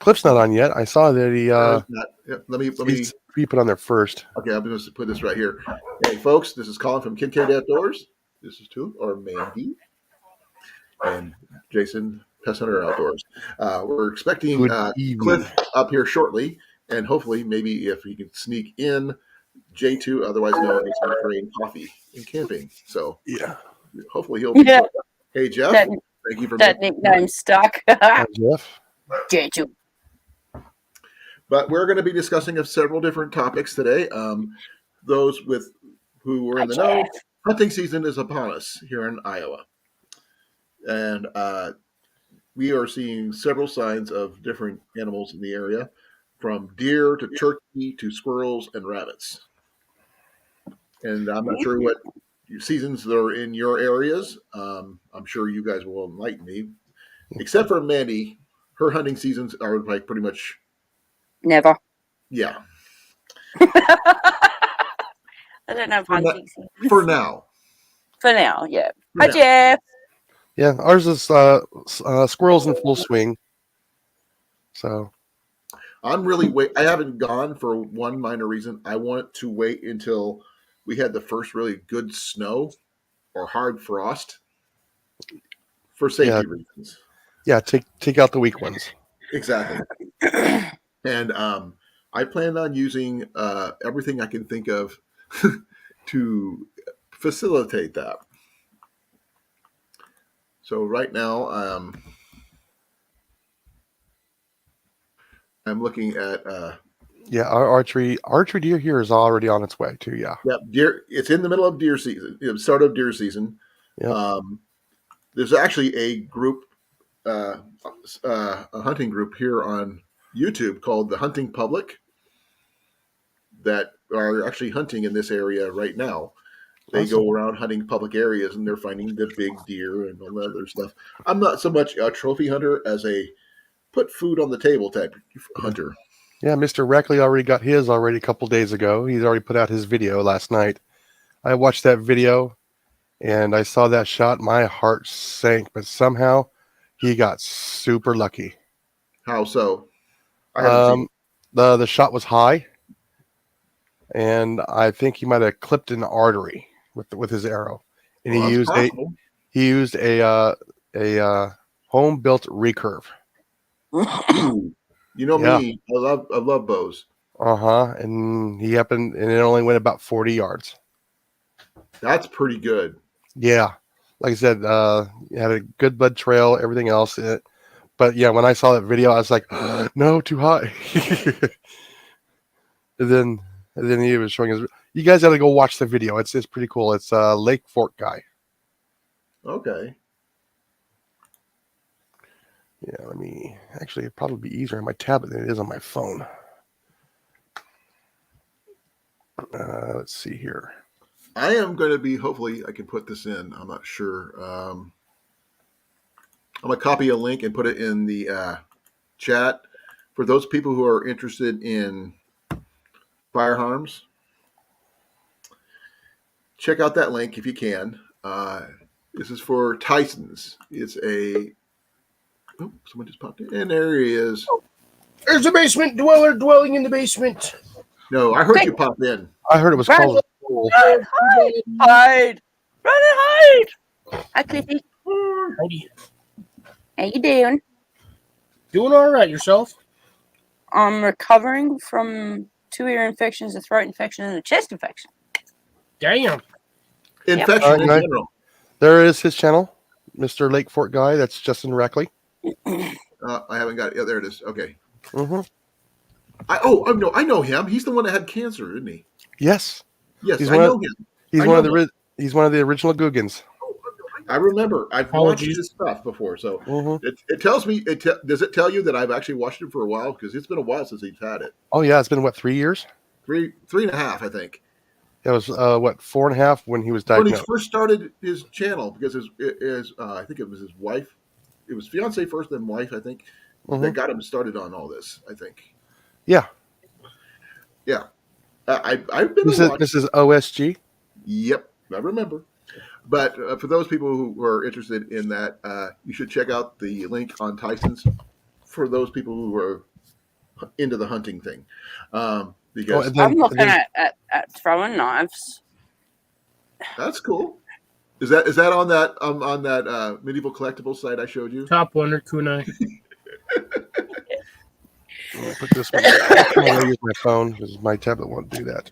Cliff's not on yet. I saw that Let me. he put on there first. Okay, I'm going to put this right here. Hey, folks, this is Colin from Kincaid Outdoors. This is Mandy, and Jason, Pest Hunter Outdoors. We're expecting Cliff up here shortly, and hopefully, maybe if he can sneak in J2, otherwise known as Grain Coffee and Camping. So, yeah, hopefully he'll be. Yeah. Hey, Jeff. Thank you for that nickname stuck. Hi, Jeff. J2. But we're going to be discussing of several different topics today. Those who were in the know, hunting season is upon us here in Iowa. And we are seeing several signs of different animals in the area, from deer to turkey to squirrels and rabbits. And I'm not sure what seasons that are in your areas. I'm sure you guys will enlighten me. Except for Mandy, her hunting seasons are like pretty much never. Yeah. I don't know hunting seasons. For now. For now, yeah. Hi, Jeff. Yeah, ours is squirrels in full swing. So I'm really I haven't gone for one minor reason. I want to wait until we had the first really good snow or hard frost for safety reasons. Yeah, take out the weak ones. Exactly. And I plan on using everything I can think of to facilitate that. So right now, I'm looking at our archery deer here is already on its way too. Yeah. Yep, deer. It's in the middle of deer season. Start of deer season. Yeah. There's actually a group, a hunting group here on YouTube called the Hunting Public that are actually hunting in this area right now. They go around hunting public areas and they're finding the big deer and all that other stuff. I'm not so much a trophy hunter as a put food on the table type hunter. Yeah, Mr. Reckley already got his a couple days ago. He's already put out his video last night. I watched that video and I saw that shot. My heart sank, but somehow he got super lucky. How so? The shot was high, and I think he might have clipped an artery with his arrow, and he used a home built recurve. You know me, I love bows. And and it only went about 40 yards. That's pretty good. Yeah, like I said, it had a good bud trail, everything else. But yeah, when I saw that video, I was like, no, too high. and then he was showing his. You guys got to go watch the video. It's pretty cool. It's a Lake Fork guy. Okay. Yeah, it'd probably be easier on my tablet than it is on my phone. Let's see here. I am going to be, hopefully I can put this in. I'm not sure. I'm going to copy a link and put it in the chat for those people who are interested in firearms. Check out that link if you can. This is for Tyson's. It's a... Oh, someone just popped in. And there he is. There's a basement dweller dwelling in the basement. No, I heard you pop in. I heard it was called... Hide! Run and hide! Hi, Cliffy. Howdy. How you doing? Doing all right. Yourself? I'm recovering from 2 ear infections, a throat infection, and a chest infection. Damn. Infection in general. There is his channel, Mr. Lake Fork guy. That's Justin Reckley. I haven't got it. Yeah, there it is. Okay. Mm-hmm. I know him. He's the one that had cancer, isn't he? Yes. Yes, I know him. He's one of the original Googans. I remember. I've watched his stuff before, so it tells me. Does it tell you that I've actually watched him for a while? Because it's been a while since he's had it. Oh yeah, it's been 3 years? Three and a half, I think. It was 4.5 when he was diagnosed. When he first started his channel, because I think it was his wife. It was fiance first, then wife. I think that got him started on all this. I think. Yeah. Yeah. I've been. This is OSG. Yep, I remember. But for those people who are interested in that, you should check out the link on Tyson's. For those people who are into the hunting thing, because I'm looking at throwing knives. that's cool. Is that on that medieval collectible site I showed you? Top Wonder kunai. I'm gonna put this one. I'm gonna use my phone because my tablet won't do that.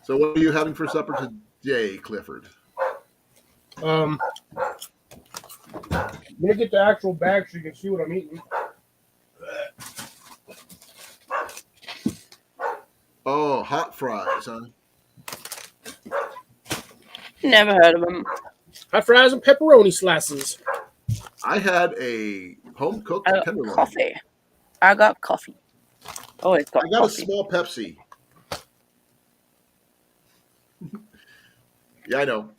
So what are you having for supper today, Clifford? I'm gonna get the actual bag so you can see what I'm eating. Oh, hot fries, huh? Never heard of them. Hot fries and pepperoni slices. I had a home cooked I got tenderloin. coffee. I got coffee. Oh, it's got I got coffee. a small Pepsi. Yeah, I know.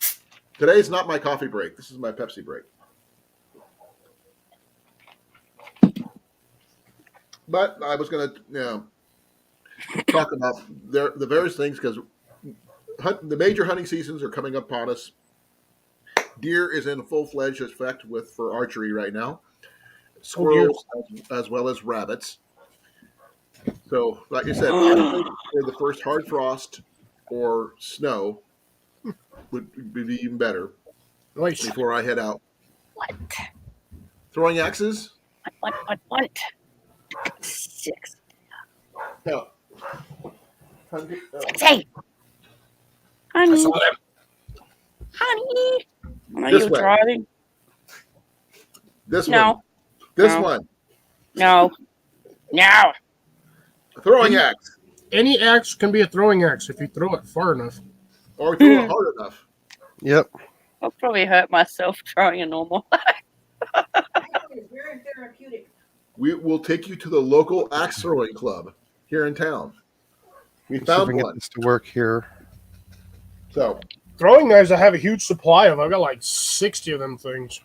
Today's not my coffee break. This is my Pepsi break. But I was going to talk about the various things because the major hunting seasons are coming up on us. Deer is in full-fledged effect for archery right now. Squirrels as well as rabbits. So, like I said, I'm waiting for the first hard frost or snow would be even better Nice. before I head out. What? Throwing axes? What? 6. No. Hey! I Honey! saw that. Honey! Are This you way. driving? This No. one. This No. one. No. No. A throwing axe. Any axe can be a throwing axe if you throw it far enough. Or throw it hard enough. Yep. I'll probably hurt myself throwing a normal. It's very therapeutic. We will take you to the local axe throwing club here in town. We Let's see if I found can get one. this to work here. So, Throwing knives, I have a huge supply of. I've got like 60 of them things.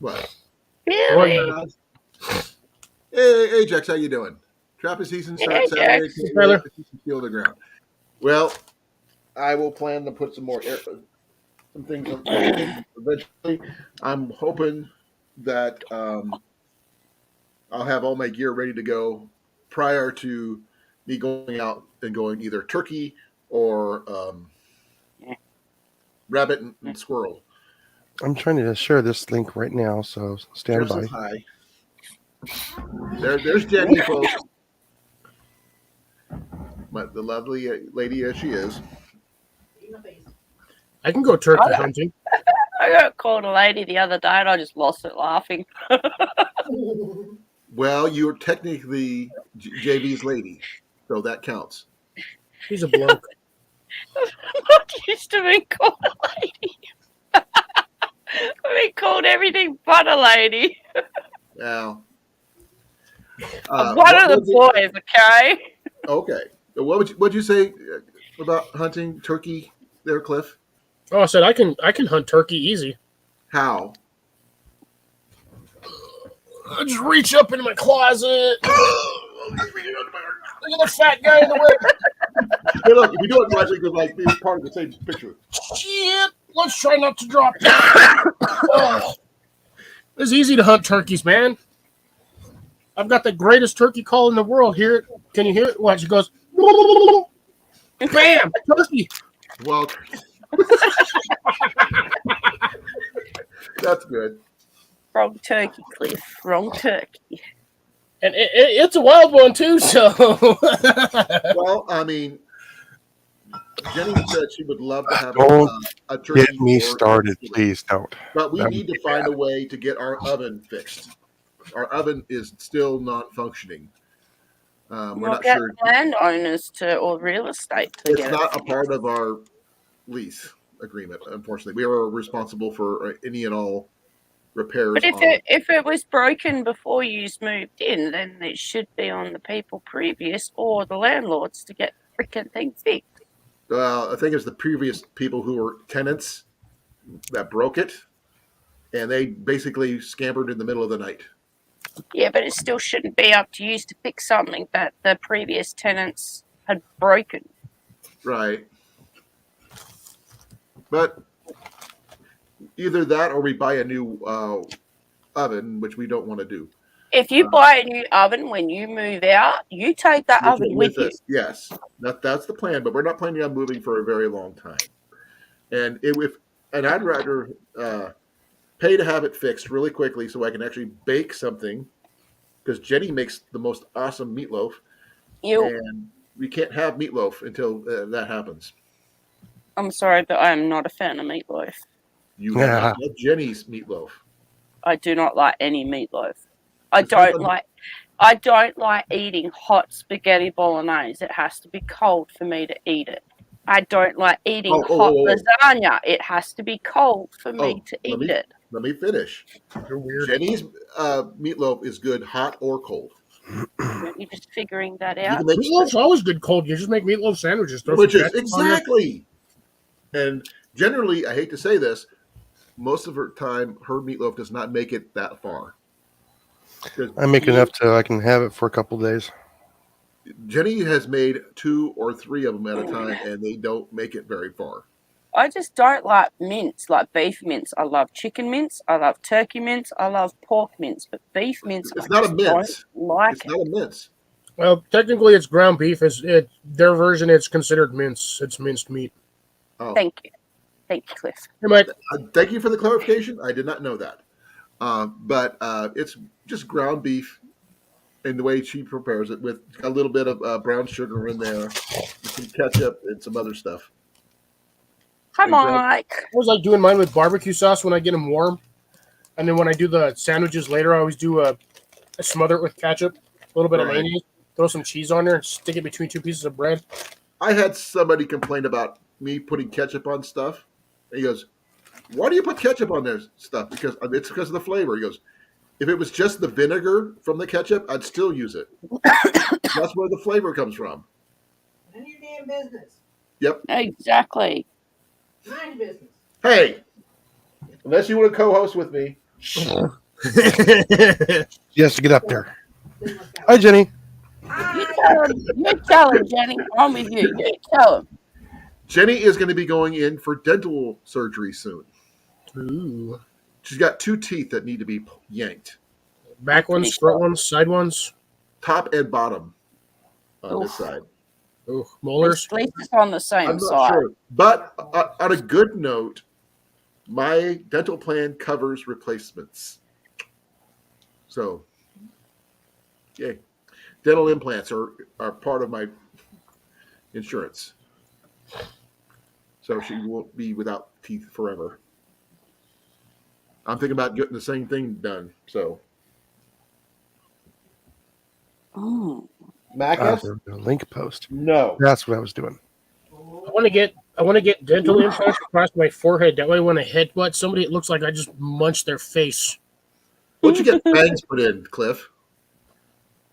what? Really? Hey, Ajax, how you doing? Trapping season starts Hey, Saturday. Jax. Can't Brother. wait to see some steel to the ground. Well, I will plan to put some things on eventually. I'm hoping that I'll have all my gear ready to go prior to me going out and going either turkey or rabbit and squirrel. I'm trying to share this link right now, so stand Just by. as high. There's Jenny, folks. The lovely lady as she is. In the face. I can go turkey Oh, yeah. hunting. I got called a lady the other day and I just lost it laughing. Well, you're technically JV's lady, so that counts. He's a bloke. I'm not used to being called a lady. I've been called everything but a lady. Now, I'm one of the boys, okay? Okay. What'd you say about hunting turkey there, Cliff? Oh, I said I can hunt turkey easy. How? I just reach up into my closet. Look at the fat guy in the way. Hey, look, if you do it right, we could be part of the same picture. Shit. Let's try not to drop. Oh. It's easy to hunt turkeys, man. I've got the greatest turkey call in the world. Hear it? Can you hear it? Watch. It goes. Bam! Turkey. Well, that's good. Wrong turkey, Cliff. Wrong turkey. And it's a wild one, too, so. Well, I mean, Jenny said she would love to have Don't a turkey. Get me for started, Thanksgiving. please don't. But we That need would to find a way to get our oven fixed. Our oven is still not functioning. We're We'll not get sure. landowners or real estate to It's get not a it. part of our lease agreement, unfortunately. We are responsible for any and all repairs. But if it was broken before you moved in, then it should be on the people previous or the landlords to get freaking things fixed. I think it's the previous people who were tenants that broke it, and they basically scampered in the middle of the night. Yeah, but it still shouldn't be up to you to fix something that the previous tenants had broken. Right. But either that or we buy a new oven, which we don't want to do. If you buy a new oven when you move out, you take that oven with you. us. Yes, that's the plan. But we're not planning on moving for a very long time. And I'd rather pay to have it fixed really quickly so I can actually bake something. Because Jenny makes the most awesome meatloaf, and we can't have meatloaf until that happens. I'm sorry, but I am not a fan of meatloaf. You have not had Jenny's meatloaf. I do not like any meatloaf. I don't like eating hot spaghetti bolognese. It has to be cold for me to eat it. I don't like eating hot lasagna. It has to be cold for me to eat it. Let me finish. You're weird. Jenny's meatloaf is good hot or cold. You're just figuring that out. Meatloaf's always good cold. You just make meatloaf sandwiches. Exactly. And generally, I hate to say this, most of her time, her meatloaf does not make it that far. I make enough so I can have it for a couple days. Jenny has made 2 or 3 of them at a time, and they don't make it very far. I just don't like mince, like beef mince. I love chicken mince. I love turkey mince. I love pork mince, but beef mince, it's not a mince. It's not a mince. Well, technically, it's ground beef. Their version, it's considered mince. It's minced meat. Oh. Thank you, Cliff. Hey, Mike. Thank you for the clarification. I did not know that. But it's just ground beef in the way she prepares it, with a little bit of brown sugar in there, some ketchup, and some other stuff. Hi, Mike. I was like doing mine with barbecue sauce when I get them warm. And then when I do the sandwiches later, I always do a smother it with ketchup, a little bit of mayonnaise, throw some cheese on there, and stick it between 2 pieces of bread. I had somebody complain about me putting ketchup on stuff. And he goes, "Why do you put ketchup on their stuff?" Because it's because of the flavor. He goes, "If it was just the vinegar from the ketchup, I'd still use it. That's where the flavor comes from." None of your damn business. Yep. Exactly. Mind your business. Hey, unless you want to co-host with me. She has to get up there. Hi, Jenny. You tell him, Jenny. I'm with you. You tell him. Jenny is going to be going in for dental surgery soon. Ooh. She's got 2 teeth that need to be yanked. Back ones, front ones, side ones? Top and bottom on this side. Ooh, molars? At least it's on the same I'm not side. sure. But on a good note, my dental plan covers replacements. So, yay. Dental implants are part of my insurance. So she won't be without teeth forever. I'm thinking about getting the same thing done. So, Macus? A link post. No. That's what I was doing. I want to get dental implants across my forehead. That way, when I headbutt somebody, it looks like I just munched their face. What'd you get fangs put in, Cliff?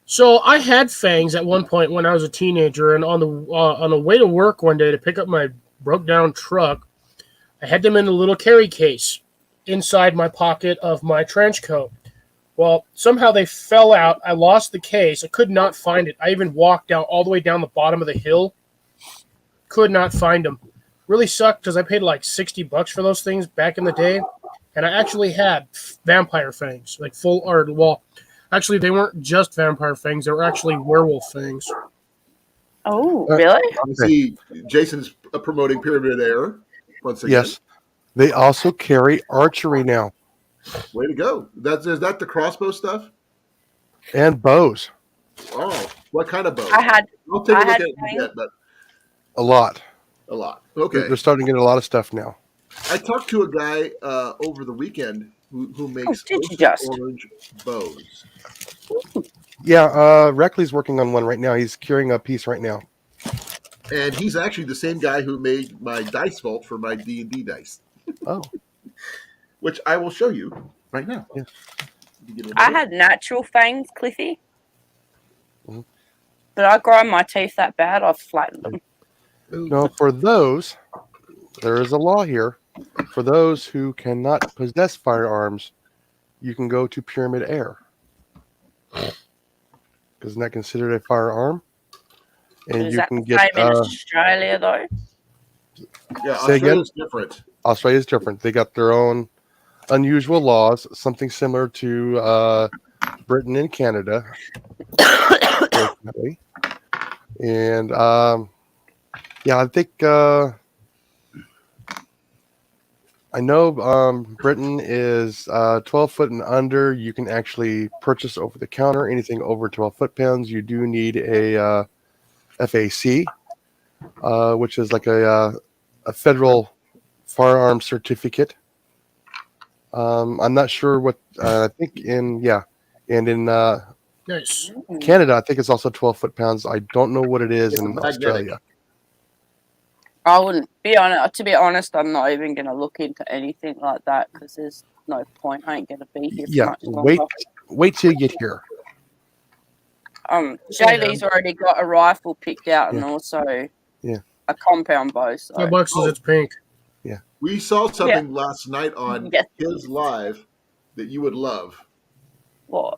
So I had fangs at one point when I was a teenager, and on the way to work one day to pick up my broke down truck, I had them in a little carry case inside my pocket of my trench coat. Well, somehow they fell out. I lost the case. I could not find it. I even walked down all the way down the bottom of the hill. Could not find them. Really sucked because I paid like $60 for those things back in the day, and I actually had vampire fangs, like full art. Well, actually, they weren't just vampire fangs; they were actually werewolf fangs. Oh, really? I see Jason's promoting Pyramid Air once again. Yes. They also carry archery now. Way to go. Is that the crossbow stuff? And bows. Oh, what kind of bow? I'll take a look at it yet, but a lot. A lot. Okay. They're starting to get a lot of stuff now. I talked to a guy over the weekend who makes orange bows. Yeah, Reckley's working on one right now. He's curing a piece right now. And he's actually the same guy who made my dice vault for my D&D dice. Oh. Which I will show you right now. Yeah. I had natural fangs, Cliffy. Mm-hmm. But I grind my teeth that bad, I've flattened them. No, for those, there is a law here. For those who cannot possess firearms, you can go to Pyramid Air. Isn't that considered a firearm? And is you that can the get same in Australia, though? Yeah, Australia's different. Australia's different. They got their own unusual laws, something similar to Britain and Canada, fortunately. And yeah, I think I know Britain is 12 foot and under. You can actually purchase over the counter anything over 12 foot-pounds. You do need a FAC, which is like a federal firearm certificate. I'm not sure what I think in Nice. Canada, I think it's also 12 foot-pounds. I don't know what it is in Australia. I wouldn't be honest. To be honest, I'm not even going to look into anything like that because there's no point. I ain't going to be here for much longer. Wait till you get here. JV's already got a rifle picked out and also a compound bow. So. $5 is it's pink. Yeah. We saw something last night on his live that you would love. What?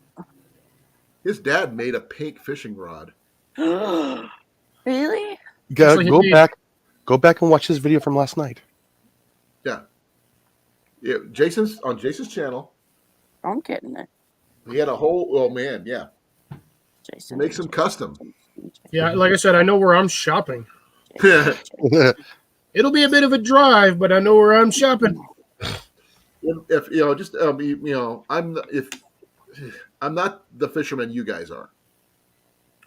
His dad made a pink fishing rod. Really? Go back and watch his video from last night. Yeah. Yeah, Jason's channel. I'm getting it. He had a whole Jason makes them custom. Yeah, like I said, I know where I'm shopping. If It'll be a bit of a drive, but I know where I'm shopping. I'm not the fisherman you guys are.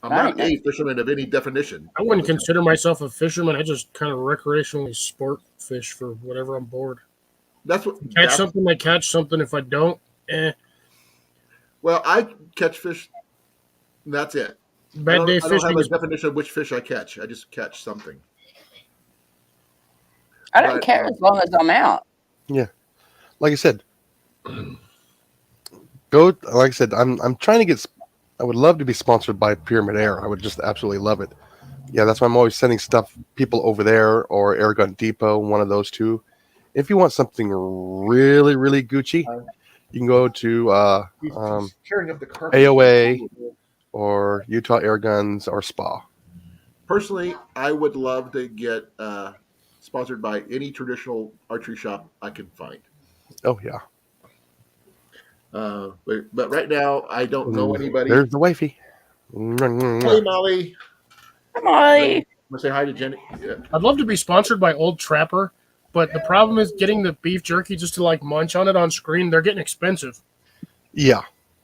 I'm not a fisherman of any definition. I wouldn't consider myself a fisherman. I just kind of recreationally sport fish for whatever I'm bored. That's what catch something. I catch something. If I don't, Well, I catch fish. And that's it. Bad day fishing. I don't have a definition of which fish I catch. I just catch something. I don't care as long as I'm out. Yeah, like I said, Like I said, I'm trying to get. I would love to be sponsored by Pyramid Air. I would just absolutely love it. Yeah, that's why I'm always sending people over there or Airgun Depot, one of those two. If you want something really, really Gucci, you can go to AOA or Utah Airguns or SPA. Personally, I would love to get sponsored by any traditional archery shop I can find. Oh, yeah. But right now, I don't know anybody. There's the wifey. Hey, Molly. Hi, Molly. I'm going to say hi to Jenny. Yeah. I'd love to be sponsored by Old Trapper, but the problem is getting the beef jerky just to like munch on it on screen. They're getting expensive. Yeah.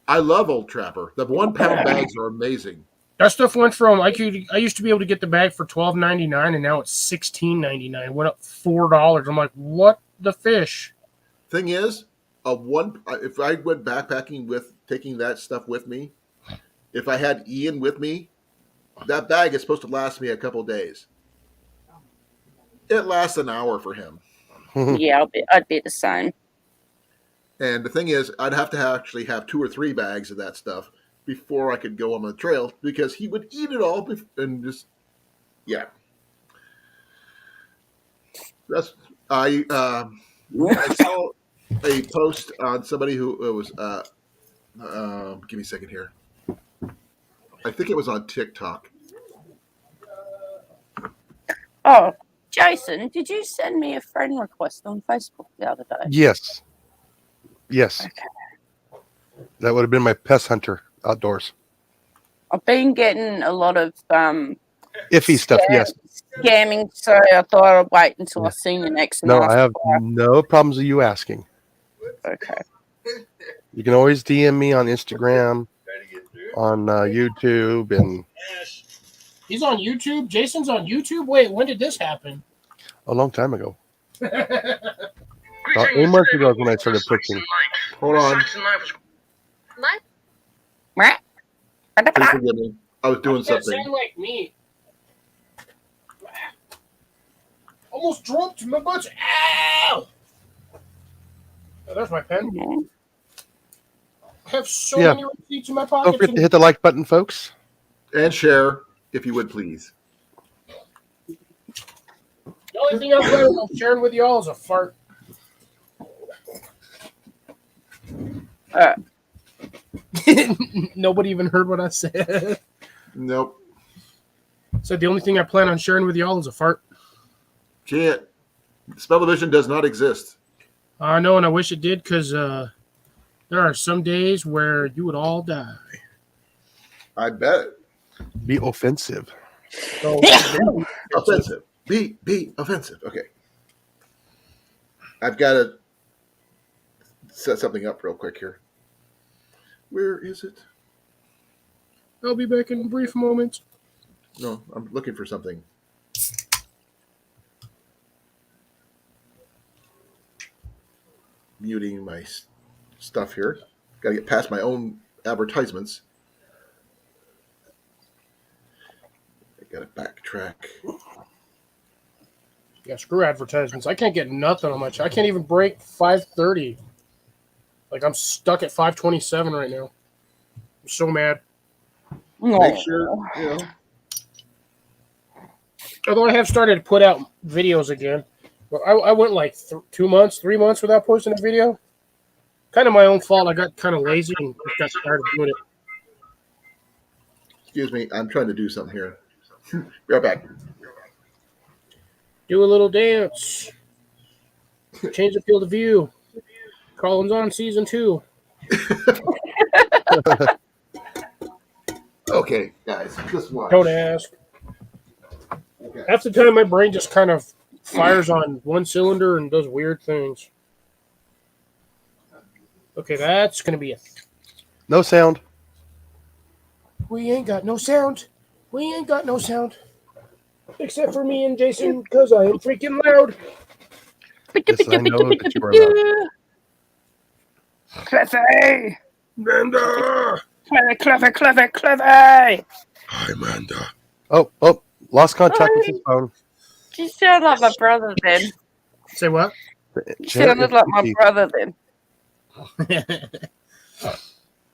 I love Old Trapper. The 1 pound bags are amazing. That stuff went from I used to be able to get the bag for $12.99 and now it's $16.99. Went up $4. I'm like, what the fish? Thing is, if I went backpacking with taking that stuff with me, if I had Ian with me, that bag is supposed to last me a couple days. It lasts an hour for him. Yeah, I'd be the same. And the thing is, I'd have to actually have 2 or 3 bags of that stuff before I could go on the trail because he would eat it all and just, yeah. I saw a post on somebody who was, give me a second here. I think it was on TikTok. Oh, Jason, did you send me a friend request on Facebook the other day? Yes. Okay. That would have been my Pest Hunter Outdoors. I've been getting a lot of iffy stuff, yes. Scamming, so I thought I'd wait until I seen your next. No, I have no problems with you asking. Okay. You can always DM me on Instagram, on YouTube, and he's on YouTube. Jason's on YouTube. Wait, when did this happen? A long time ago. About 8 months ago is when I started pushing. Hold on. What? Please forgive me. I was doing something. Sound like me. Almost dropped my butt. Ow! Oh, there's my pen. Mm-hmm. I have so many receipts in my pocket. Don't forget to hit the like button, folks. And share, if you would, please. The only thing I'm planning on sharing with y'all is a fart. Nobody even heard what I said. Nope. Said the only thing I plan on sharing with y'all is a fart. Can't. Smell-o-vision does not exist. I know, and I wish it did, because There are some days where you would all die. I bet. Be offensive. So, Offensive. Be offensive. Okay. I've got to set something up real quick here. Where is it? I'll be back in a brief moment. No, I'm looking for something. Muting my stuff here. Got to get past my own advertisements. I got to backtrack. Yeah, screw advertisements. I can't get nothing on my channel. I can't even break 530. Like, I'm stuck at 527 right now. I'm so mad. Make sure, you know. Although I have started to put out videos again. But I went like 3 months without posting a video. Kind of my own fault. I got kind of lazy and just got tired of doing it. Excuse me, I'm trying to do something here. Be right back. Do a little dance. Change the field of view. Colan's on season 2. Okay, guys, just watch. Don't ask. Okay. Half the time, my brain just kind of fires on one cylinder and does weird things. Okay, that's going to be it. No sound. We ain't got no sound. We ain't got no sound. Except for me and Jason, because I am freaking loud. Yes, I know that you are loud. Cliffy! Amanda! Cliffy! Hi, Amanda. Oh, lost contact with his phone. You sound like my brother then. Say what? You sounded like my brother then.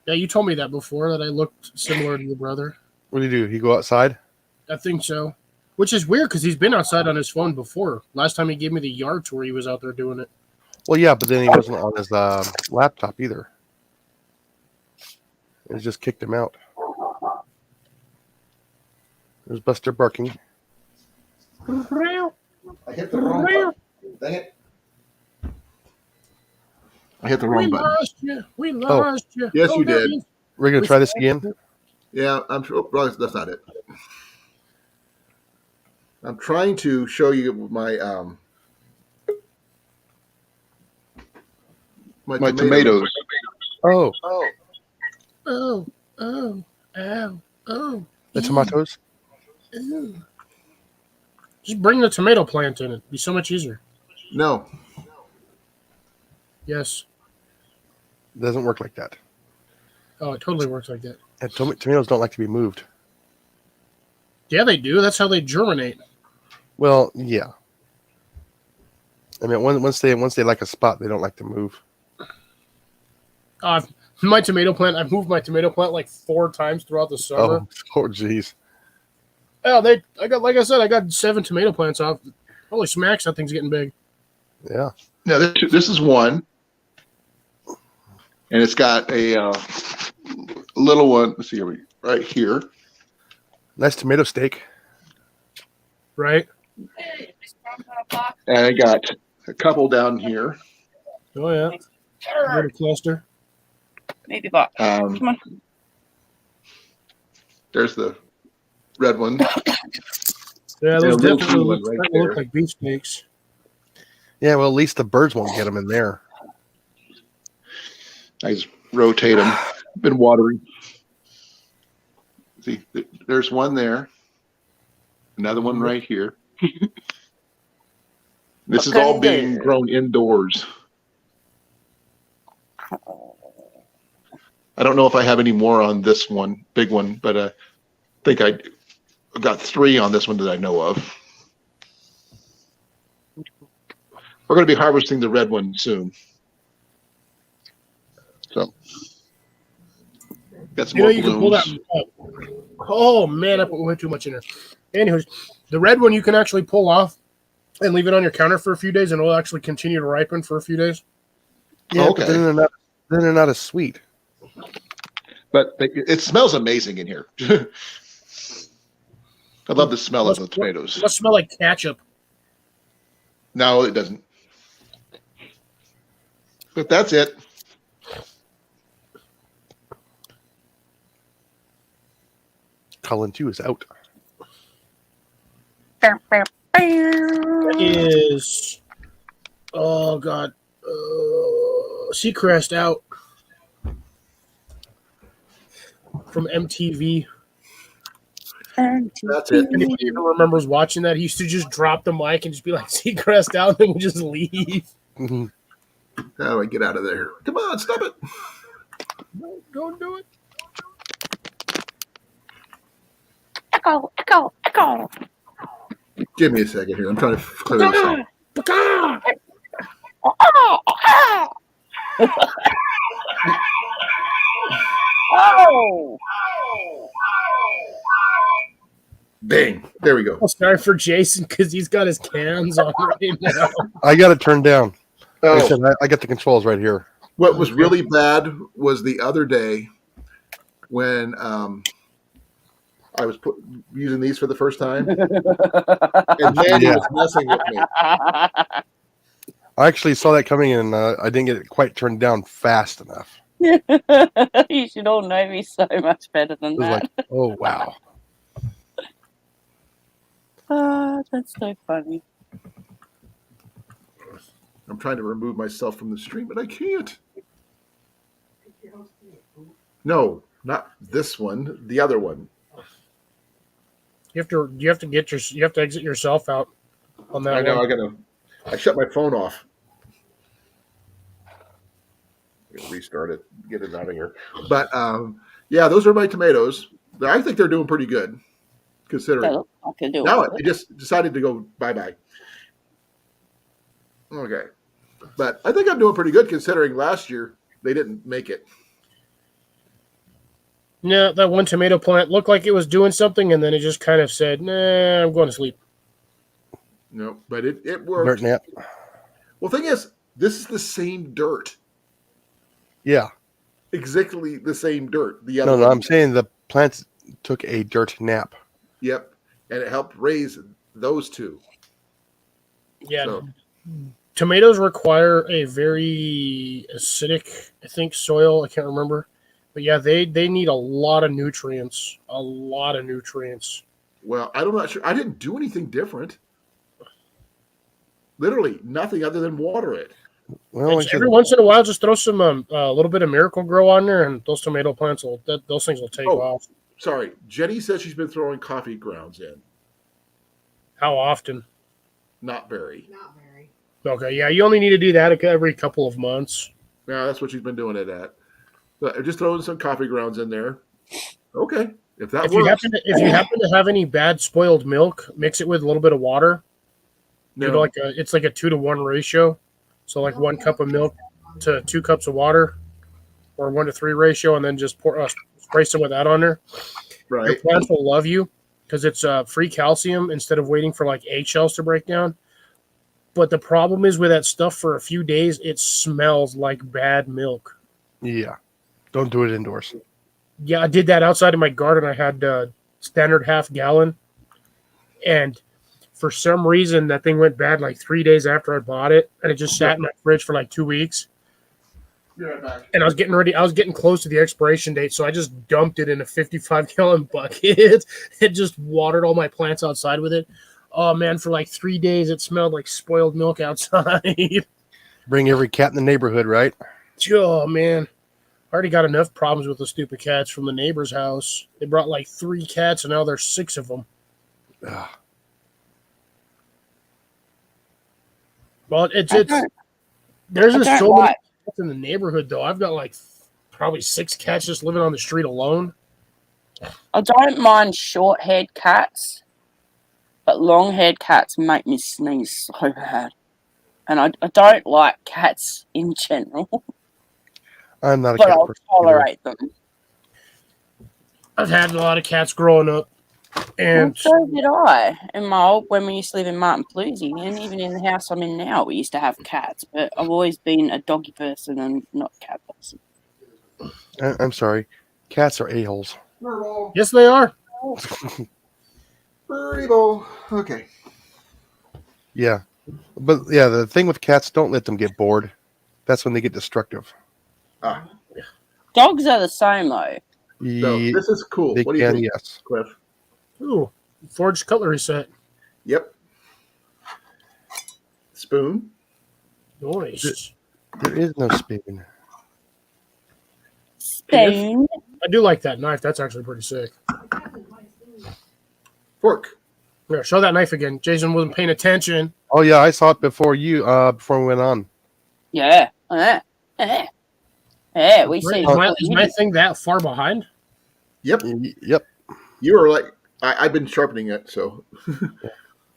Yeah, you told me that before, that I looked similar to your brother. What do you do? He go outside? I think so. Which is weird, because he's been outside on his phone before. Last time he gave me the yard tour, he was out there doing it. Well, yeah, but then he wasn't on his laptop either. It just kicked him out. There's Buster barking. I hit the wrong button. Dang it. I hit the wrong button. We lost you. Yes, you did. We're going to try this again? Yeah, I'm sure. Well, that's not it. I'm trying to show you my my tomatoes. Oh, Oh. the tomatoes? Ew. Just bring the tomato plant in. It'd be so much easier. No, Yes. It doesn't work like that. Oh, it totally works like that. And tomatoes don't like to be moved. Yeah, they do. That's how they germinate. Well, yeah. I mean, once they like a spot, they don't like to move. My tomato plant, I've moved my tomato plant like 4 times throughout the summer. Oh, jeez. Oh, I got 7 tomato plants off. Holy smacks, that thing's getting big. Yeah. now this is one, and it's got a little one. Let's see here, right here. Nice tomato steak. Right? And I got a couple down here. Oh, yeah. Little cluster. Maybe box. Come on. There's the red one. Yeah, those a little definitely blue one right there. look like beefsteaks. Yeah, well, at least the birds won't get them in there. I just rotate them. Been watering. See, there's one there. Another one right here. This is all being grown indoors. I don't know if I have any more on this one, big one, but I think I got 3 on this one that I know of. We're going to be harvesting the red one soon. So, got some more You can pull that. blooms. Oh, man, I put way too much in there. Anyways, the red one you can actually pull off and leave it on your counter for a few days, and it'll actually continue to ripen for a few days. Yeah, Okay. but then they're not as sweet. But it smells amazing in here. I love the smell of the tomatoes. It must smell like ketchup. No, it doesn't. But that's it. Colan 2 is out. Is oh god, Seacrest out from MTV. That's it. Anybody ever remembers watching that? He used to just drop the mic and just be like, Seacrest out, and then we just leave. Mhm. How do I get out of there? Come on, stop it. No, don't do it. Echo, echo, echo. Give me a second here. I'm trying to clear this up. Paka! Oh! Bang. There we go. Oh, sorry for Jason because he's got his cans on right now. I got it turned down. Like I Oh, said, I got the controls right here. what was really bad was the other day when I was using these for the first time, and Mandy Yeah. was messing with me. I actually saw that coming, and I didn't get it quite turned down fast enough. You should all know me so much better than It was that. like, oh wow. That's so funny. I'm trying to remove myself from the stream, but I can't. No, not this one. The other one. You have to exit yourself out on that I know. one. I shut my phone off. Restart it. Get it out of here. But yeah, those are my tomatoes. I think they're doing pretty good, They considering. look like they're doing No, good. it just decided to go bye-bye. Okay. But I think I'm doing pretty good considering last year they didn't make it. No, that one tomato plant looked like it was doing something, and then it just kind of said, "Nah, I'm going to sleep." No, but it Dirt worked. nap. Well, the thing is, this is the same dirt. Yeah. Exactly the same dirt. The No, other no, one. I'm saying the plants took a dirt nap. Yep. And it helped raise those two. Yeah, So, tomatoes require a very acidic, I think, soil. I can't remember, but yeah, they need a lot of nutrients. A lot of nutrients. well, I'm not sure. I didn't do anything different. Literally nothing other than water it. Well, And like I said, every once in a while, just throw some a little bit of Miracle Grow on there, and those tomato plants those things will take Oh. off. Sorry. Jenny says she's been throwing coffee grounds in. How often? Not very. Not very. Okay, yeah, you only need to do that every couple of months. No, that's what she's been doing it at. But just throwing some coffee grounds in there. Okay. If that If you works. happen to have any bad spoiled milk, mix it with a little bit of water. No. Do it's like a 2-to-1 ratio. So like 1 cup of milk to 2 cups of water, or 1-to-3 ratio, and then just spray some of that on there. Your Right. plants will love you because it's free calcium instead of waiting for like eggshells to break down. But the problem is with that stuff for a few days, it smells like bad milk. yeah. Don't do it indoors. Yeah, I did that outside of my garden. I had standard half gallon, and for some reason that thing went bad like 3 days after I bought it, and it just sat in my fridge for like 2 weeks. Be right back. And I was getting close to the expiration date, so I just dumped it in a 55-gallon bucket and just watered all my plants outside with it. Oh man, for like 3 days it smelled like spoiled milk outside. Bring every cat in the neighborhood, right? Oh man, I already got enough problems with the stupid cats from the neighbor's house. They brought like 3 cats, and now there's 6 of them. Ugh. Well, it's I don't- there's I just don't so many like- cats in the neighborhood though. I've got like probably 6 cats just living on the street alone. I don't mind short-haired cats, but long-haired cats make me sneeze so bad. And I don't like cats in general, I'm not a but cat I'll person either. tolerate them. I've had a lot of cats growing up, and And so did I in my old when we used to live in Martin Palooza, and even in the house I'm in now, we used to have cats. But I've always been a doggy person and not a cat person. I'm sorry. Cats are a-holes. Birdie yes, they are. ball. Okay. Yeah. But yeah, the thing with cats, don't let them get bored. That's when they get destructive. Ah. Dogs are the same though. So this is cool. They What do you can, think, yes. Cliff? Ooh, forged cutlery set. Yep. Spoon. Nice. There is no spoon. Spoon. I do like that knife. That's actually pretty sick. Fork. Yeah, show that knife again. Jason wasn't paying attention. Oh yeah, I saw it before before we went on. Yeah. Yeah, we see. Is my thing that far behind? Yep. Yep. You were like, I've been sharpening it, so.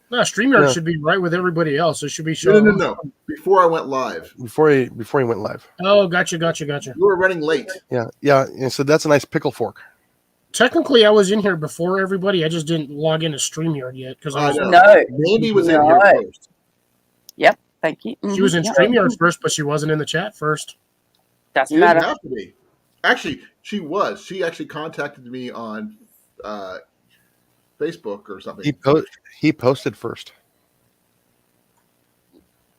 No, StreamYard No. should be right with everybody else. It should be showing. No. Before I went live. Before he went live. Oh, gotcha. You were running late. Yeah. And so that's a nice pickle fork. Technically, I was in here before everybody. I just didn't log into StreamYard yet because I was. No. Mandy was in here first. Yep. Thank you. She was in StreamYard first, but she wasn't in the chat first. Doesn't She didn't matter. have to be. Actually, she was. She actually contacted me on Facebook or something. He posted first.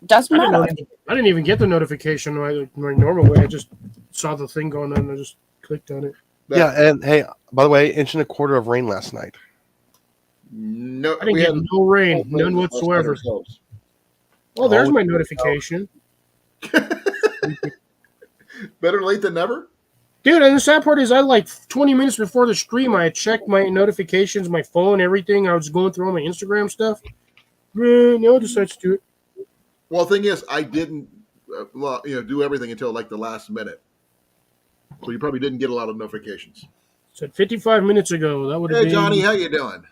Doesn't I matter. didn't even get the notification my normal way. I just saw the thing going on and I just clicked on it. Yeah, and hey, by the way, 1.25 inches of rain last night. No, I didn't get no rain, none whatsoever. Oh, there's my notification. Better late than never. Dude, and the sad part is I like 20 minutes before the stream, I checked my notifications, my phone, everything. I was going through all my Instagram stuff. No, I decided to do it. Well, the thing is, I didn't do everything until like the last minute. So you probably didn't get a lot of notifications. Said 55 minutes ago. That would have Hey, been. Johnny, how you doing?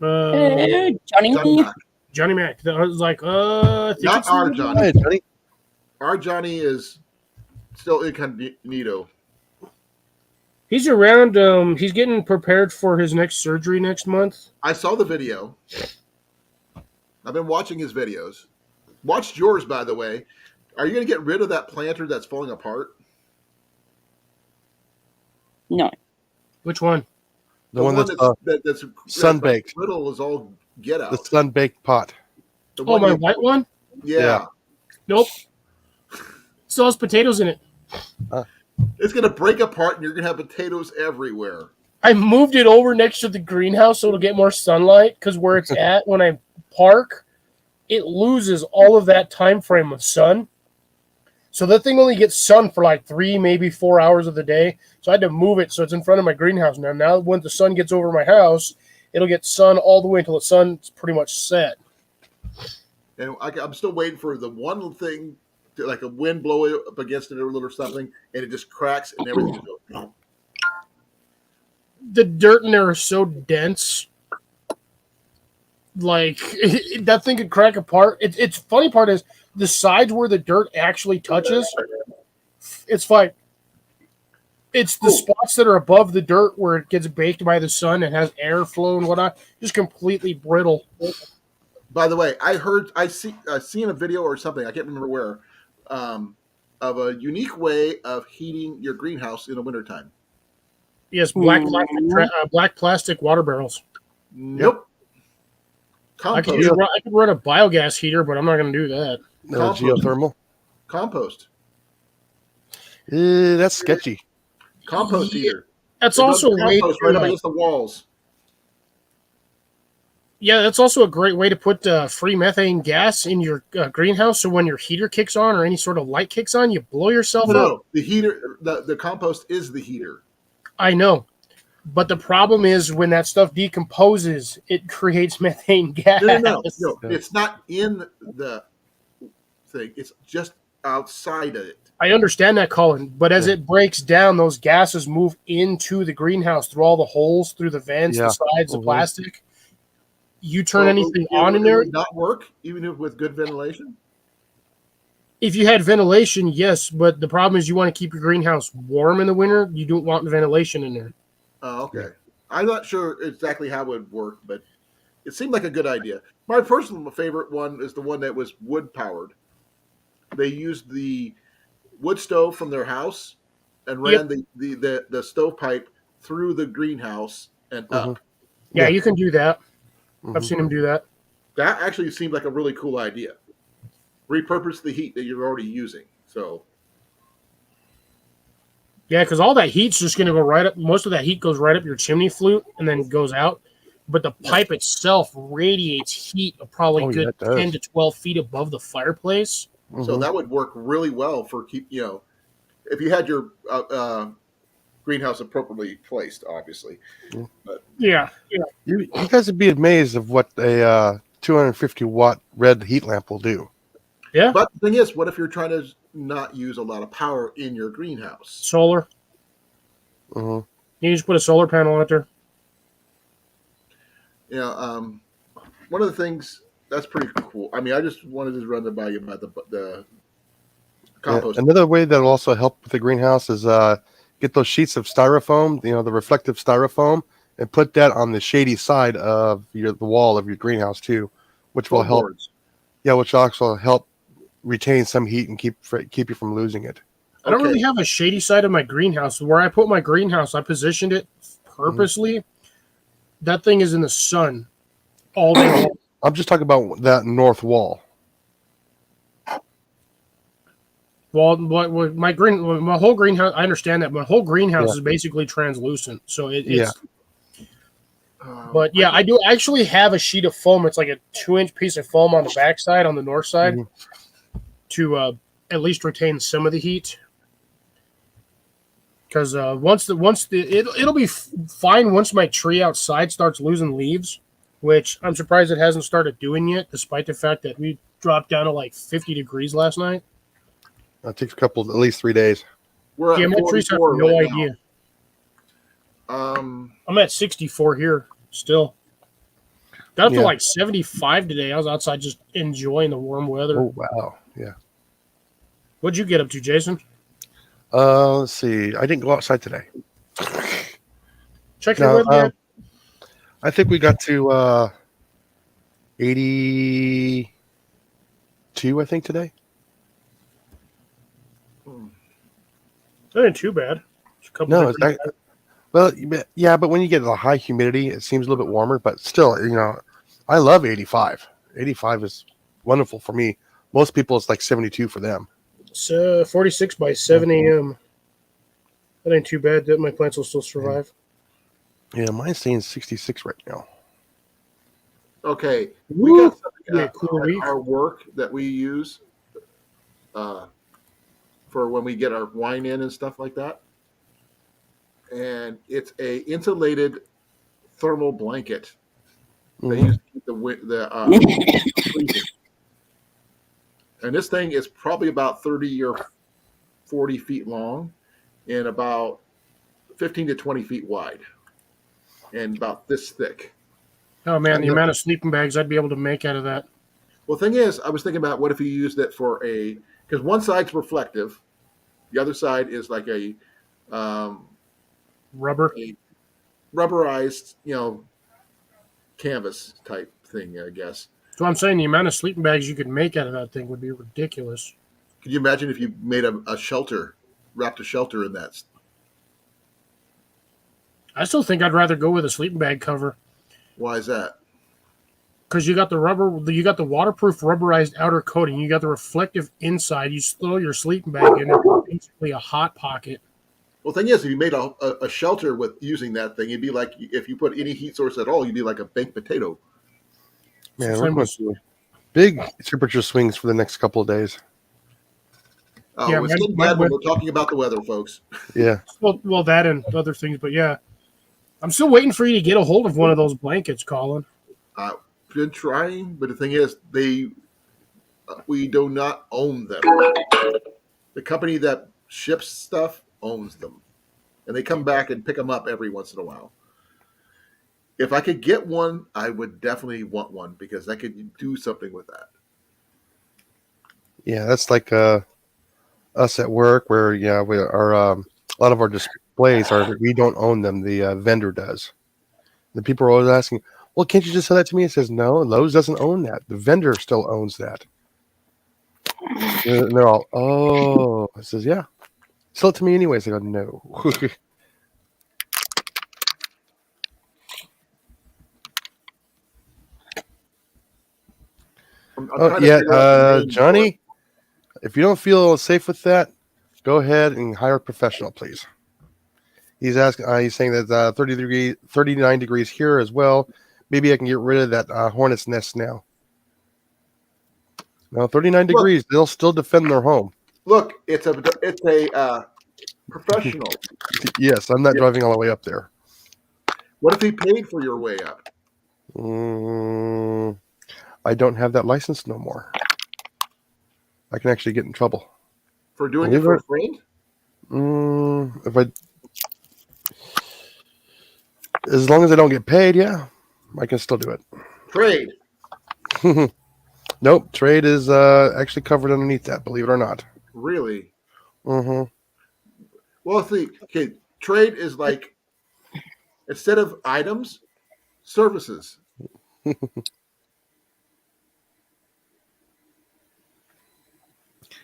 Hey, Johnny. Johnny Mac. That was like, I think Not it's our Johnny. Hi, Johnny. Our Johnny is still incognito. He's around. He's getting prepared for his next surgery next month. I saw the video. I've been watching his videos. Watched yours, by the way. Are you going to get rid of that planter that's falling apart? No. Which one? The one that's sun-baked. Brittle is all get out. The sun-baked pot. Oh, my white one? Yeah. Nope. Still has potatoes in it. It's going to break apart and you're going to have potatoes everywhere. I moved it over next to the greenhouse so it'll get more sunlight because where it's at when I park, it loses all of that time frame of sun. So that thing only gets sun for like 3, maybe 4 hours of the day. So I had to move it so it's in front of my greenhouse now. Now when the sun gets over my house, it'll get sun all the way until the sun's pretty much set. And I'm still waiting for the one thing, like a wind blow up against it or something, and it just cracks and everything goes. The dirt in there is so dense. Like, that thing could crack apart. It's funny part is the sides where the dirt actually touches, it's fine. It's the spots that are above the dirt where it gets baked by the sun and has airflow and whatnot, just completely brittle. By the way, I seen a video or something, I can't remember where, of a unique way of heating your greenhouse in the wintertime. Yes, black plastic water barrels. Nope. I could run a biogas heater, but I'm not going to do that. Geothermal. Compost. That's sketchy. Compost heater. That's also a way right up against the walls. Yeah, that's also a great way to put free methane gas in your greenhouse. So when your heater kicks on or any sort of light kicks on, you blow yourself up. No, the heater, the compost is the heater. I know. But the problem is when that stuff decomposes, it creates methane gas. No. It's not in the thing. It's just outside of it. I understand that, Colin. But as it breaks down, those gases move into the greenhouse through all the holes, through the vents, the sides, the plastic. You turn anything on in there? It would not work, even with good ventilation? If you had ventilation, yes. But the problem is you want to keep your greenhouse warm in the winter. You don't want ventilation in there. Oh, okay. I'm not sure exactly how it would work, but it seemed like a good idea. My personal favorite one is the one that was wood powered. They used the wood stove from their house and ran the stovepipe through the greenhouse and up. Yeah, you can do that. I've seen them do that. That actually seemed like a really cool idea. Repurpose the heat that you're already using. So Yeah, because all that heat's just going to go right up. Most of that heat goes right up your chimney flute and then goes out. But the pipe itself radiates heat a probably Oh, yeah, good it does. 10 to 12 feet above the fireplace. So that would work really well for if you had your greenhouse appropriately placed, obviously. Yeah. But Yeah. You guys would be amazed of what a 250-watt red heat lamp will do. Yeah. But the thing is, what if you're trying to not use a lot of power in your greenhouse? Solar. Hmm. You just put a solar panel out there. One of the things that's pretty cool. I mean, I just wanted to run by you about the compost. Another way that will also help with the greenhouse is get those sheets of styrofoam, the reflective styrofoam, and put that on the shady side of the wall of your greenhouse too, which will help. Boards. Yeah, which will also help retain some heat and keep you from losing it. I don't really have a shady side of my greenhouse. Where I put my greenhouse, I positioned it purposely. That thing is in the sun all day long. I'm just talking about that north wall. Well, my whole greenhouse, I understand that. My whole greenhouse is basically translucent, so it's. But yeah, I do actually have a sheet of foam. It's like a 2-inch piece of foam on the backside, on the north side, to at least retain some of the heat. Because it'll be fine once my tree outside starts losing leaves, which I'm surprised it hasn't started doing yet, despite the fact that we dropped down to like 50 degrees last night. It takes at least 3 days. We're at my trees have no idea. I'm at 64 here still. Got up to like 75 today. I was outside just enjoying the warm weather. Oh wow, yeah. What'd you get up to, Jason? Let's see. I didn't go outside today. Check your weather. I think we got to 82. I think today. That ain't too bad. No, well, yeah, but when you get the high humidity, it seems a little bit warmer. But still, I love 85. 85 is wonderful for me. Most people, it's like 72 for them. It's 46 by 7 a.m. That ain't too bad. My plants will still survive. Yeah, mine's staying 66 right now. Okay, we got something cool at our work that we use for when we get our wine in and stuff like that. And it's a insulated thermal blanket. They use to keep the freezing. And this thing is probably about 30 or 40 feet long and about 15 to 20 feet wide and about this thick. Oh, man, the amount of sleeping bags I'd be able to make out of that. Well, the thing is, I was thinking about what if you used it for because one side's reflective. The other side is like a rubberized, canvas type thing, I guess. So I'm saying the amount of sleeping bags you could make out of that thing would be ridiculous. Could you imagine if you made a shelter, wrapped a shelter in that? I still think I'd rather go with a sleeping bag cover. Why is that? Because you got the waterproof rubberized outer coating. You got the reflective inside. You throw your sleeping bag in it. It's basically a hot pocket. Well, the thing is, if you made a shelter with using that thing, it'd be like if you put any heat source at all, you'd be like a baked potato. Man, we're going through big temperature swings for the next couple of days. Oh, yeah, it's getting bad when we're talking about the weather, folks. Yeah. Well, that and other things, but yeah. I'm still waiting for you to get a hold of one of those blankets, Colin. I've been trying, but the thing is, we do not own them. The company that ships stuff owns them, and they come back and pick them up every once in a while. If I could get one, I would definitely want one because I could do something with that. Yeah, that's like us at work where we are a lot of our displays we don't own them. The vendor does. The people are always asking, well, can't you just sell that to me? It says, no, Lowe's doesn't own that. The vendor still owns that. And they're all, oh. I says, yeah. Sell it to me anyways. I go, no. Johnny, if you don't feel safe with that, go ahead and hire a professional, please. He's asking. He's saying that 39 degrees here as well. Maybe I can get rid of that hornet's nest now. No, 39 Look, degrees. They'll still defend their home. look, it's a professional. Yes, I'm not driving all the way up there. What if he paid for your way up? I don't have that license no more. I can actually get in trouble For doing it for a friend? If I, as long as I don't get paid, yeah, I can still do it. Trade. Nope, trade is actually covered underneath that. Believe it or not. Really? Mm-hmm. Well, see, okay, trade is like instead of items, services.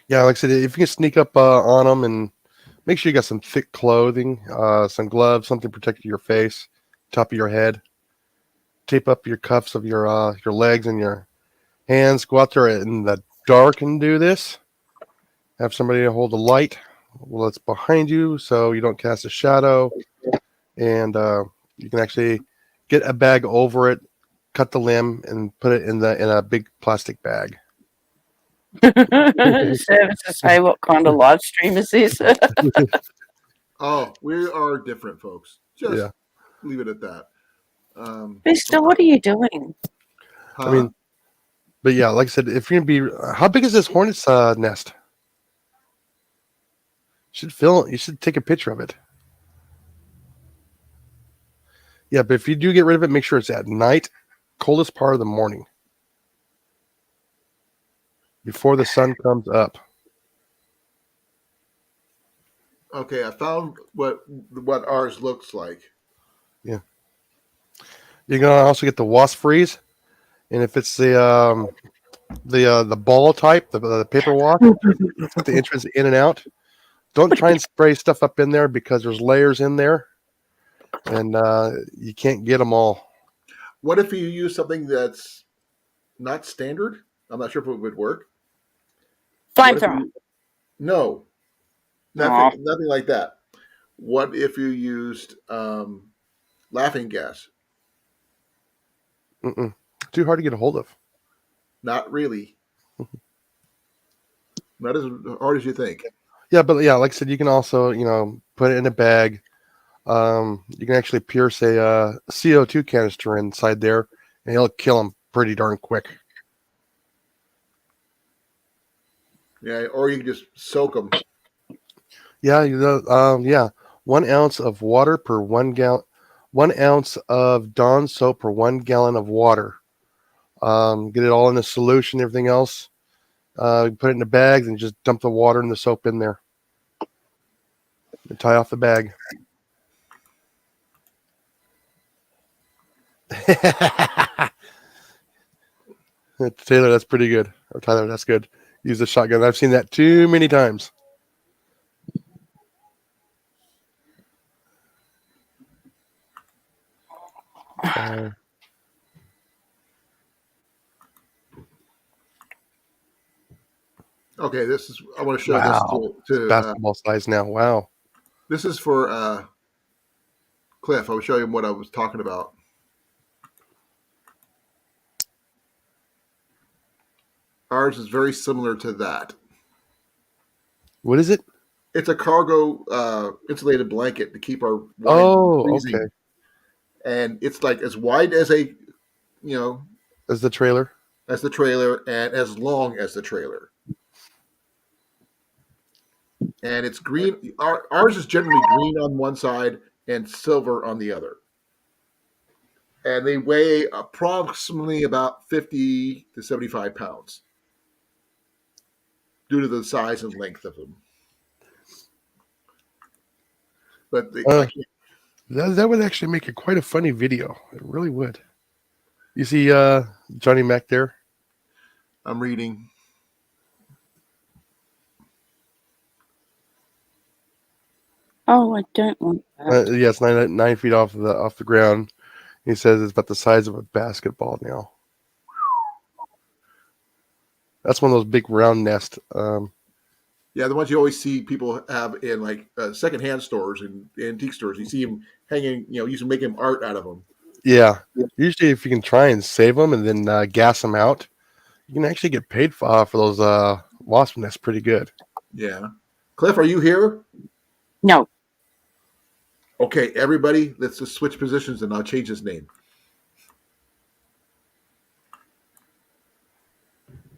Yeah, like I said, if you can sneak up on them and make sure you got some thick clothing, some gloves, something protecting your face, top of your head. Tape up your cuffs of your legs and your hands. Go out there in the dark and do this. Have somebody hold a light while it's behind you, so you don't cast a shadow. And you can actually get a bag over it, cut the limb, and put it in a big plastic bag. Service to say what kind of live stream is this? Oh, we are different, folks. Just leave it at that. Mister, what are you doing? Huh? I mean, but yeah, like I said, if you're gonna be, how big is this hornet's nest? You should take a picture of it. Yeah, but if you do get rid of it, make sure it's at night, coldest part of the morning, before the sun comes up. Okay, I found what ours looks like. Yeah. You're gonna also get the wasp freeze, and if it's the ball type, the paper wasp, with the entrance in and out. Don't try and spray stuff up in there because there's layers in there, and you can't get them all. What if you use something that's not standard? I'm not sure if it would work. Flamethrower. No, nothing like that. What if you used laughing gas? Too hard to get a hold of. Not really. Not as hard as you think. Yeah, but yeah, like I said, you can also put it in a bag. You can actually pierce a CO2 canister inside there, and it'll kill them pretty darn quick. Yeah, or you can just soak them. Yeah, 1 ounce of water per 1 gallon. 1 ounce of Dawn soap per 1 gallon of water. Get it all in a solution, everything else. Put it in the bags and just dump the water and the soap in there. And tie off the bag. Taylor, that's pretty good. Or Tyler, that's good. Use the shotgun. I've seen that too many times. Okay, I want to show this to basketball size now. Wow. This is for Cliff. I will show him what I was talking about. Ours is very similar to that. What is it? It's a cargo insulated blanket to keep our wine from freezing. Okay. And it's like as wide as as the trailer, and as long as the trailer. And it's green. Ours is generally green on one side and silver on the other. And they weigh approximately about 50 to 75 pounds due to the size and length of them. But that would actually make it quite a funny video. It really would. You see Johnny Mac there? I'm reading. Oh, I don't want that. Yes, 9 feet off the ground. He says it's about the size of a basketball now. That's one of those big round nests. Yeah, the ones you always see people have in like secondhand stores and antique stores. You see them hanging, using making art out of them. Yeah. Usually, if you can try and save them and then gas them out, you can actually get paid for those wasp nests pretty good. Yeah. Cliff, are you here? No. Okay, everybody, let's just switch positions and I'll change his name.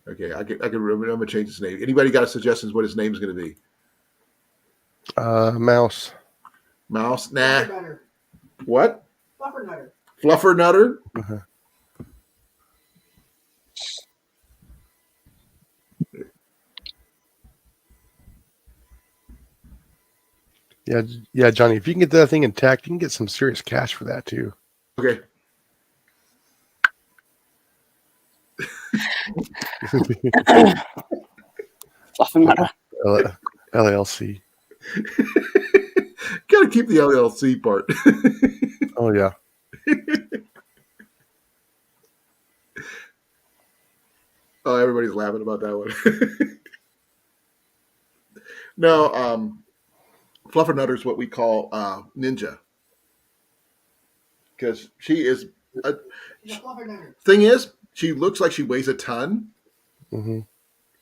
Okay, I can remember. I'm gonna change his name. Anybody got suggestions what his name is gonna be? Mouse. Mouse? Nah. Fluffernutter. What? Fluffernutter. Fluffer Nutter? Uh-huh. Yeah, Johnny. If you can get that thing intact, you can get some serious cash for that too. Okay. Fluffernutter. LLC. Gotta keep the LLC part. Oh yeah. Oh, everybody's laughing about that one. No, Fluffer Nutter is what we call Ninja. Because she is. She's a fluffernutter. Thing is, she looks like she weighs a ton. Mm-hmm.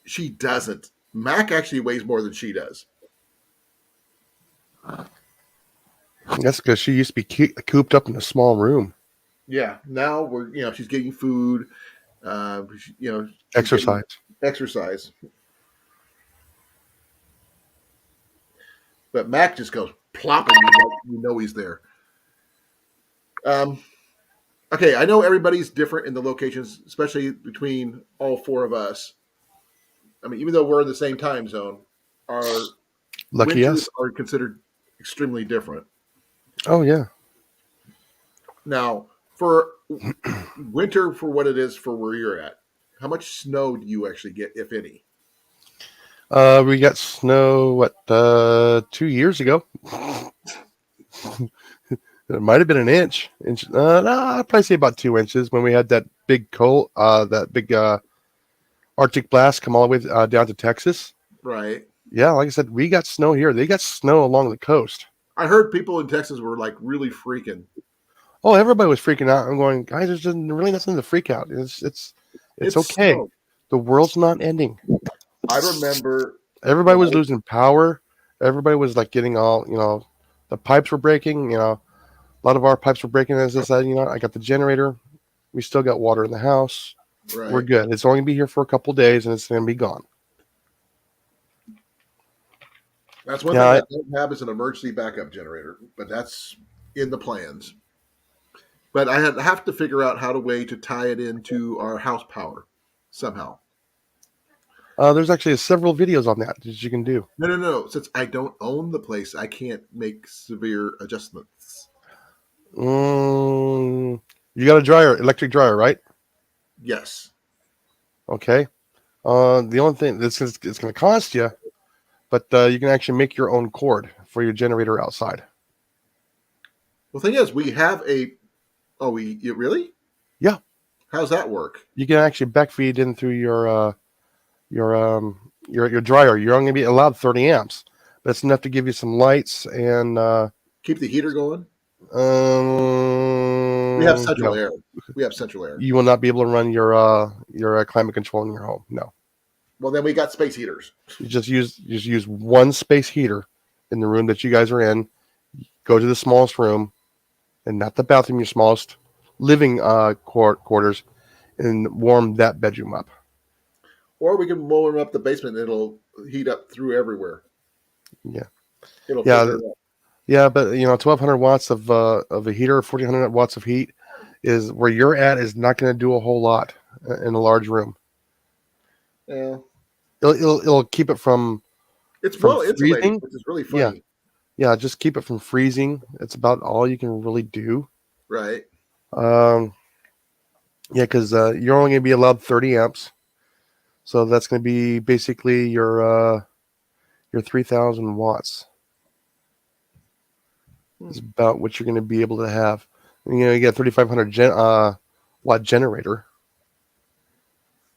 She doesn't. Mac actually weighs more than she does. That's because she used to be cooped up in a small room. Yeah. Now she's getting food. Exercise. Exercise. But Mac just goes plop, and you know he's there. Okay, I know everybody's different in the locations, especially between all four of us. I mean, even though we're in the same time zone, our Lucky winters us. are considered extremely different. Oh yeah. Now, for winter, for what it is for where you're at, how much snow do you actually get, if any? We got snow 2 years ago. It might have been an inch. I'd probably say about 2 inches when we had that big Arctic blast come all the way down to Texas. Right. Yeah, like I said, we got snow here. They got snow along the coast. I heard people in Texas were like really freaking. Oh, everybody was freaking out. I'm going, guys, there's really nothing to freak out. It's okay. Snow. The world's not ending. I remember Everybody was losing power. Everybody was like getting all, the pipes were breaking. A lot of our pipes were breaking. As I said, I got the generator. We still got water in the house. Right. We're good. It's only going to be here for a couple days and it's going to be gone. That's one thing I don't have is an emergency backup generator, but that's in the plans. But I have to figure out how to tie it into our house power somehow. There's actually several videos on that you can do. No. Since I don't own the place, I can't make severe adjustments. You got a electric dryer, right? Yes. Okay. The only thing it's going to cost you, but you can actually make your own cord for your generator outside. Well, the thing is, we have a. Oh, you really? Yeah. How's that work? You can actually backfeed in through your dryer. You're only going to be allowed 30 amps, but it's enough to give you some lights and keep the heater going. We have central air. We have central air. You will not be able to run your climate control in your home. No. Well, then we got space heaters. You just use one space heater in the room that you guys are in. Go to the smallest room, and not the bathroom, your smallest living quarters, and warm that bedroom up. Or we can warm up the basement and it'll heat up through everywhere. Yeah. It'll Yeah, but 1,200 watts of a heater, 1,400 watts of heat is where you're at is not going to do a whole lot in a large room. Yeah. It'll keep it from. It's well insulated, which is really funny. Yeah, just keep it from freezing. It's about all you can really do. Right. Yeah, because you're only going to be allowed 30 amps, so that's going to be basically your 3,000 watts. Is about what you're going to be able to have. You get a 3,500 watt generator.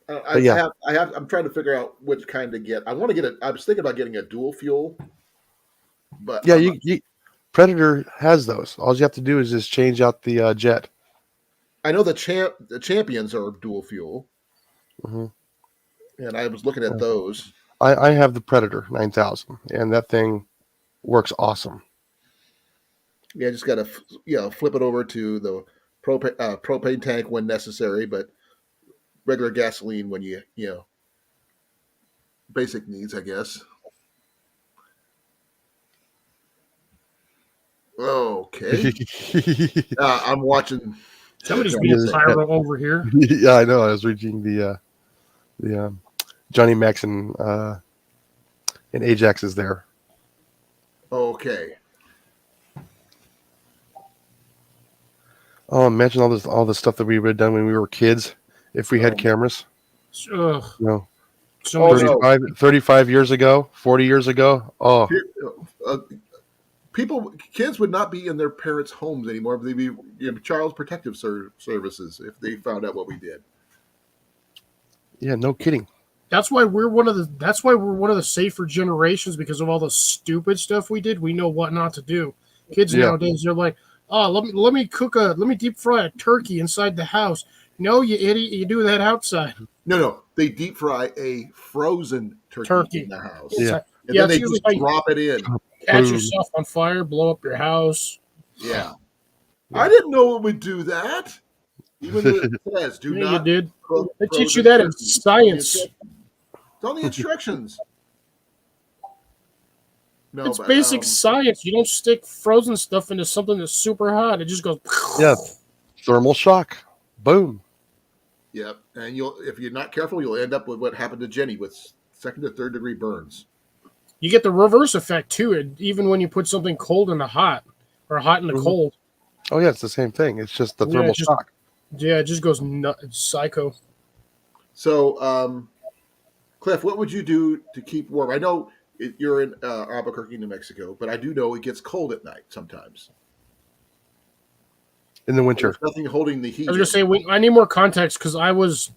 I'm trying to figure out which kind to get. I want to get I was thinking about getting a dual fuel, but Yeah, Predator has those. All you have to do is just change out the jet. I know the champions are dual fuel, Mm-hmm. and I was looking at those. I have the Predator 9000, and that thing works awesome. Yeah, just got to flip it over to the propane tank when necessary, but regular gasoline when you basic needs, I guess. Okay. I'm watching. Somebody's being pyro over here. Yeah, I know. I was reading the Johnny Max and Ajax is there. Okay. Oh, imagine all the stuff that we would have done when we were kids if we had cameras. Ugh. No. So 35 years ago, 40 years ago. Oh, kids would not be in their parents' homes anymore. They'd be child protective services if they found out what we did. Yeah, no kidding. That's why we're one of the safer generations, because of all the stupid stuff we did. We know what not to do. Kids nowadays, they're like, oh, let me deep fry a turkey inside the house. No, you idiot, you do that outside. No, they deep fry a frozen turkey in the house. Yeah. And then they just drop it in. Catch yourself on fire, blow up your house. Yeah. I didn't know it would do that. Even though it says, do not. You did. They teach you that in science. It's on the instructions. No, it's basic science. You don't stick frozen stuff into something that's super hot. It just goes. Yeah. Thermal shock. Boom. Yep. And if you're not careful, you'll end up with what happened to Jenny with 2nd to 3rd degree burns. You get the reverse effect too, even when you put something cold into hot or hot into cold. Oh yeah, it's the same thing. It's just the thermal shock. Yeah, it just goes psycho. So, Cliff, what would you do to keep warm? I know you're in Albuquerque, New Mexico, but I do know it gets cold at night sometimes. In the winter. There's nothing holding the heat. I was going to say, I need more context because I was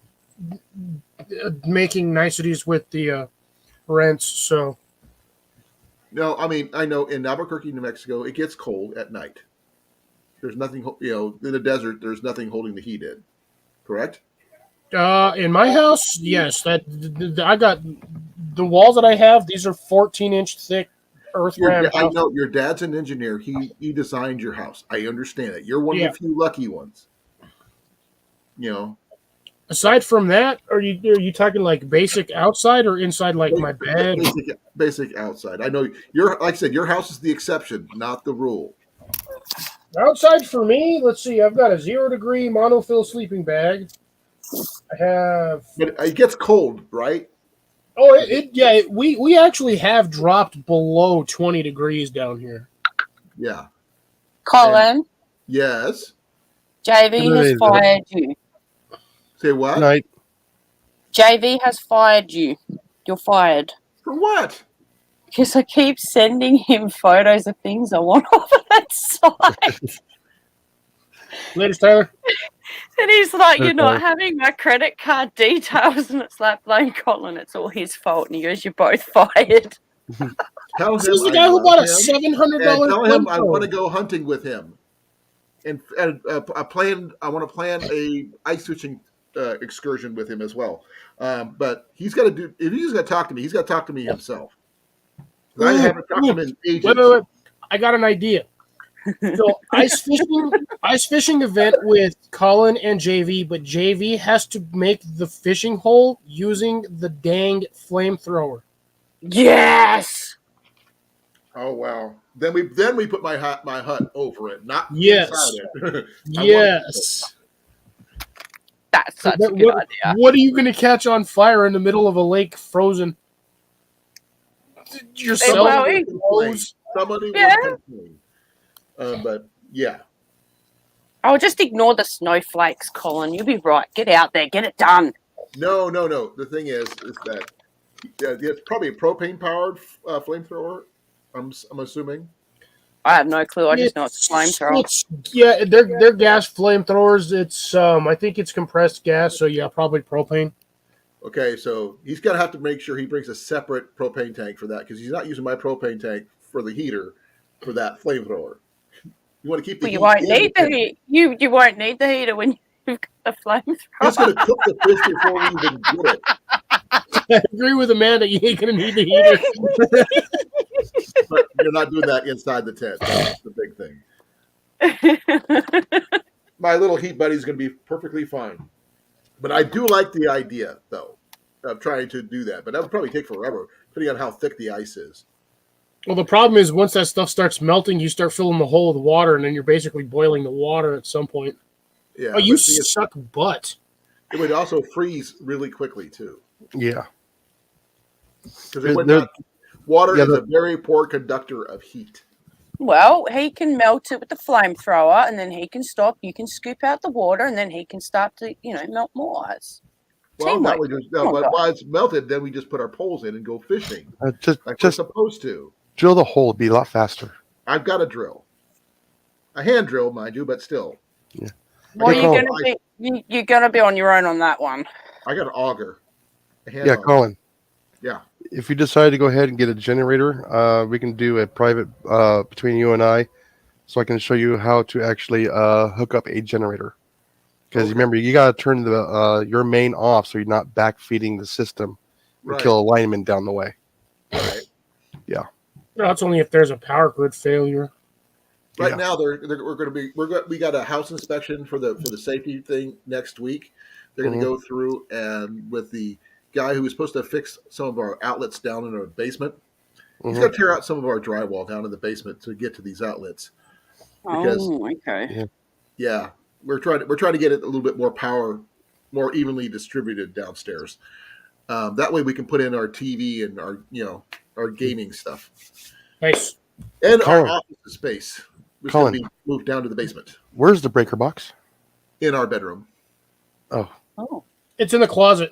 making niceties with the rents, so. No, I mean, I know in Albuquerque, New Mexico, it gets cold at night. There's nothing, in the desert, there's nothing holding the heat in. Correct? In my house, yes. I got the walls that I have. These are 14-inch thick earth ram. I know your dad's an engineer. He designed your house. I understand it. You're one of the few lucky ones. Aside from that, are you talking like basic outside or inside, like my bed? Basic outside. I know like I said, your house is the exception, not the rule. Outside for me, let's see. I've got a 0-degree monofill sleeping bag. I have. But it gets cold, right? Oh, we actually have dropped below 20 degrees down here. Yeah. Colan. Yes. JV has fired you. Say what? Night. JV has fired you. You're fired. For what? Because I keep sending him photos of things I want off of that site. Latest, Tyler. And he's like, you're not having my credit card details. And it's like, blame Colan, it's all his fault. And he goes, you're both fired. Tell him this is the guy who bought a $700. Tell him I want to go hunting with him. And I want to plan a ice fishing excursion with him as well. But he's got to do. If he's got to talk to me, he's got to talk to me himself. I haven't talked to him in ages. Wait. I got an idea. So ice fishing event with Colin and JV, but JV has to make the fishing hole using the dang flamethrower. Yes. Oh wow. Then we put my hut over it, not yes. inside it. Yes. That's such a good idea. What are you going to catch on fire in the middle of a lake frozen? Yourself? Somebody will complain. But yeah. I'll just ignore the snowflakes, Colin. You'll be right. Get out there. Get it done. No. The thing is that it's probably a propane-powered flamethrower, I'm assuming. I have no clue. I just know it's a flamethrower. Yeah, they're gas flamethrowers. It's I think it's compressed gas, so yeah, probably propane. Okay, so he's going to have to make sure he brings a separate propane tank for that because he's not using my propane tank for the heater for that flamethrower. You want to keep the Well, heat. you won't in need the tank. heat. You won't need the heater when you've got the flamethrower. He's going to cook the fish before we even get it. I agree with Amanda. You ain't gonna need the heater. But you're not doing that inside the tent. That's the big thing. My little heat buddy is going to be perfectly fine. But I do like the idea, though, of trying to do that. But that would probably take forever, depending on how thick the ice is. Well, the problem is once that stuff starts melting, you start filling the hole with water, and then you're basically boiling the water at some point. Yeah. Oh, you suck butt. It would also freeze really quickly, too. Yeah. Because water is a very poor conductor of heat. Well, he can melt it with the flamethrower, and then he can stop. You can scoop out the water, and then he can start to, melt more ice. Well, but while it's melted, then we just put our poles in and go fishing. Just we're supposed to. Drill the hole. It'd be a lot faster. I've got a drill. A hand drill, mind you, but still. Yeah. Well, you're gonna be on your own on that one. I got an auger. Yeah, Colin. Yeah. If you decide to go ahead and get a generator, we can do a private between you and I, so I can show you how to actually hook up a generator. Because remember, you got to turn your main off so you're not backfeeding the system and kill a lineman down the way. Right. Yeah. No, that's only if there's a power grid failure. Right now, we got a house inspection for the safety thing next week. They're going to go through and with the guy who was supposed to fix some of our outlets down in our basement. He's going to tear out some of our drywall down in the basement to get to these outlets. Because, okay. Yeah, we're trying to get it a little bit more power, more evenly distributed downstairs. That way we can put in our TV and our gaming stuff. Nice. And our office space. Which Colin, can be moved down to the basement. Where's the breaker box? In our bedroom. Oh. It's in the closet.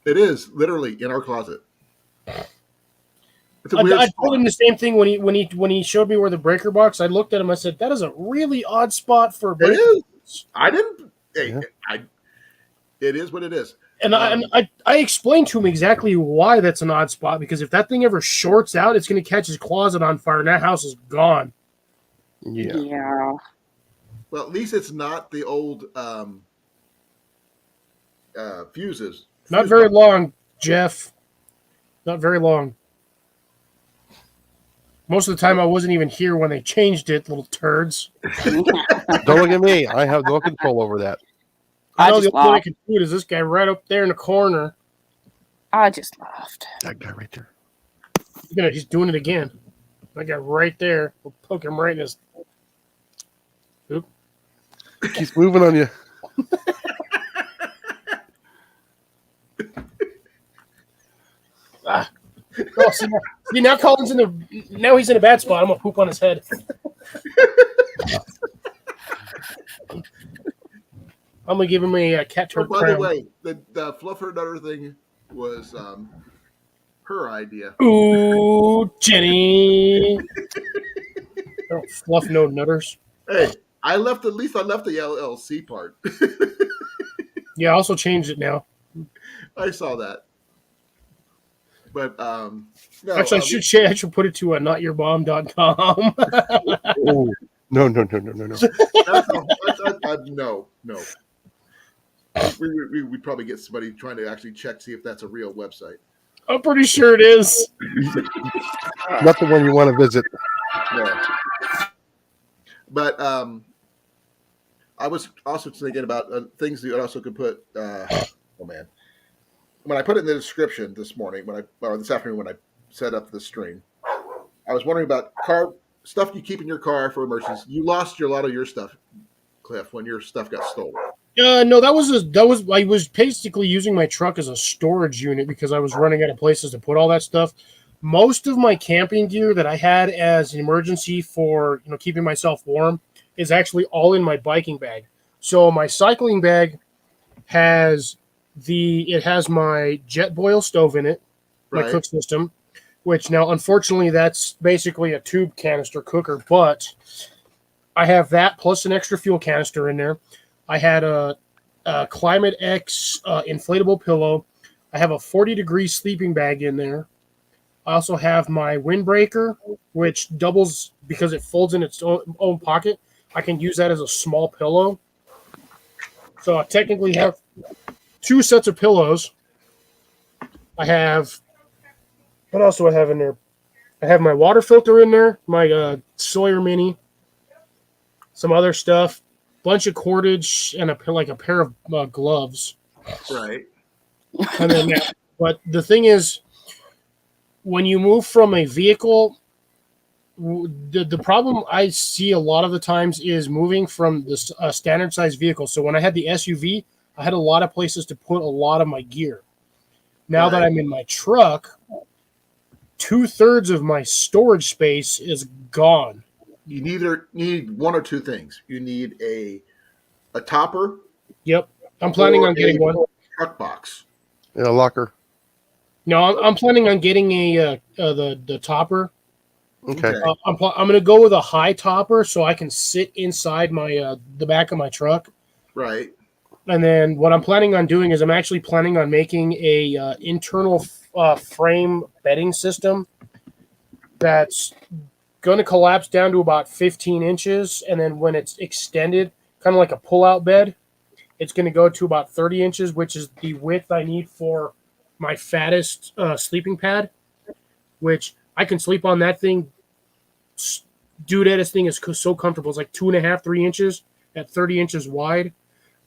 It is literally in our closet. It's a I weird told him the same thing when he showed me where the breaker box. I looked at him. I said, "That is a really odd spot for a breaker." It is. I didn't. It is what it is. And I explained to him exactly why that's an odd spot, because if that thing ever shorts out, it's going to catch his closet on fire, and that house is gone. Yeah. Well, at least it's not the old fuses. Not very long, Jeff. Not very long. Most of the time, I wasn't even here when they changed it, little turds. Don't look at me. I have no control over that. I know the only way I can do it is this guy right up there in the corner. I just laughed. That guy right there. He's doing it again. That guy right there. We'll poke him right in his... Oop. Keeps moving on you. Now Colin's now he's in a bad spot. I'm gonna poop on his head. I'm gonna give him a cat turd crown. By the way, the fluffer nutter thing was her idea. Ooh, Jenny. I don't fluff no nutters. Hey, I left the LLC part. Yeah, I also changed it now. I saw that. But no, actually, I should put it to notyourbomb.com. Oh, no. No. We'd probably get somebody trying to actually see if that's a real website. I'm pretty sure it is. Not the one you want to visit. No. But I was also thinking about things that you also could put. Oh man. When I put it in the description this afternoon when I set up the stream, I was wondering about car stuff you keep in your car for emergencies. You lost a lot of your stuff, Cliff, when your stuff got stolen. No, I was basically using my truck as a storage unit because I was running out of places to put all that stuff. Most of my camping gear that I had as an emergency for keeping myself warm is actually all in my biking bag. So my cycling bag has my jet boil stove in it, my cook system, which now unfortunately that's basically a tube canister cooker, but I have that plus an extra fuel canister in there. I had a Climate X inflatable pillow. I have a 40-degree sleeping bag in there. I also have my windbreaker, which doubles because it folds in its own pocket. I can use that as a small pillow. So I technically have 2 sets of pillows. I have, what else do I have in there? I have my water filter in there, my Sawyer Mini, some other stuff, bunch of cordage, and a pair of gloves. Right. And then, but the thing is, when you move from a vehicle, the problem I see a lot of the times is moving from the standard size vehicle. So when I had the SUV, I had a lot of places to put a lot of my gear. Now that I'm in my truck, 2/3 of my storage space is gone. You need one or two things. You need a topper. Yep, I'm planning on getting one. Truck box. In a locker. No, I'm planning on getting the topper. Okay. I'm going to go with a high topper so I can sit inside my the back of my truck. Right. And then what I'm planning on doing is I'm actually planning on making a internal frame bedding system that's going to collapse down to about 15 inches. And then when it's extended, kind of like a pull-out bed, it's going to go to about 30 inches, which is the width I need for my fattest sleeping pad, which I can sleep on that thing. Dude, this thing is so comfortable. It's like 2.5, 3 inches at 30 inches wide.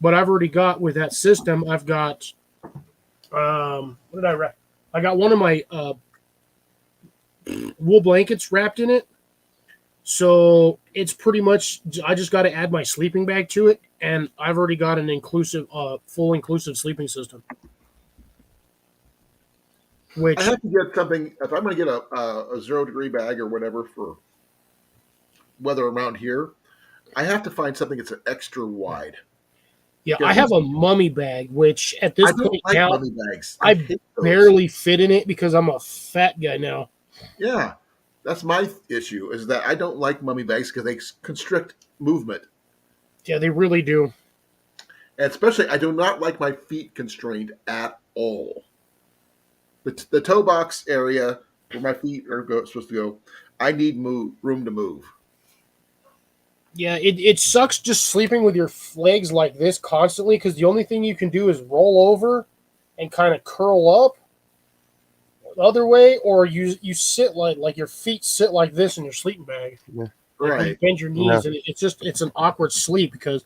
But I've already got, with that system, I've got, what did I wrap? I got one of my wool blankets wrapped in it. So it's pretty much, I just got to add my sleeping bag to it. And I've already got an inclusive, full inclusive sleeping system. Which I have to get something, if I'm going to get a 0-degree bag or whatever for weather around here, I have to find something that's an extra wide. Yeah, I have a mummy bag, which at this point now, mummy bags. I barely fit in it because I'm a fat guy now. Yeah, that's my issue, is that I don't like mummy bags because they constrict movement. Yeah, they really do. And especially, I do not like my feet constrained at all. The toe box area where my feet are supposed to go, I need room to move. Yeah, it sucks just sleeping with your legs like this constantly because the only thing you can do is roll over and kind of curl up the other way, or you sit like your feet sit like this in your sleeping bag. Yeah. Right. You bend your knees, and it's an awkward sleep because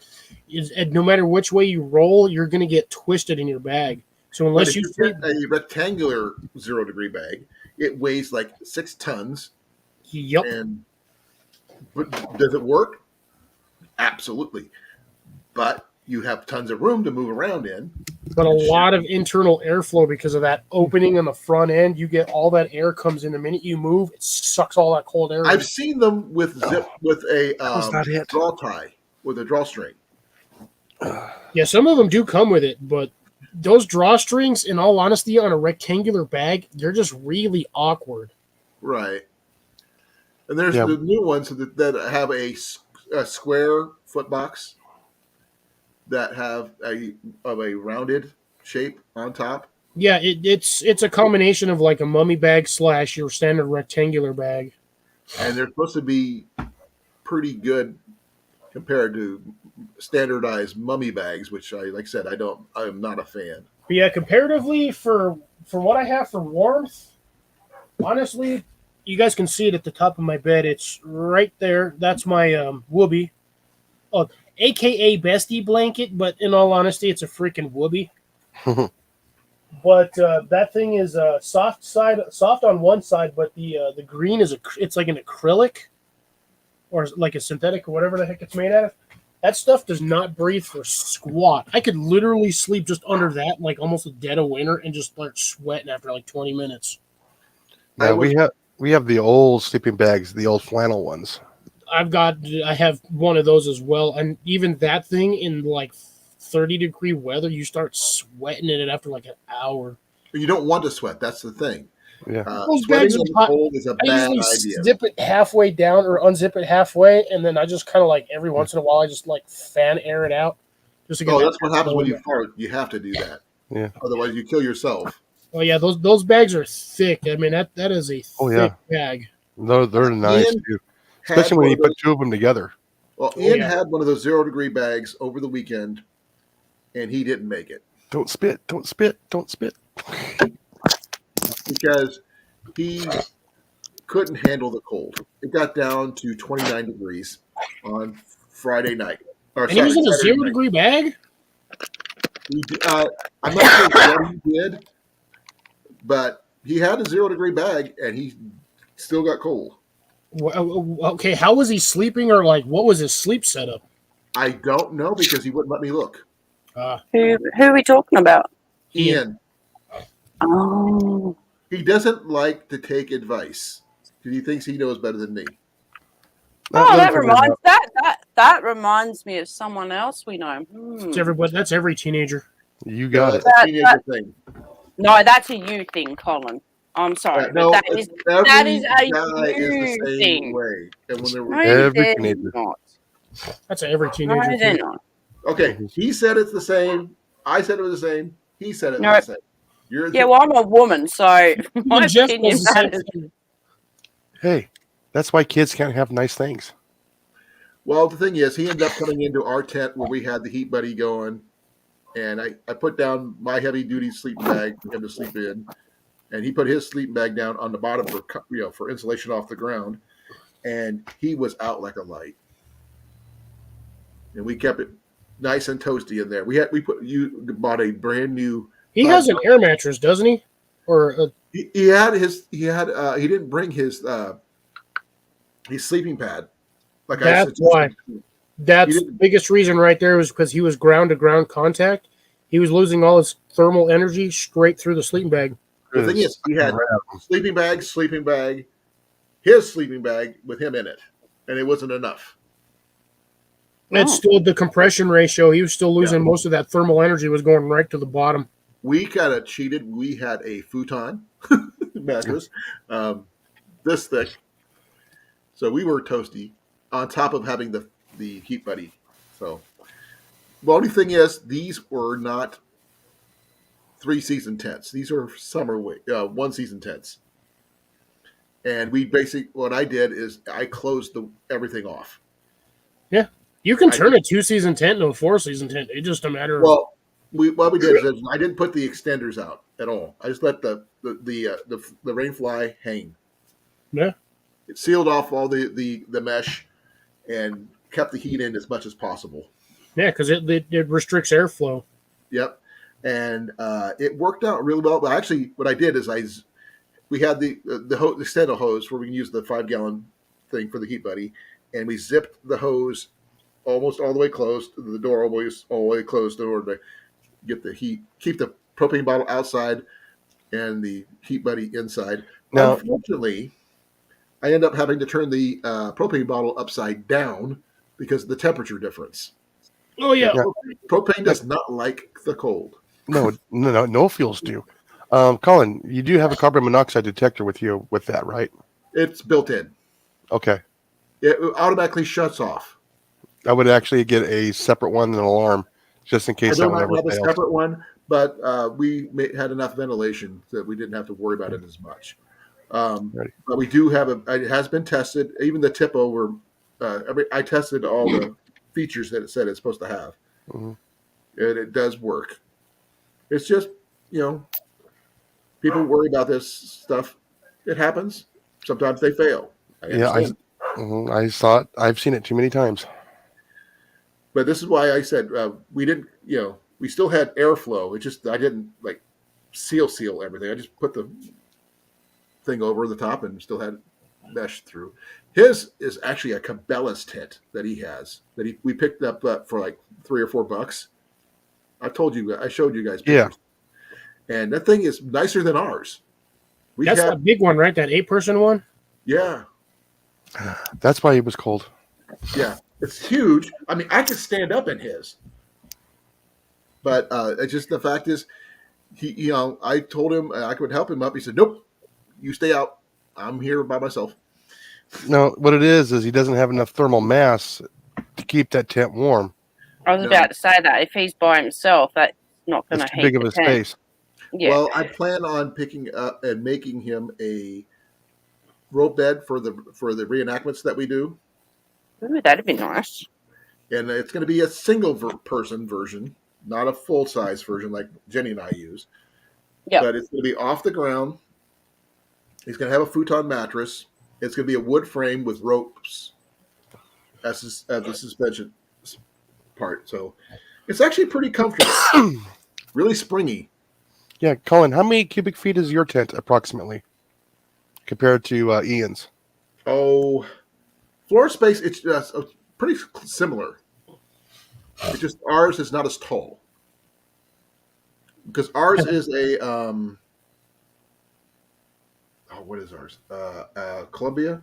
no matter which way you roll, you're going to get twisted in your bag. So unless you get a rectangular 0-degree bag, it weighs like 6 tons. Yep. But does it work? Absolutely. But you have tons of room to move around in. But a lot of internal airflow because of that opening on the front end. You get all that air comes in the minute you move. It sucks all that cold air. I've seen them with a draw tie, with a drawstring. Yeah, some of them do come with it, but those drawstrings, in all honesty, on a rectangular bag, they're just really awkward. Right. And there's the new ones that have a square foot box that have a rounded shape on top. Yeah, it's a combination of like a mummy bag / your standard rectangular bag. And they're supposed to be pretty good compared to standardized mummy bags, which I'm not a fan. But yeah, comparatively for what I have for warmth, honestly, you guys can see it at the top of my bed. It's right there. That's my whoopee, aka bestie blanket. But in all honesty, it's a freaking whoopee. But that thing is soft on one side, but the green it's like an acrylic or like a synthetic or whatever the heck it's made out of. That stuff does not breathe for squat. I could literally sleep just under that, like almost the dead of winter, and just start sweating after like 20 minutes. Yeah, we have the old sleeping bags, the old flannel ones. I have one of those as well, and even that thing in like 30-degree weather, you start sweating in it after like an hour. You don't want to sweat. That's the thing. Yeah, those bags are hot. Cold is a bad idea. Zip it halfway down or unzip it halfway, and then I just kind of like every once in a while I just like fan air it out. Just to get that's what happens when you fart. You have to do that. Yeah. Otherwise, you kill yourself. Oh yeah, those bags are thick. I mean that is a thick bag. No, they're nice Ian too, especially when you put two of them together. Well, Ian had one of those 0 degree bags over the weekend, and he didn't make it. Don't spit! Don't spit! Don't spit! Because he couldn't handle the cold. It got down to 29 degrees on Friday night. And he was in a 0 degree bag? I'm not sure what he did, but he had a 0 degree bag, and he still got cold. Okay, how was he sleeping, or like what was his sleep setup? I don't know because he wouldn't let me look. Who are we talking about? Ian. Oh. He doesn't like to take advice because he thinks he knows better than me. That reminds me of someone else we know. That's every teenager. You got it. That's a teenager thing. No, that's a you thing, Colin. I'm sorry, no, but that is a you thing. Way. And when every teenager. That's every teenager thing. Not. Okay, he said it's the same. I said it was the same. He said it was the same. Well, I'm a woman, so my opinion matters. Hey, that's why kids can't have nice things. Well, the thing is, he ended up coming into our tent where we had the Heat Buddy going, and I put down my heavy-duty sleeping bag for him to sleep in, and he put his sleeping bag down on the bottom for insulation off the ground, and he was out like a light. And we kept it nice and toasty in there. You bought a brand new. He has an air mattress, doesn't he? Or he didn't bring his sleeping pad. Like that's why. That's the biggest reason right there was because he was ground to ground contact. He was losing all his thermal energy straight through the sleeping bag. The thing is, he had sleeping bag, his sleeping bag with him in it, and it wasn't enough. It's still the compression ratio. He was still losing most of that thermal energy was going right to the bottom. We kind of cheated. We had a futon mattress, this thick, so we were toasty on top of having the Heat Buddy. So the only thing is, these were not 3-season tents. These are summer 1-season tents. And what I did is I closed everything off. Yeah. You can turn a 2-season tent into a 4-season tent. It's just a matter of. Well, what we did is I didn't put the extenders out at all. I just let the rain fly hang. Yeah. It sealed off all the mesh and kept the heat in as much as possible. Yeah, because it restricts airflow. Yep. And it worked out really well. But actually, what I did is we had the extended hose where we can use the 5-gallon thing for the Heat Buddy, and we zipped the hose almost all the way closed, the door always all the way closed in order to get the heat, keep the propane bottle outside and the Heat Buddy inside. Now, unfortunately, I end up having to turn the propane bottle upside down because of the temperature difference. Oh, yeah. Propane does not like the cold. No fuels do. Colin, you do have a carbon monoxide detector with you with that, right? It's built in. Okay. It automatically shuts off. I would actually get a separate one, an alarm, just in case that one ever fails. A separate one, but we had enough ventilation that we didn't have to worry about it as much. But we do have it has been tested. Even the TIPO I tested all the features that it said it's supposed to have. Mm-hmm. And it does work. It's just, people worry about this stuff. It happens. Sometimes they fail. I saw it. I've seen it too many times. But this is why I said we didn't, we still had airflow. It just, I didn't like seal everything. I just put the thing over the top and still had mesh through. His is actually a Cabela's tent that he has that we picked up for like $3 or $4. I showed you guys pictures. Yeah. And that thing is nicer than ours. That's that big one, right? That 8-person one? Yeah. That's why he was cold. Yeah. It's huge. I mean, I could stand up in his. But it's just the fact is, I told him I could help him up. He said, nope, you stay out. I'm here by myself. No, what it is he doesn't have enough thermal mass to keep that tent warm. I was about to say that if he's by himself, that's not going to heat too big of a tent. space. Yeah. Well, I plan on picking up and making him a rope bed for the reenactments that we do, Ooh, that'd be nice. and it's going to be a single person version, not a full size version like Jenny and I use. Yep. But it's going to be off the ground. He's going to have a futon mattress. It's going to be a wood frame with ropes as the suspension part. So it's actually pretty comfortable, really springy. Yeah, Colin, how many cubic feet is your tent approximately compared to Ian's? Oh, floor space, it's just pretty similar. It's just ours is not as tall because ours is a what is ours? Columbia.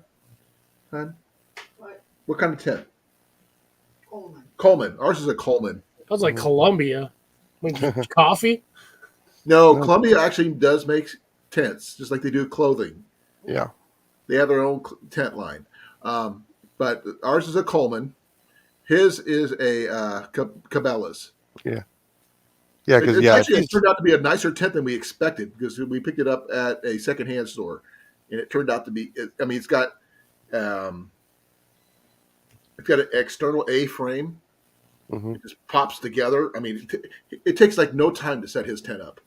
What kind of tent? Coleman. Coleman. Ours is a Coleman. That was like Columbia. Like coffee. No, Columbia actually does make tents, just like they do clothing. Yeah. They have their own tent line. But ours is a Coleman. His is a Cabela's. Yeah. Yeah, because It turned out to be a nicer tent than we expected because we picked it up at a secondhand store, and it turned out to be. It's got an external A-frame. Mm-hmm. It just pops together. I mean, it takes like no time to set his tent up.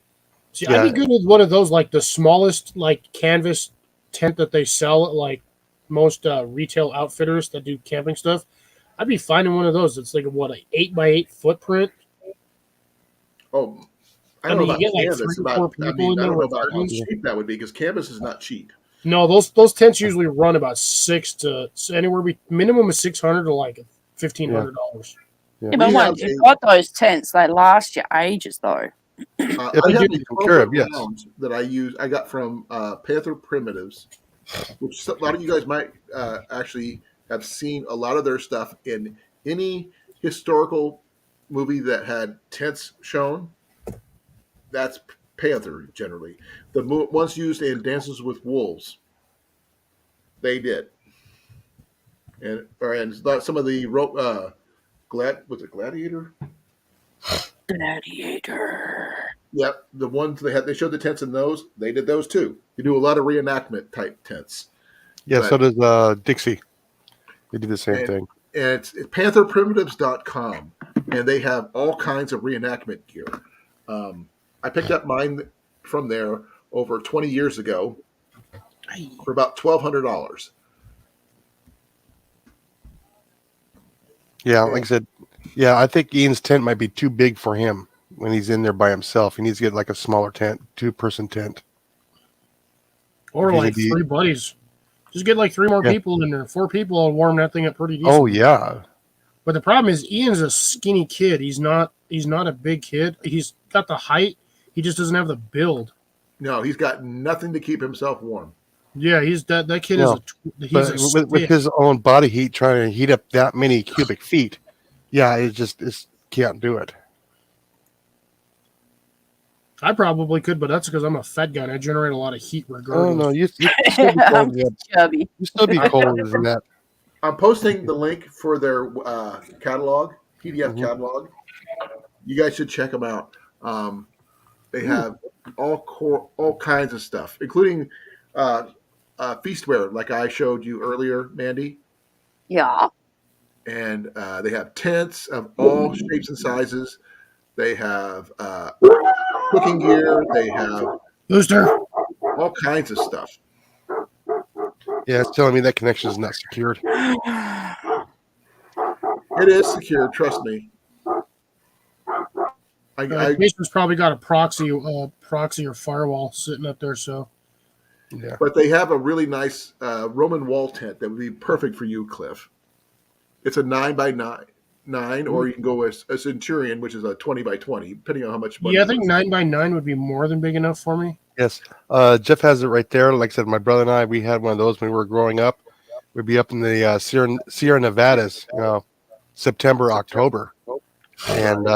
See, I'd be good with one of those, like the smallest, like canvas tent that they sell at like most retail outfitters that do camping stuff. I'd be finding one of those. It's like an 8x8 footprint. Oh, I don't know about you get like canvas. 3 or 4 people in I there don't know with about how curtains. cheap that would be because canvas is not cheap. No, those tents usually run about anywhere minimum of $600 to like $1,500. Yeah. Yeah, but once you've got those tents, they last you ages, though. I have a 12-foot lounge that I use. I got from Panther Primitives, which a lot of you guys might actually have seen a lot of their stuff in any historical movie that had tents shown. That's Panther generally. The ones used in Dances with Wolves, they did, and some of the was it Gladiator? Gladiator. Yep, the ones they showed the tents in those. They did those too. They do a lot of reenactment type tents. Yeah, so does Dixie. They do the same thing. And it's pantherprimitives.com, and they have all kinds of reenactment gear. I picked up mine from there over 20 years ago for about $1,200. Yeah, like I said, I think Ian's tent might be too big for him when he's in there by himself. He needs to get like a smaller tent, 2-person tent. Or like 3 buddies. Just get like 3 more people in there. 4 people will warm that thing up pretty decent. Oh yeah. But the problem is Ian's a skinny kid. He's not a big kid. He's got the height. He just doesn't have the build. No, he's got nothing to keep himself warm. Yeah, that kid is with his own body heat trying to heat up that many cubic feet. Yeah, it can't do it. I probably could, but that's because I'm a fat guy and I generate a lot of heat regardless. Oh no, you still be colder than that. You still be colder than that. I'm posting the link for their catalog, PDF catalog. You guys should check them out. They have all kinds of stuff, including feastwear, like I showed you earlier, Mandy. Yeah. And they have tents of all shapes and sizes. They have cooking gear. They have booster, all kinds of stuff. Yeah, it's telling me that connection is not secured. It is secure, trust me. Jason's probably got a proxy or firewall sitting up there, so. Yeah. But they have a really nice Roman wall tent that would be perfect for you, Cliff. It's a 9x9, or you can go with a Centurion, which is a 20x20, depending on how much money. Yeah, I think 9x9 would be more than big enough for me. Yes. Jeff has it right there. Like I said, my brother and I, we had one of those when we were growing up. We'd be up in the Sierra Nevadas, September, October. And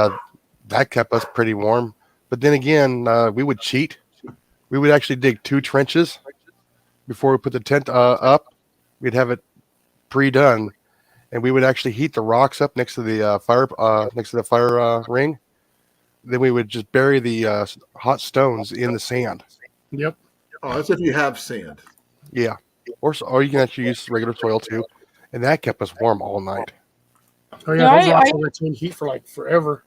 that kept us pretty warm. But then again, we would cheat. We would actually dig 2 trenches before we put the tent up. We'd have it pre-done, and we would actually heat the rocks up next to the fire ring. then we would just bury the hot stones in the sand. Yep. Oh, that's if you have sand. Yeah, or you can actually use regular soil too, and that kept us warm all night. Oh yeah, those rocks will retain heat for like forever.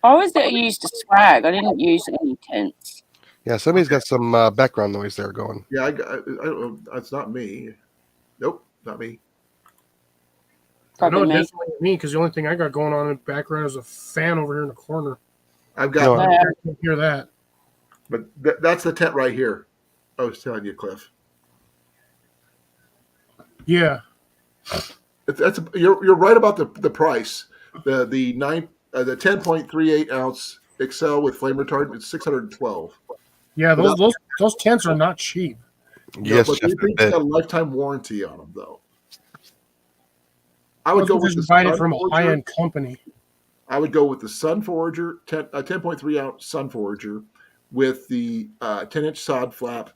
I always used a swag. I didn't use any tents. Yeah, somebody's got some background noise there going. Yeah, I don't know. It's not me. Nope, not me. Probably I know me. definitely me because the only thing I got going on in the background is a fan over here in the corner. I've got, No. I can't hear that. but that's the tent right here. I was telling you, Cliff. Yeah. You're right about the price. The 10.38 ounce Excel with flame retardant is $612. Yeah, those tents are not cheap. Yes, but Jeff, they've got a lifetime warranty on them, though. I would go with the buy it from a Sunforger. high-end company. I would go with the Sunforger, 10.3 ounce Sunforger, with the 10-inch sod flap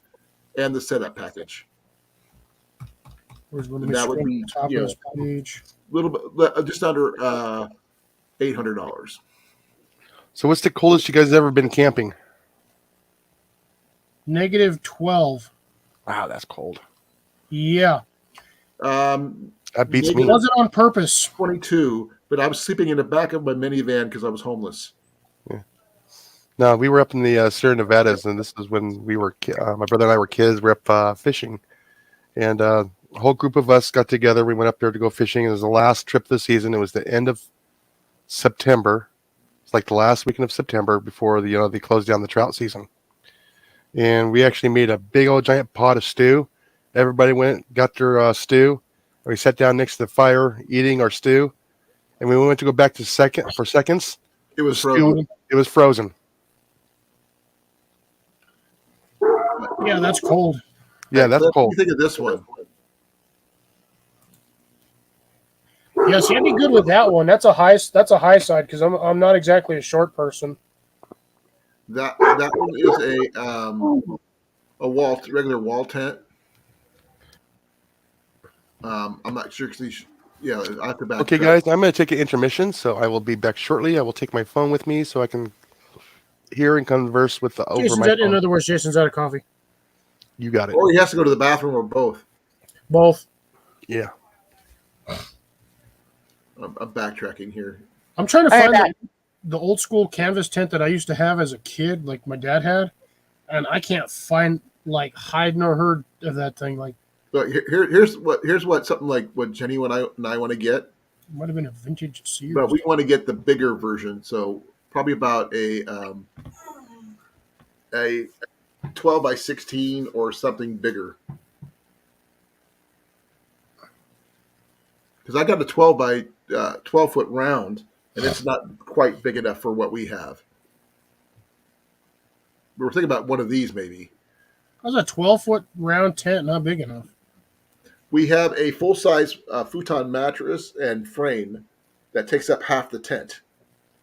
and the setup package. That would be top of this page. Little bit, just under $800. So what's the coldest you guys ever been camping? -12. Wow, that's cold. Yeah. That beats It me. wasn't on purpose. 22, but I was sleeping in the back of my minivan because I was homeless. No, we were up in the Sierra Nevadas, and this is when we were my brother and I were kids. We were up fishing, and a whole group of us got together. We went up there to go fishing. It was the last trip of the season. It was the end of September. It's like the last weekend of September before they closed down the trout season. And we actually made a big old giant pot of stew. Everybody went, got their stew. And we sat down next to the fire eating our stew. And we went to go back to seconds. It was frozen. It was frozen. Yeah, that's cold. Yeah, that's What do cold. you think of this one? Yeah, see, I'd be good with that one. That's a high side because I'm not exactly a short person. That one is a regular wall tent. I'm not sure because I have to back. Okay, guys, I'm going to take an intermission, so I will be back shortly. I will take my phone with me so I can hear and converse with over Jason's my phone. in other words, Jason's out of coffee. You got it. Or he has to go to the bathroom, or both. Both. Yeah. I'm backtracking here. I'm trying to find the old school canvas tent that I used to have as a kid, like my dad had, and I can't find like hide nor herd of that thing. Like, But here's what something like what Jenny and I want to get. might have been a vintage Sears. But we want to get the bigger version, so probably about a 12 by 16 or something bigger. Because I got a 12 by 12 foot round, and it's not quite big enough for what we have. We're thinking about one of these maybe. How's a 12-foot round tent not big enough? We have a full size futon mattress and frame that takes up half the tent,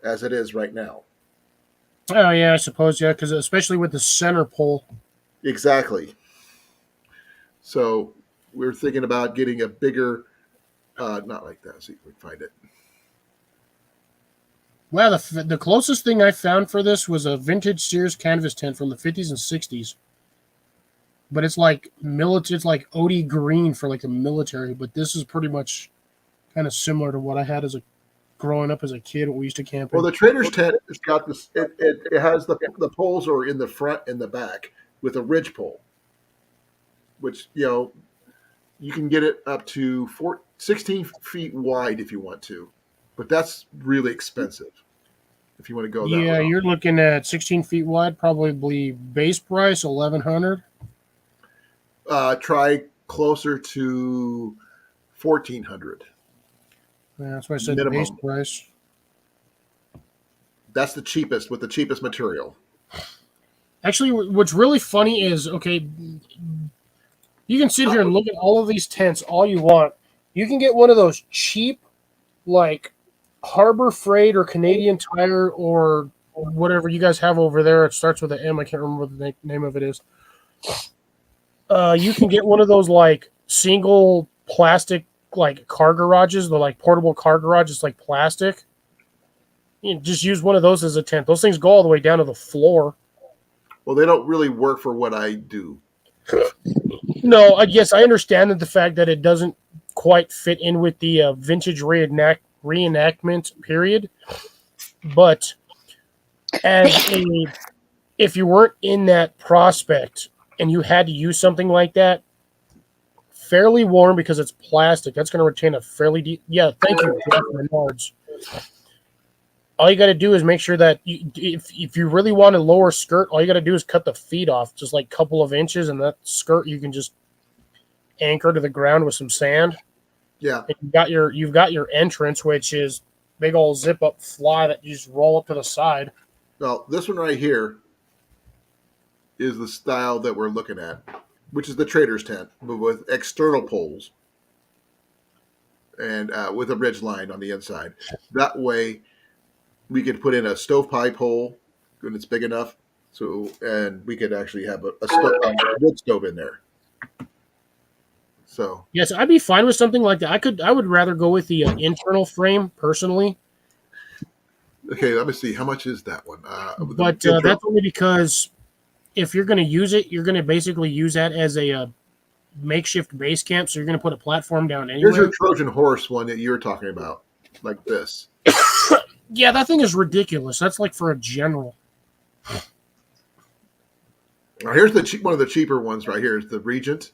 as it is right now. Oh yeah, I suppose because especially with the center pole. Exactly. So we're thinking about getting a bigger, not like that. See if we can find it. Wow, the closest thing I found for this was a vintage Sears canvas tent from the 50s and 60s. But it's like it's like OD green for like the military. But this is pretty much kind of similar to what I had growing up as a kid. What we used to camp in. Well, the trader's tent has got this. It has the poles are in the front and the back with a ridge pole, which you can get it up to 16 feet wide if you want to, but that's really expensive if you want to go that Yeah, route. you're looking at 16 feet wide, probably base price $1,100. Try closer to 1,400. Yeah, that's why I said Minimum. base price. That's the cheapest with the cheapest material. Actually, what's really funny is, okay, you can sit here and look at all of these tents all you want. You can get one of those cheap, like Harbor Freight or Canadian Tire or whatever you guys have over there. It starts with an M. I can't remember what the name of it is. You can get one of those like single plastic like car garages, the like portable car garage. It's like plastic. just use one of those as a tent. Those things go all the way down to the floor. Well, they don't really work for what I do. No, yes, I understand that the fact that it doesn't quite fit in with the vintage reenactment period, but if you weren't in that prospect and you had to use something like that, fairly warm because it's plastic, that's going to retain a fairly deep. Yeah, thank you, Jeff Menards. All you got to do is make sure that if you really want a lower skirt, all you got to do is cut the feet off just like a couple of inches, and that skirt you can just anchor to the ground with some sand. Yeah, and you've got your entrance, which is big old zip up fly that you just roll up to the side. well, this one right here is the style that we're looking at, which is the trader's tent, but with external poles and with a ridge line on the inside. That way, we could put in a stovepipe hole when it's big enough, and we could actually have a wood stove in there. So yes, I'd be fine with something like that. I would rather go with the internal frame personally. okay, let me see. How much is that one? But that's only because if you're going to use it, you're going to basically use that as a makeshift base camp. So you're going to put a platform down anyway. Here's your Trojan horse one that you're talking about, like this. Yeah, that thing is ridiculous. That's like for a general. Now, here's one of the cheaper ones right here. Is the Regent.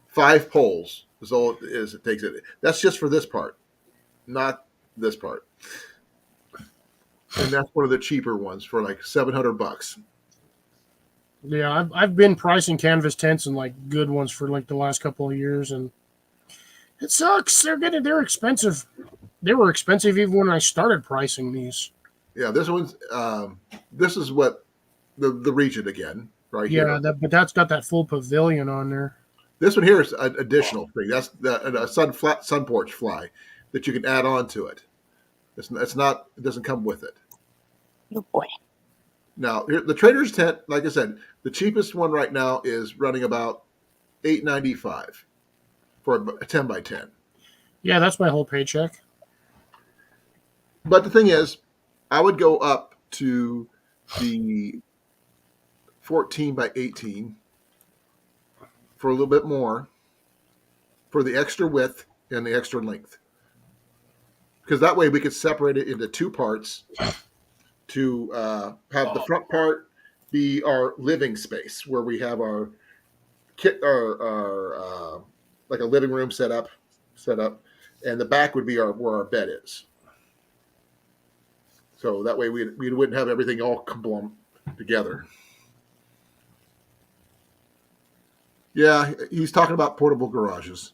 5 poles is all it is. It takes it. That's just for this part, not this part. And that's one of the cheaper ones for like $700. Yeah, I've been pricing canvas tents and like good ones for like the last couple of years, and it sucks. They're expensive. They were expensive even when I started pricing these. Yeah, this one's this is what the Regent again right here. Yeah, but that's got that full pavilion on there. This one here is an additional thing. That's a sun porch fly that you can add on to it. It's not. It doesn't come with it. Oh boy. Now the trader's tent, like I said, the cheapest one right now is running about $8.95 for a 10 by 10. Yeah, that's my whole paycheck. But the thing is, I would go up to the 14 by 18 for a little bit more for the extra width and the extra length. Because that way we could separate it into 2 parts to have the front part be our living space where we have our like a living room set up, and the back would be where our bed is. So that way we wouldn't have everything all clumped together. Yeah, he's talking about portable garages.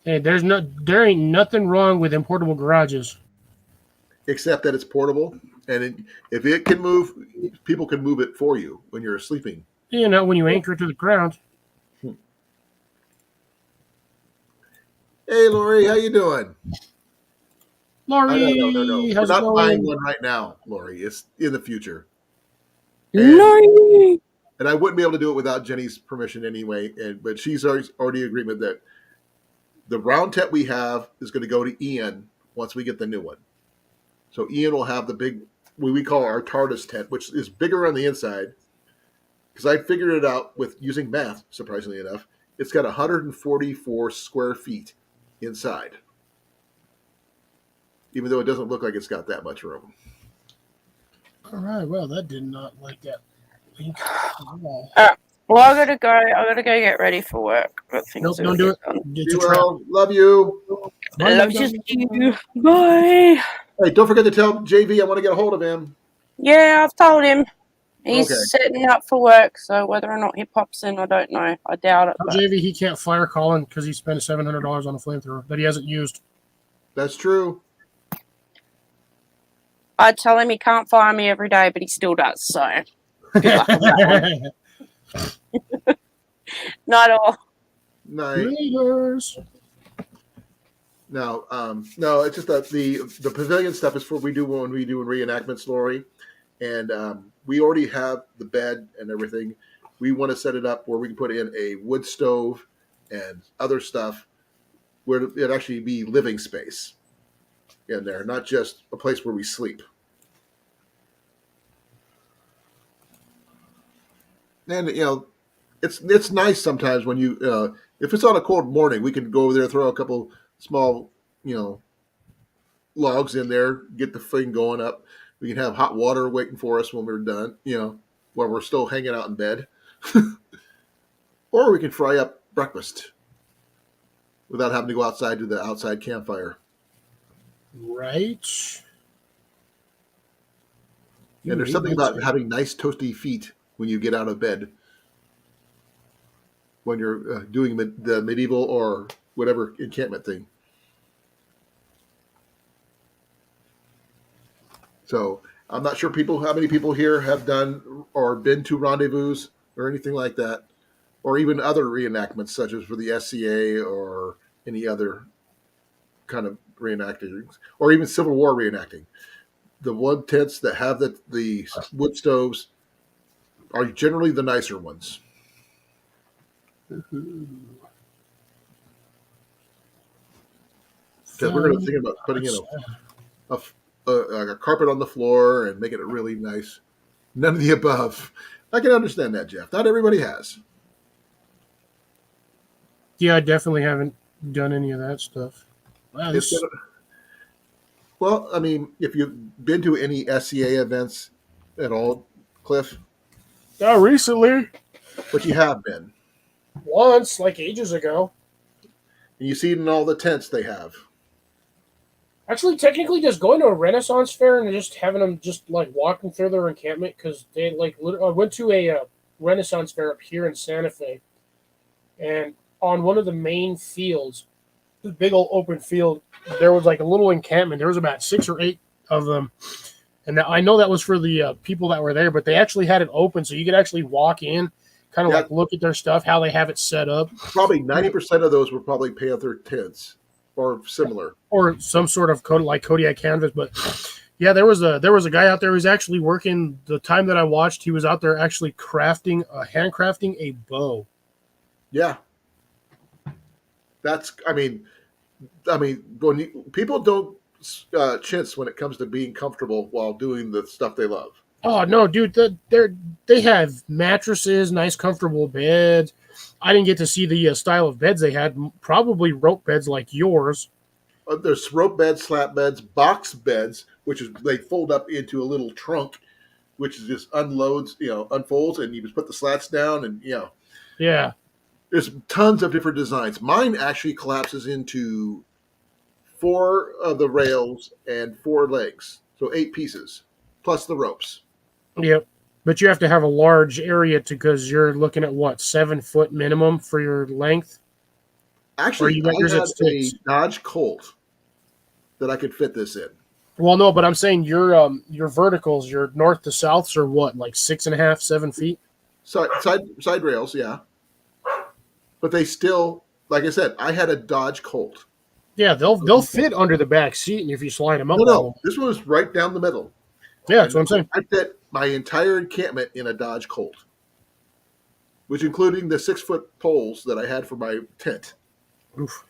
Hey, there ain't nothing wrong with portable garages. Except that it's portable, and if it can move, people can move it for you when you're sleeping. You know, when you anchor it to the ground. Hey, Lori, how you doing? Lori, no. We're how's it not going? buying one right now, Lori. It's in the future. Lori. And I wouldn't be able to do it without Jenny's permission anyway. But she's already agreement that the round tent we have is going to go to Ian once we get the new one. So Ian will have the big, what we call our TARDIS tent, which is bigger on the inside. Because I figured it out with using math, surprisingly enough. It's got 144 square feet inside. Even though it doesn't look like it's got that much room. All right, well, that did not like that. Well, I gotta go get ready for work. Nope, don't do it. It's a trap. Well, love you. I love you. Bye. Hey, don't forget to tell JV I want to get a hold of him. Yeah, I've told him. He's Okay. setting up for work, so whether or not he pops in, I don't know. I doubt it. Tell But JV he can't fire Colan because he spent $700 on a flamethrower that he hasn't used. That's true. I tell him he can't fire me every day, but he still does. So good luck with that one. Not all. Night. Raiders. No, no, it's just that the pavilion stuff is for when we do reenactments, Lori, and we already have the bed and everything. We want to set it up where we can put in a wood stove and other stuff where it actually be living space. in there, not just a place where we sleep. And it's nice sometimes when you if it's on a cold morning, we can go over there, throw a couple small logs in there, get the thing going up. We can have hot water waiting for us when we're done, while we're still hanging out in bed. Or we can fry up breakfast without having to go outside to the outside campfire. Right. And there's something about having nice toasty feet when you get out of bed, when you're doing the medieval or whatever encampment thing. So I'm not sure how many people here have done or been to rendezvous or anything like that, or even other reenactments such as for the SCA or any other kind of reenacting, or even Civil War reenacting. The wood tents that have the wood stoves are generally the nicer ones. Because we're going to think about putting in a carpet on the floor and making it really nice. None of the above. I can understand that, Jeff. Not everybody has. Yeah, I definitely haven't done any of that stuff. Wow, Well, I mean, if you've been to any SCA events at all, Cliff? Recently. But you have been. Once, like ages ago. And you see it in all the tents they have. Actually, technically, just going to a Renaissance fair and just having them just like walking through their encampment, because they I went to a Renaissance fair up here in Santa Fe, and on one of the main fields, this big old open field, there was like a little encampment. There was about 6 or 8 of them, and I know that was for the people that were there, but they actually had it open so you could actually walk in, kind of like look at their stuff, how they have it set up. Probably 90% of those were probably Panther tents. Or similar, or some sort of Kodiak canvas. But yeah, there was a guy out there who was actually working. The time that I watched, he was out there actually handcrafting a bow. Yeah, that's. I mean, when people don't chintz when it comes to being comfortable while doing the stuff they love. Oh no, dude! They have mattresses, nice comfortable beds. I didn't get to see the style of beds they had. Probably rope beds like yours. There's rope beds, slat beds, box beds, which is they fold up into a little trunk, which is just unfolds, and you just put the slats down, and Yeah. There's tons of different designs. Mine actually collapses into 4 of the rails and 4 legs, so 8 pieces plus the ropes. Yep. But you have to have a large area because you're looking at what, 7 foot minimum for your length. Actually, I had a Dodge Colt that I could fit this in. Well, no, but I'm saying your verticals, your north to souths are what, like 6.5, 7 feet? Side rails, yeah. But they still, like I said, I had a Dodge Colt. Yeah, they'll fit under the back seat, and if you slide them up. No, this one was right down the middle. Yeah, that's what I'm saying. I fit my entire encampment in a Dodge Colt, which including the 6-foot poles that I had for my tent. Oof.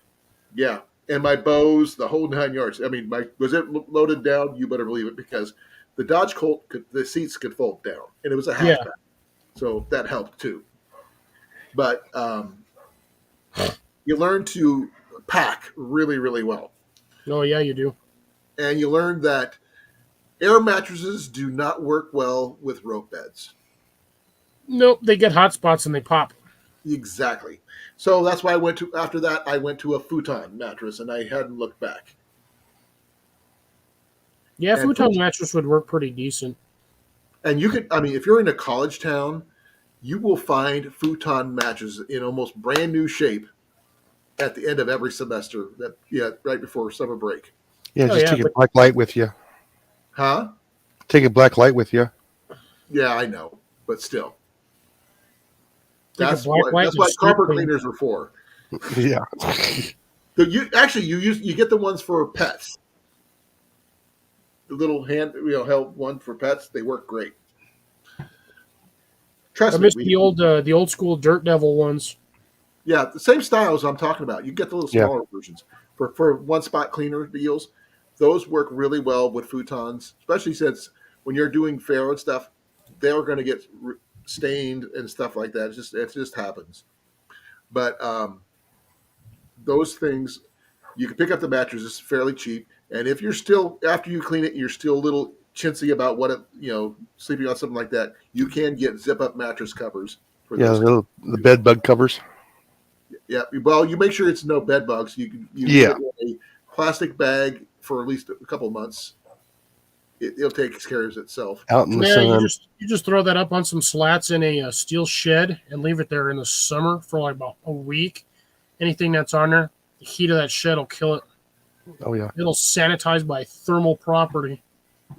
Yeah, and my bows, the whole 9 yards. I mean, was it loaded down? You better believe it, because the Dodge Colt, the seats could fold down, and it was a hatchback, so that helped too. But you learn to pack really, really well. Oh yeah, you do. And you learn that air mattresses do not work well with rope beds. Nope, they get hot spots and they pop. Exactly. So that's why after that, I went to a futon mattress, and I hadn't looked back. Yeah, futon mattress would work pretty decent. And you could, if you're in a college town, you will find futon mattresses in almost brand new shape at the end of every semester, right before summer break. Yeah, take a black light with you. Huh? Take a black light with you. Yeah, I know, but still. That's what carpet cleaners are for. Yeah. So you get the ones for pets. The little held one for pets. They work great. Trust me. I miss the old school Dirt Devil ones. Yeah, the same styles I'm talking about. You get the little smaller versions for one spot cleaner deals. those work really well with futons, especially since when you're doing fair and stuff, they're going to get stained and stuff like that. It just happens. But those things, you can pick up the mattress. It's fairly cheap, and if you're still after you clean it, you're still a little chintzy about what it, sleeping on something like that, you can get zip up mattress covers for those. The bed bug covers. Yeah, well, you make sure it's no bed bugs. You put it in a plastic bag for at least a couple of months. It'll take care of itself. Out in the sun. You just throw that up on some slats in a steel shed and leave it there in the summer for like about a week. Anything that's on there, the heat of that shed will kill it. Oh yeah, it'll sanitize by thermal property.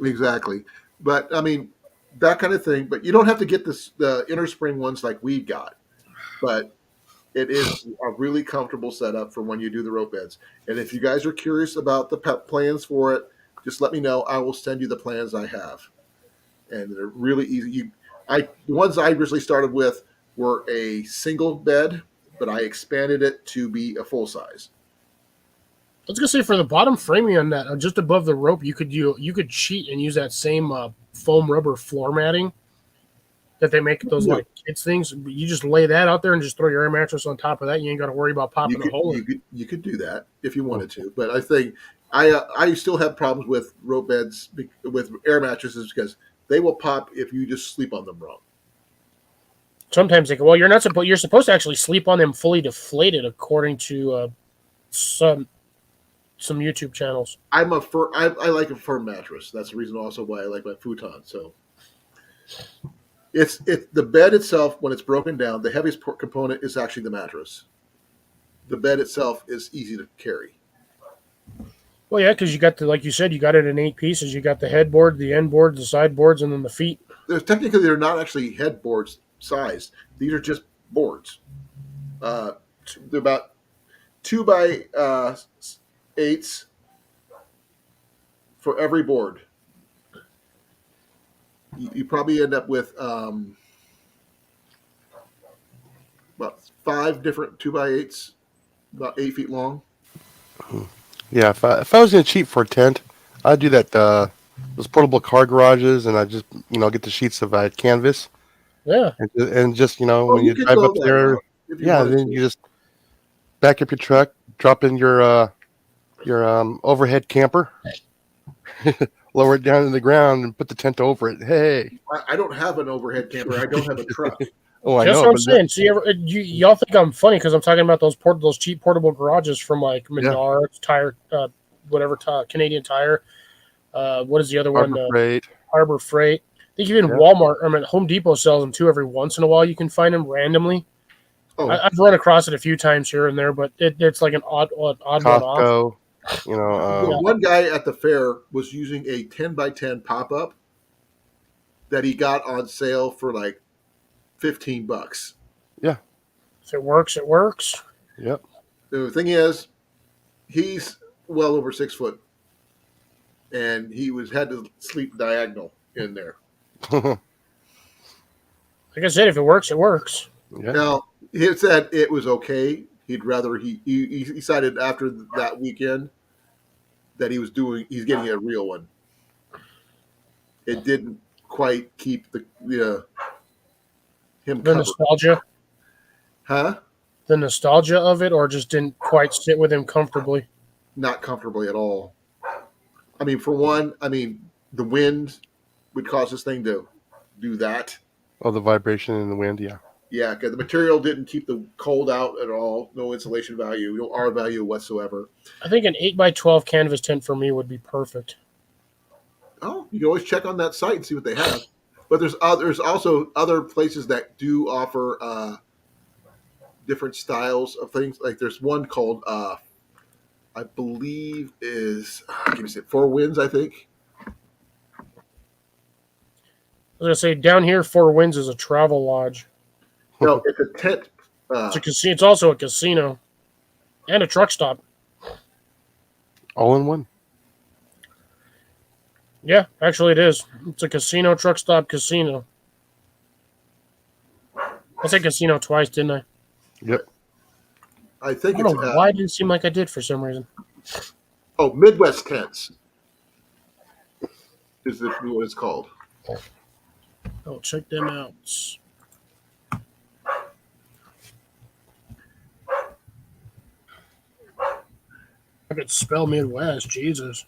Exactly, but I mean that kind of thing. But you don't have to get the inner spring ones like we've got. But it is a really comfortable setup for when you do the rope beds. And if you guys are curious about the plans for it, just let me know. I will send you the plans I have, and they're really easy. The ones I originally started with were a single bed, but I expanded it to be a full size. I was gonna say for the bottom framing on that, just above the rope, you could cheat and use that same foam rubber floor matting that they make those like kids things. You just lay that out there and just throw your air mattress on top of that. You ain't got to worry about popping a hole. You could do that if you wanted to, but I think I still have problems with rope beds with air mattresses because they will pop if you just sleep on them wrong. Sometimes they go, well, you're supposed to actually sleep on them fully deflated, according to some YouTube channels. I like a firm mattress. That's the reason also why I like my futon. So it's the bed itself, when it's broken down, the heaviest component is actually the mattress. The bed itself is easy to carry. Well, yeah, because you got like you said, you got it in 8 pieces. You got the headboard, the end board, the side boards, and then the feet. Technically, they're not actually headboards sized. These are just boards. They're about 2 by 8s for every board. You probably end up with about 5 different 2 by 8s, about 8 feet long. Yeah, if I was going to cheat for a tent, I'd do that. Those portable car garages, and I just get the sheets of canvas. Yeah, and just when you drive up there, then you just back up your truck, drop in your overhead camper, lower it down to the ground, and put the tent over it. Hey, I don't have an overhead camper. I don't have a truck. Oh, I that's know. what I'm saying. So y'all think I'm funny because I'm talking about those cheap portable garages from like Menards, Tire, Canadian Tire. What is the other one? Harbor Freight. I think even Walmart. Home Depot sells them too. Every once in a while, you can find them randomly. Oh. I've run across it a few times here and there, but it's like an odd Costco, one off. One guy at the fair was using a 10 by 10 pop up that he got on sale for like $15. Yeah. If it works, it works. Yep. The thing is, he's well over 6 foot, and he had to sleep diagonal in there. Like I said, if it works, it works. Yeah. Now, he said it was okay. He'd rather he decided after that weekend that he's getting a real one. It didn't quite keep him the nostalgia, huh? The nostalgia of it, or just didn't quite sit with him comfortably. Not comfortably at all. I mean, for one, the wind would cause this thing to do that. Oh, the vibration in the wind, yeah. Yeah, because the material didn't keep the cold out at all. No insulation value, no R value whatsoever. I think an 8x12 canvas tent for me would be perfect. Oh, you can always check on that site and see what they have. But there's also other places that do offer different styles of things. Like there's one called, I believe is, Four Winds, I think. I was going to say, down here, Four Winds is a travel lodge. No, it's a tent. It's also a casino and a truck stop. All in one. Yeah, actually it is. It's a casino, truck stop, casino. I said casino twice, didn't I? Yep. I think I don't know why it didn't seem like I did for some reason. Oh, Midwest Tents. is what it's called. Oh, check them out. I could spell Midwest. Jesus.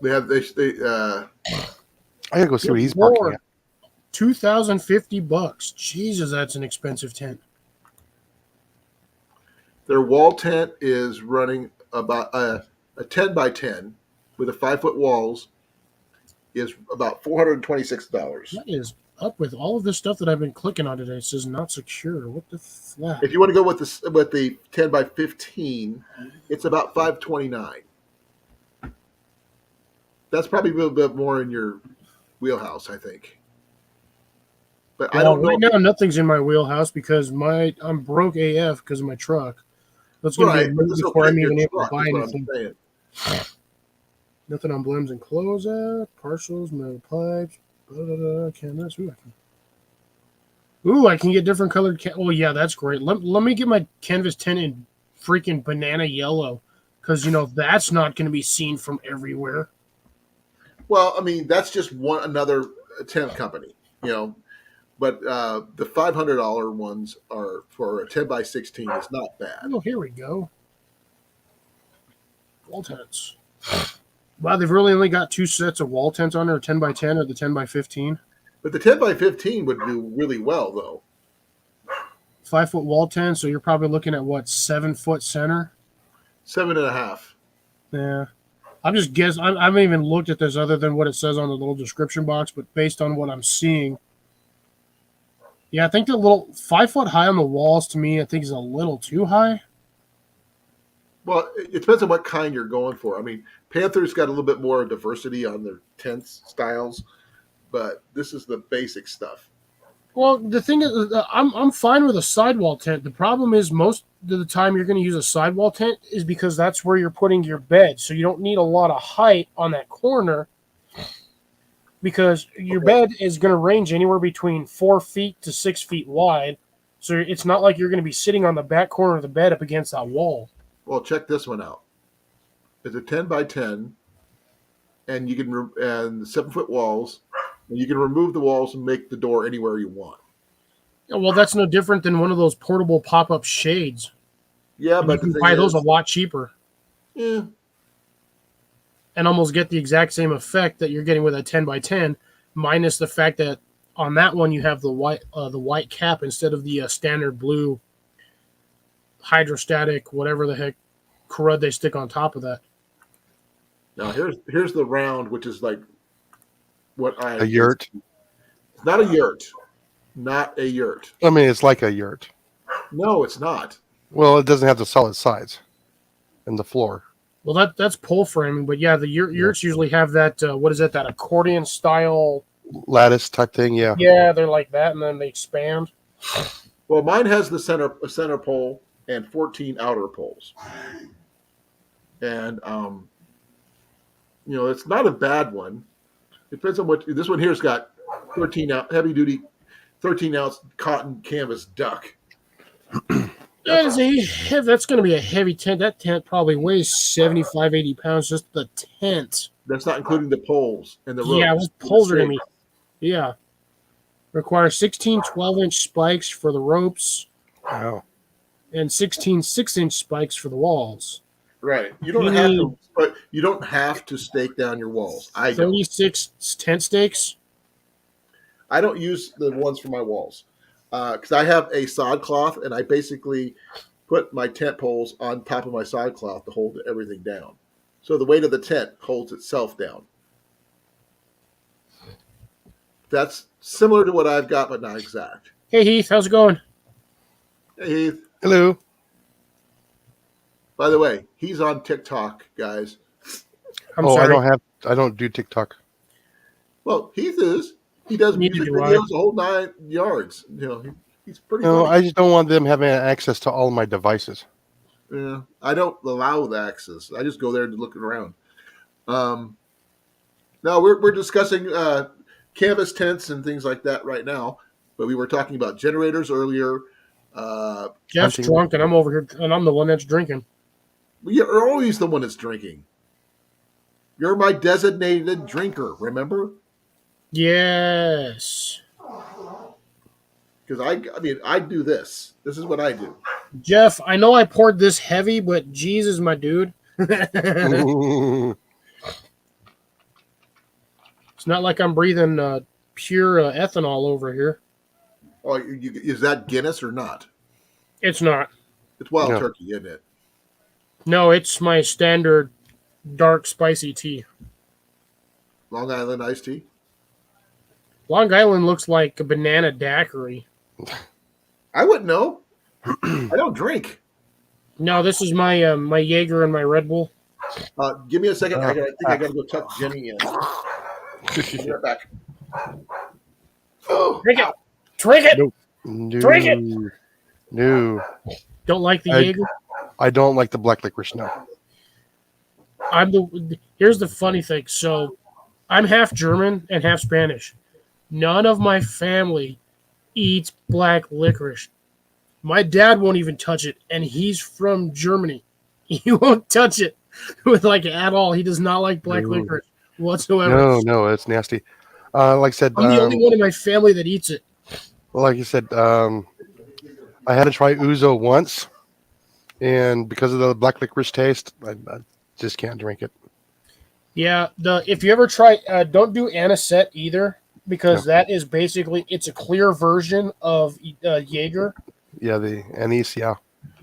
They have I gotta go see what he's Lord. barking at. $2,050. Jesus, that's an expensive tent. their wall tent is running about a 10 by 10 with a 5-foot walls is about $426. What is up with all of this stuff that I've been clicking on today? It says not secure. What the flap? If you want to go with the 10 by 15, it's about $529. That's probably a little bit more in your wheelhouse, I think. But I don't know. Right now, nothing's in my wheelhouse because I'm broke AF because of my truck. That's going to be a but minute this will before fit I'm your even able truck, to buy is what I'm anything. saying. Nothing on blooms and closeout, partials, metal pipes, canvas. Ooh, I can get different colored. Oh yeah, that's great. Let me get my canvas tent in freaking banana yellow, because that's not going to be seen from everywhere. Well, I mean, that's just another tent company, But the $500 ones are for a 10 by 16 is not bad. Oh, here we go. Wall tents. Wow, they've really only got 2 sets of wall tents on there, 10 by 10 or the 10 by 15. But the 10 by 15 would do really well, though. 5-foot wall tent, so you're probably looking at what, 7-foot center? 7.5. Yeah. I'm just guessing. I haven't even looked at this other than what it says on the little description box, but based on what I'm seeing, yeah, I think the little 5-foot high on the walls to me, I think is a little too high. Well, it depends on what kind you're going for. I mean, Panther's got a little bit more diversity on their tents styles, but this is the basic stuff. Well, the thing is, I'm fine with a sidewall tent. The problem is most of the time you're going to use a sidewall tent is because that's where you're putting your bed. So you don't need a lot of height on that corner because your bed is going to range anywhere between 4 feet to 6 feet wide. So it's not like you're going to be sitting on the back corner of the bed up against that wall. Well, check this one out. It's a 10 by 10, and you can and 7-foot walls. And you can remove the walls and make the door anywhere you want. Well, that's no different than one of those portable pop-up shades. Yeah, And but you can buy those a lot cheaper. Yeah. And almost get the exact same effect that you're getting with a 10 by 10, minus the fact that on that one you have the white cap instead of the standard blue hydrostatic, whatever the heck crud they stick on top of that. Now here's the round, which is like a yurt. It's not a yurt. Not a yurt. I mean, it's like a yurt. No, it's not. Well, it doesn't have the solid sides and the floor. Well, that's pole framing, but yeah, the yurts usually have that. What is it? That accordion style lattice type thing. Yeah. Yeah, they're like that, and then they expand. Well, mine has the center pole and 14 outer poles, and it's not a bad one. It depends on what this one here's got. 13 ounce heavy duty, 13 ounce cotton canvas duck. That's going to be a heavy tent. That tent probably weighs 75, 80 pounds, just the tent. That's not including the poles and the ropes. Yeah, those poles are going to be, yeah. Require 16 12-inch spikes for the ropes. Wow. And 16 6-inch spikes for the walls. Right. You don't have to stake down your walls. 36 tent stakes. I don't use the ones for my walls because I have a sod cloth, and I basically put my tent poles on top of my sod cloth to hold everything down. So the weight of the tent holds itself down. That's similar to what I've got, but not exact. Hey, Heath, how's it going? Hey, Heath. Hello. By the way, he's on TikTok, guys. I'm sorry. I don't do TikTok. Well, Heath is. He does music videos the whole 9 yards. He's pretty. No, funny. I just don't want them having access to all my devices. Yeah, I don't allow the access. I just go there to look around. Now we're discussing canvas tents and things like that right now, but we were talking about generators earlier. Jeff's drunk, and I'm over here, and I'm the one that's drinking. You're always the one that's drinking. You're my designated drinker, remember? Yes. Because I do this. This is what I do. Jeff, I know I poured this heavy, but Jesus, my dude. It's not like I'm breathing pure ethanol over here. Oh, is that Guinness or not? It's not. It's wild No. turkey, isn't it? No, it's my standard dark spicy tea. Long Island iced tea. Long Island looks like a banana daiquiri. I wouldn't know. I don't drink. No, this is my my Jaeger and my Red Bull. Give me a second. I think I got to go tuck Jenny in. Be right back. Oh, Drink it. Drink it. Nope. No. Drink it. No. Don't like the Jaeger? I don't like the black licorice. No. Here's the funny thing. So I'm half German and half Spanish. None of my family eats black licorice. My dad won't even touch it, and he's from Germany. He won't touch it with at all. He does not like black licorice whatsoever. No, it's nasty. Like I said, I'm the only one in my family that eats it. well, like you said, I had to try Ouzo once, and because of the black licorice taste, I just can't drink it. Yeah, if you ever try, don't do anisette either, because that is basically it's a clear version of Jaeger. Yeah, the anise. Yeah.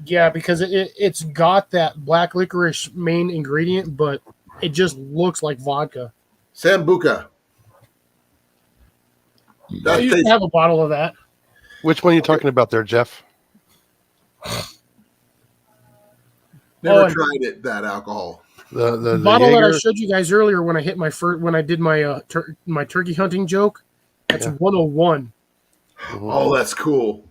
Yeah, because it's got that black licorice main ingredient, but it just looks like vodka. Sambuca. You can have a bottle of that. Which one are you talking about there, Jeff? Never tried it. That alcohol. The bottle Jaeger? that I showed you guys earlier when I hit when I did my my turkey hunting joke. That's 101. Oh, that's cool.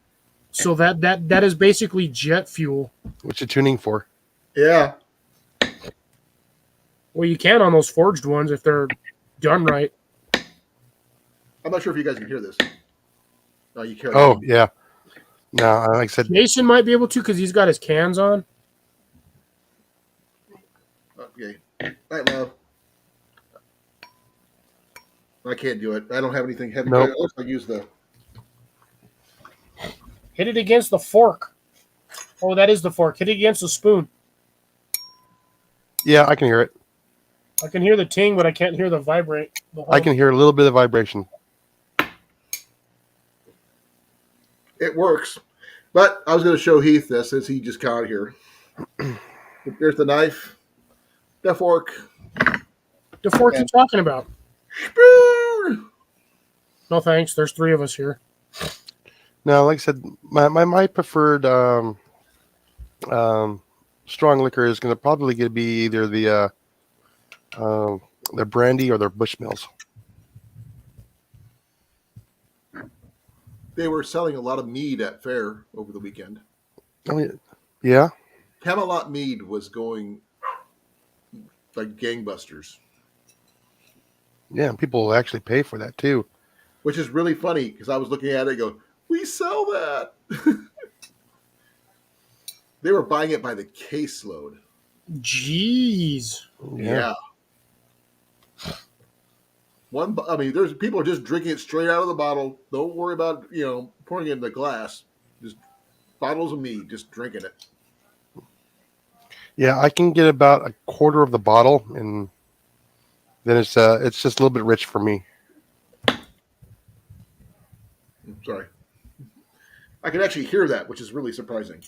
So that is basically jet fuel. What you tuning for? Yeah. Well, you can on those forged ones if they're done right. I'm not sure if you guys can hear this. No, you can't. Oh, yeah. No, like I said, Jason might be able to because he's got his cans on. Okay. Night, love. I can't do it. I don't have anything heavy. Nope. It looks like I use the. Hit it against the fork. Oh, that is the fork. Hit it against the spoon. yeah, I can hear it. I can hear the ting, but I can't hear the vibrate. I can hear a little bit of vibration. It works. But I was going to show Heath this as he just caught here. There's the knife, the fork. The fork you're talking about. Spoon. No thanks. There's 3 of us here. Now, like I said, my preferred strong liquor is going to probably be either the brandy or their Bushmills. They were selling a lot of mead at fair over the weekend. I mean, yeah. Camelot mead was going like gangbusters. Yeah, and people will actually pay for that too. Which is really funny because I was looking at it and go, we sell that. They were buying it by the caseload. Jeez. Yeah. There's people just drinking it straight out of the bottle. Don't worry about, pouring it in the glass. Just bottles of mead, just drinking it. Yeah, I can get about a quarter of the bottle, and then it's just a little bit rich for me. Sorry. I can actually hear that, which is really surprising.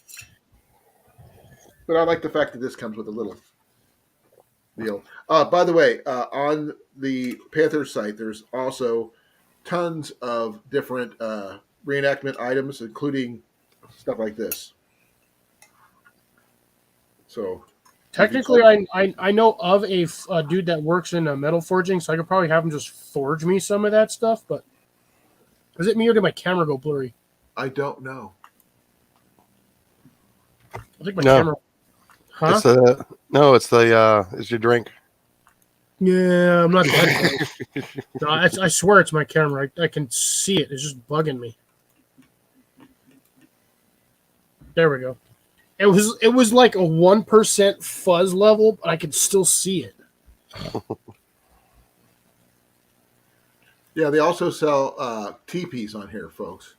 But I like the fact that this comes with a little deal. By the way, on the Panther site, there's also tons of different reenactment items, including stuff like this. So, Technically, I know of a dude that works in metal forging, so I could probably have him just forge me some of that stuff. But is it me or did my camera go blurry? I don't know. I think my camera. Huh? It's your drink. Yeah, I'm not that close. No, I swear it's my camera. I can see it. It's just bugging me. There we go. It was like a 1% fuzz level, but I could still see it. Yeah, they also sell teepees on here, folks.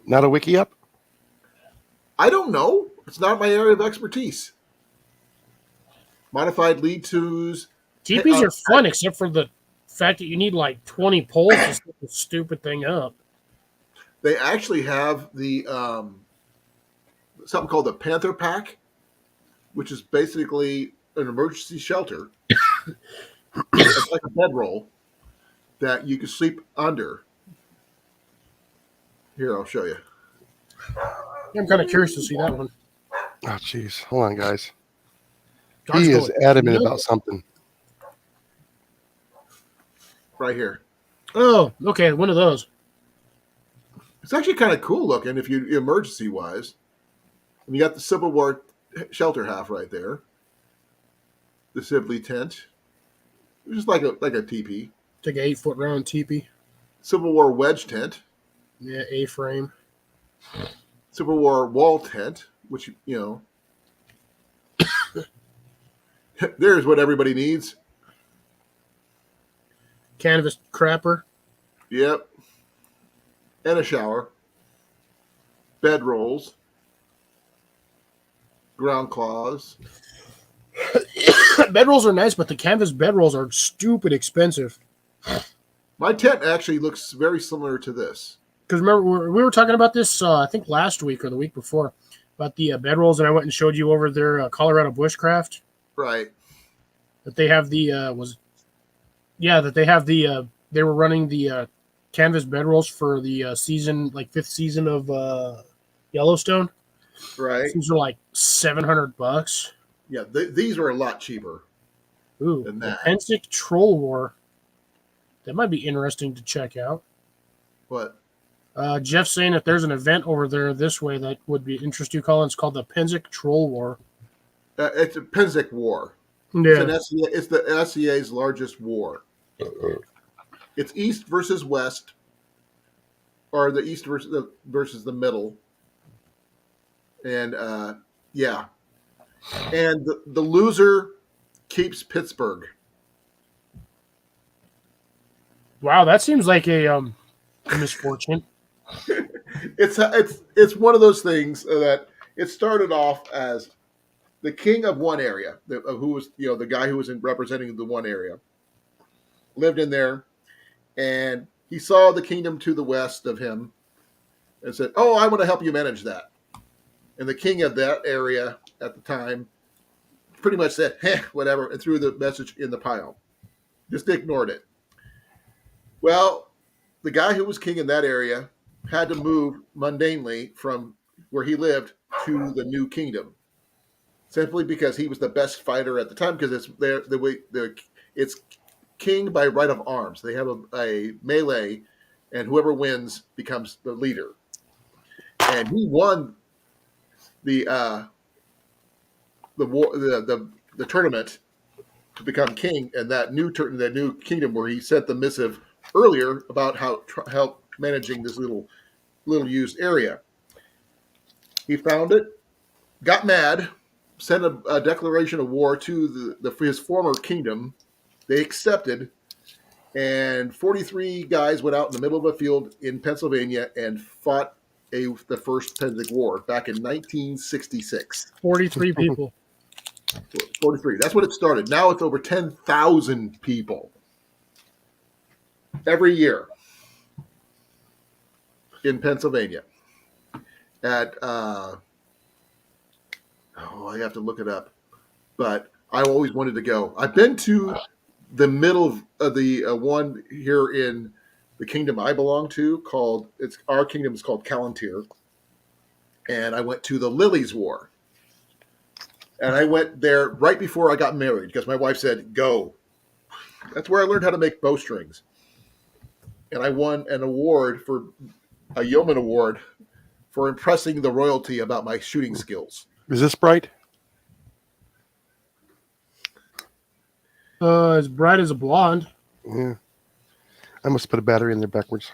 Not a wiki up? I don't know. It's not my area of expertise. Modified lead-tos. Teepees are fun, except for the fact that you need like 20 poles to set the stupid thing up. They actually have the something called the Panther Pack, which is basically an emergency shelter. It's like a bedroll that you can sleep under. Here, I'll show you. I'm kind of curious to see that one. Oh, jeez. Hold on, guys. John's He is going adamant nuts. about something. Right here. Oh, okay, one of those. It's actually kind of cool looking if you emergency wise. And you got the Civil War shelter half right there. The Sibley tent. It's just like a teepee. It's like an 8-foot round teepee. Civil War wedge tent. Yeah, A-frame. Civil War wall tent, which there's what everybody needs. Canvas crapper. Yep. And a shower. Bed rolls. Ground cloths. Bedrolls are nice, but the canvas bedrolls are stupid expensive. My tent actually looks very similar to this. Because remember, we were talking about this, I think last week or the week before, about the bedrolls, and I went and showed you over their Colorado Bushcraft. Right. That they have they were running the canvas bedrolls for the season, like 5th season of Yellowstone. Right. These are like $700. Yeah, these are a lot cheaper. Ooh, than the that. Pensick Troll War. That might be interesting to check out. What? Jeff's saying that there's an event over there this way that would be interest you, Colin. It's called the Pensick Troll War. It's a Pensick War. Yeah. It's the SCA's largest war. It's East versus West, or the East versus the Middle. And yeah. And the loser keeps Pittsburgh. Wow, that seems like a misfortune. It's one of those things that it started off as the king of one area, who was the guy who was representing the one area, lived in there, and he saw the kingdom to the west of him, and said, "Oh, I want to help you manage that." And the king of that area at the time pretty much said, whatever, and threw the message in the pile. Just ignored it. Well, the guy who was king in that area had to move mundanely from where he lived to the new kingdom, simply because he was the best fighter at the time. Because it's king by right of arms. They have a melee, and whoever wins becomes the leader. And he won the tournament to become king, and that new kingdom where he sent the missive earlier about how help managing this little used area. He found it, got mad, sent a declaration of war to his former kingdom. They accepted, and 43 guys went out in the middle of a field in Pennsylvania and fought the first Pensick War back in 1966. 43 people. 43. That's what it started. Now it's over 10,000 people every year in Pennsylvania. I have to look it up, but I always wanted to go. I've been to the middle of the one here in the kingdom I belong to, our kingdom is called Calantir, and I went to the Lilies War. And I went there right before I got married because my wife said, go. That's where I learned how to make bowstrings. And I won an award a yeoman award for impressing the royalty about my shooting skills. Is this bright? As bright as a blonde. Yeah. I must put a battery in there backwards.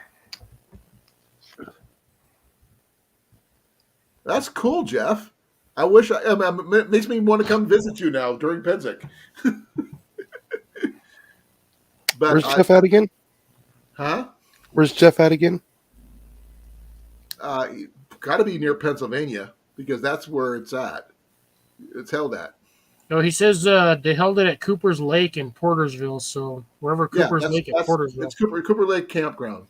That's cool, Jeff. I wish it makes me want to come visit you now during Penzic. But Where's Jeff at again? Huh? Where's Jeff at again? Got to be near Pennsylvania because that's where it's at. It's held at. No, he says they held it at Cooper's Lake in Portersville. So wherever Cooper's Lake at Portersville. It's Cooper Lake Campground.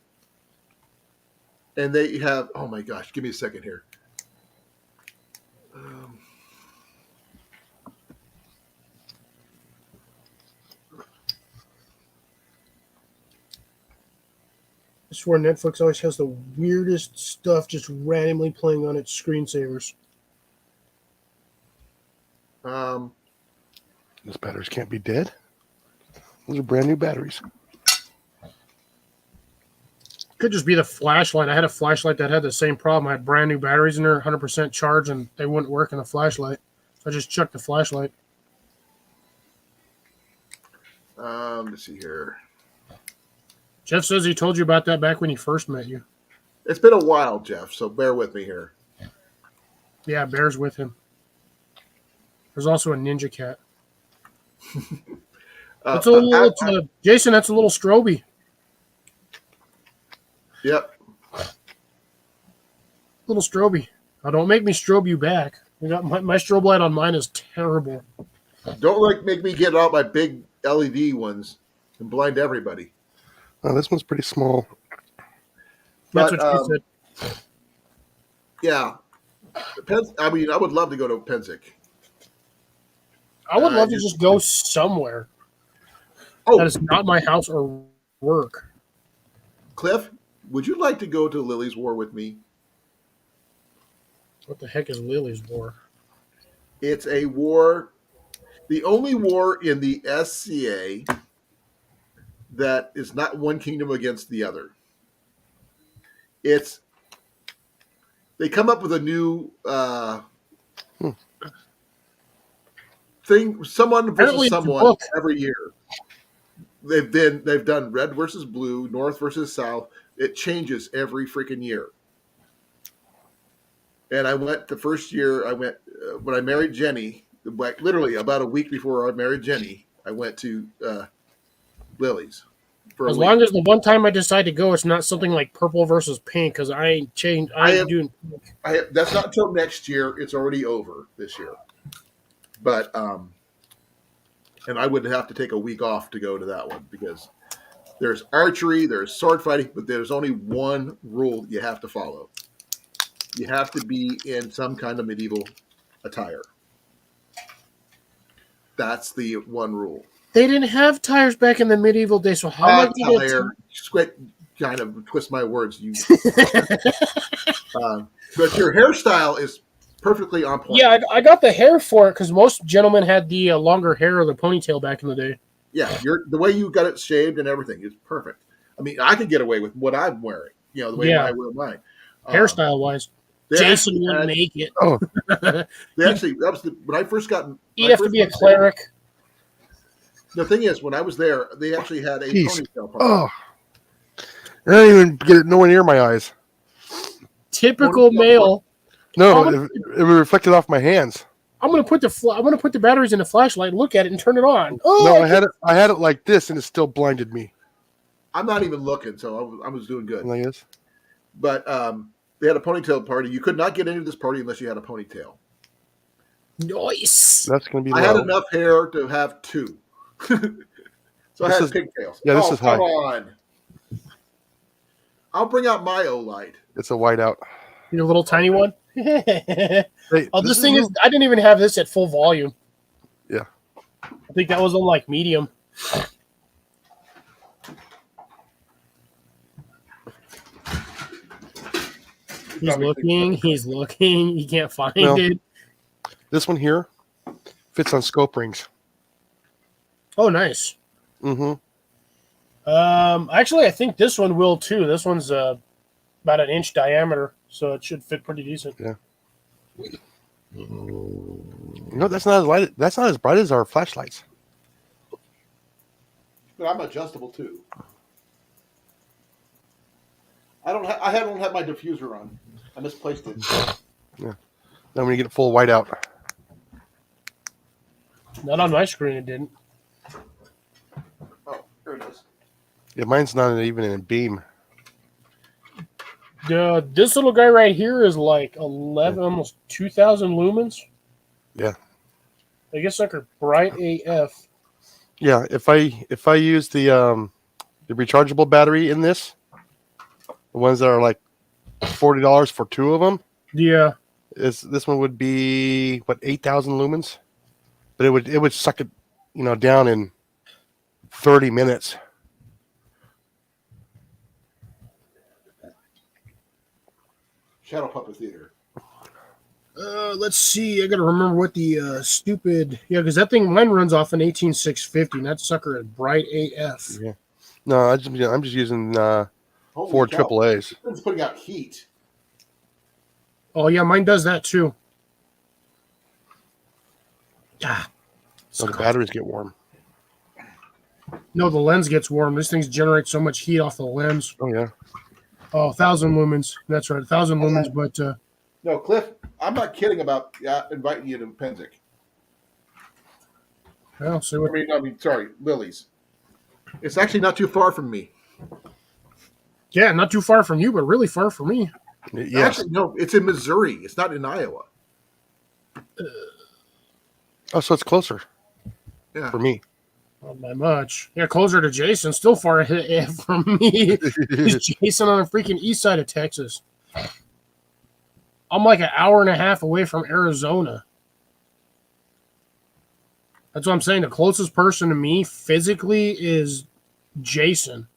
And they have, oh my gosh, give me a second here. I swear Netflix always has the weirdest stuff just randomly playing on its screensavers. Those batteries can't be dead. Those are brand new batteries. Could just be the flashlight. I had a flashlight that had the same problem. I had brand new batteries in there, 100% charge, and they wouldn't work in the flashlight. So I just chucked the flashlight. Let's see here. Jeff says he told you about that back when he first met you. It's been a while, Jeff, so bear with me here. Yeah, Bear's with him. There's also a ninja cat. That's a little, Jason, that's a little Stroby. Yep. Little Stroby. Now, don't make me strobe you back. We got my strobe light on mine is terrible. Don't make me get out my big LED ones and blind everybody. Oh, this one's pretty small. That's what she said. Yeah. I would love to go to Penzic. I would love to just go somewhere. Oh, that is not my house or work. Cliff, would you like to go to Lily's War with me? What the heck is Lily's War? It's a war, the only war in the SCA that is not one kingdom against the other. They come up with a new thing, someone versus someone every year. They've done red versus blue, north versus south. It changes every freaking year. And I went the first year. When I married Jenny, literally about a week before I married Jenny. I went to Lily's. As long as the one time I decide to go, it's not something like purple versus pink, because I ain't changed. Doing pink. That's not until next year. It's already over this year. But and I would have to take a week off to go to that one because there's archery, there's sword fighting, but there's only one rule you have to follow. You have to be in some kind of medieval attire. That's the one rule. They didn't have tires back in the medieval days, so how am I going to kind of twist my words. You, but your hairstyle is perfectly on point. Yeah, I got the hair for it because most gentlemen had the longer hair or the ponytail back in the day. Yeah, the way you got it shaved and everything is perfect. I mean, I could get away with what I'm wearing. The way I wear mine. Hairstyle wise, Jason wouldn't make it. Oh, they actually when I first got. You'd have to be a cleric. The thing is, when I was there, they actually had a ponytail party. Oh, I didn't even get it nowhere near my eyes. Typical male. No, it reflected off my hands. I'm gonna put the batteries in the flashlight, look at it, and turn it on. Oh, no, I had it like this, and it still blinded me. I'm not even looking, so I was doing good. Like this. But they had a ponytail party. You could not get into this party unless you had a ponytail. Nice. That's gonna be. I had enough hair to have two. So I had pigtails. Yeah, this is high. Come on. I'll bring out my O-light. It's a whiteout. Your little tiny one? Hey, this thing is, I didn't even have this at full volume. Yeah. I think that was on like medium. He's looking. He can't find it. This one here fits on scope rings. Oh, nice. Mm-hmm. Actually, I think this one will too. This one's about an inch diameter, so it should fit pretty decent. Yeah. That's not as light. That's not as bright as our flashlights. But I'm adjustable too. I don't have my diffuser on. I misplaced it. Yeah. Then when you get full whiteout. Not on my screen, it didn't. Oh, here it is. Yeah, mine's not even in a beam. This little guy right here is like 11, almost 2,000 lumens. Yeah. I guess like a bright AF. Yeah, if I use the rechargeable battery in this, the ones that are like $40 for 2 of them, Yeah. this one would be what 8,000 lumens, but it would suck it, down in 30 minutes. Shadow Puppet Theater. Let's see. I gotta remember what the stupid. Yeah, because that thing mine runs off an 18650, and that sucker is bright AF. Yeah. No, I'm just using Holy 4 cow. AAA's. It's putting out heat. Oh yeah, mine does that too. Ah, So the batteries get warm. no, the lens gets warm. This thing generates so much heat off the lens. Oh yeah. Oh, 1,000 lumens. That's right, 1,000 lumens. But No, Cliff, I'm not kidding about inviting you to Penzic. well, see what. Sorry, Lily's. It's actually not too far from me. Yeah, not too far from you, but really far from me. Yes. Actually, no, it's in Missouri. It's not in Iowa. Oh, so it's closer Yeah. for me. Not by much. Yeah, closer to Jason. Still far ahead from me. He's Jason on the freaking east side of Texas. I'm like an hour and a half away from Arizona. That's what I'm saying. The closest person to me physically is Jason.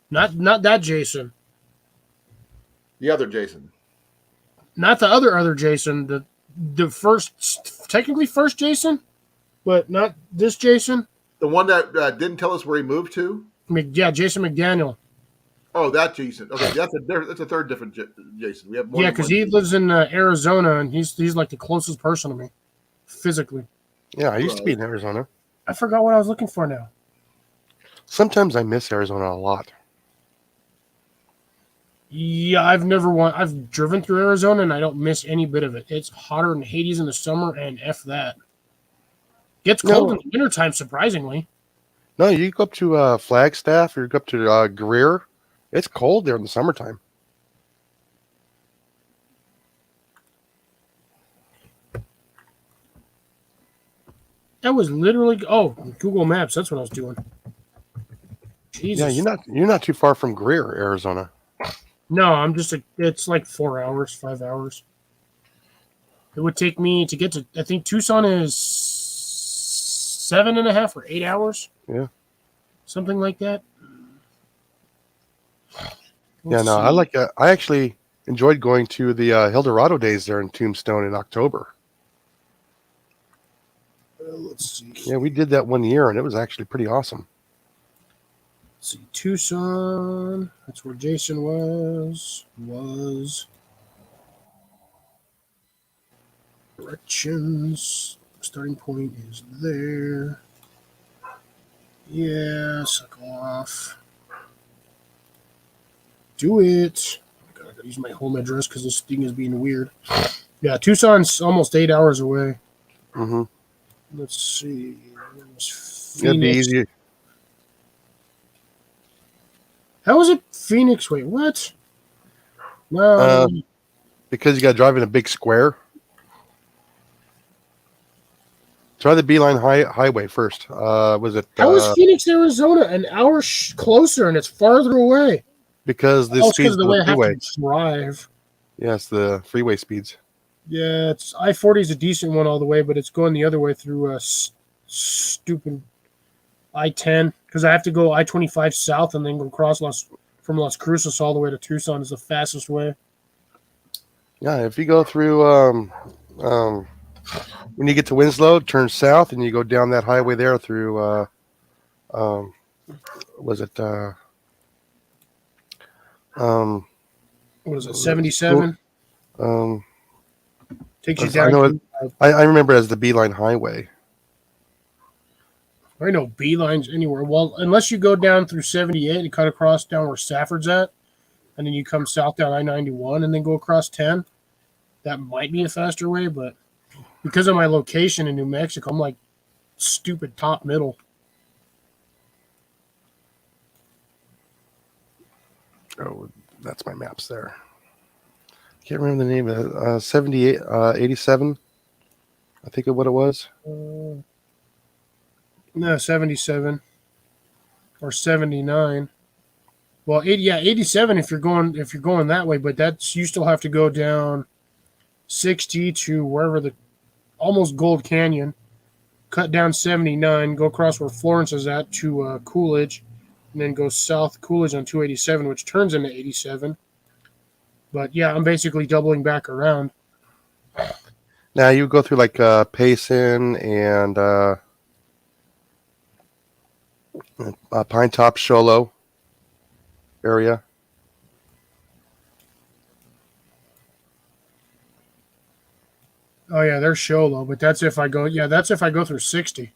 Not that Jason. The other Jason. Not the other Jason. The first, technically first Jason, but not this Jason. The one that didn't tell us where he moved to? Yeah, Jason McDaniel. Oh, that Jason. Okay, that's a third different Jason. We have more. Yeah, than because one he Jason. lives in Arizona, and he's like the closest person to me, physically. Yeah, I used to be in Arizona. I forgot what I was looking for now. Sometimes I miss Arizona a lot. Yeah, I've driven through Arizona, and I don't miss any bit of it. It's hotter than Hades in the summer, and F that. Gets cold in the wintertime, surprisingly. No, you go up to Flagstaff, or you go up to Greer. It's cold there in the summertime. That was literally Google Maps. That's what I was doing. Jesus. Yeah, you're not too far from Greer, Arizona. No, I'm just it's like 4 hours, 5 hours. It would take me to get to. I think Tucson is 7.5 or 8 hours. Yeah, something like that. I actually enjoyed going to the Eldorado days there in Tombstone in October. Let's see. Yeah, we did that one year, and it was actually pretty awesome. Let's see, Tucson. That's where Jason was. Directions. Starting point is there. Yeah, suck off. Do it. I gotta use my home address because this thing is being weird. Yeah, Tucson's almost 8 hours away. Mm-hmm. Let's see. It'd be easy. How is it Phoenix? Wait, what? No. Because you got to drive in a big square. Try the Beeline Highway first. Was it? How is Phoenix, Arizona, an hour closer and it's farther away? Because the speeds of the way I have freeway. to drive. Yes, the freeway speeds. Yeah, it's I-40 is a decent one all the way, but it's going the other way through stupid I-10 because I have to go I-25 south and then go across from Las Cruces all the way to Tucson is the fastest way. Yeah, if you go through when you get to Winslow, turn south and you go down that highway there through was it what is it, 77? Takes you down. I remember it as the Beeline Highway. I know beelines anywhere. Well, unless you go down through 78 and cut across down where Stafford's at, and then you come south down I-91 and then go across 10. that might be a faster way, but because of my location in New Mexico, I'm like stupid top middle. Oh, that's my maps there. Can't remember the name of it. 78, 87, I think of what it was. No, 77 or 79. Well, 87 if you're going that way, but that's you still have to go down 60 to wherever the almost Gold Canyon, cut down 79, go across where Florence is at to Coolidge, and then go south Coolidge on 287, which turns into 87. But yeah, I'm basically doubling back around. Now you go through like Payson and Pine Top, Sholo area. Oh yeah, there's Sholo, but that's if I go. Yeah, that's if I go through 60.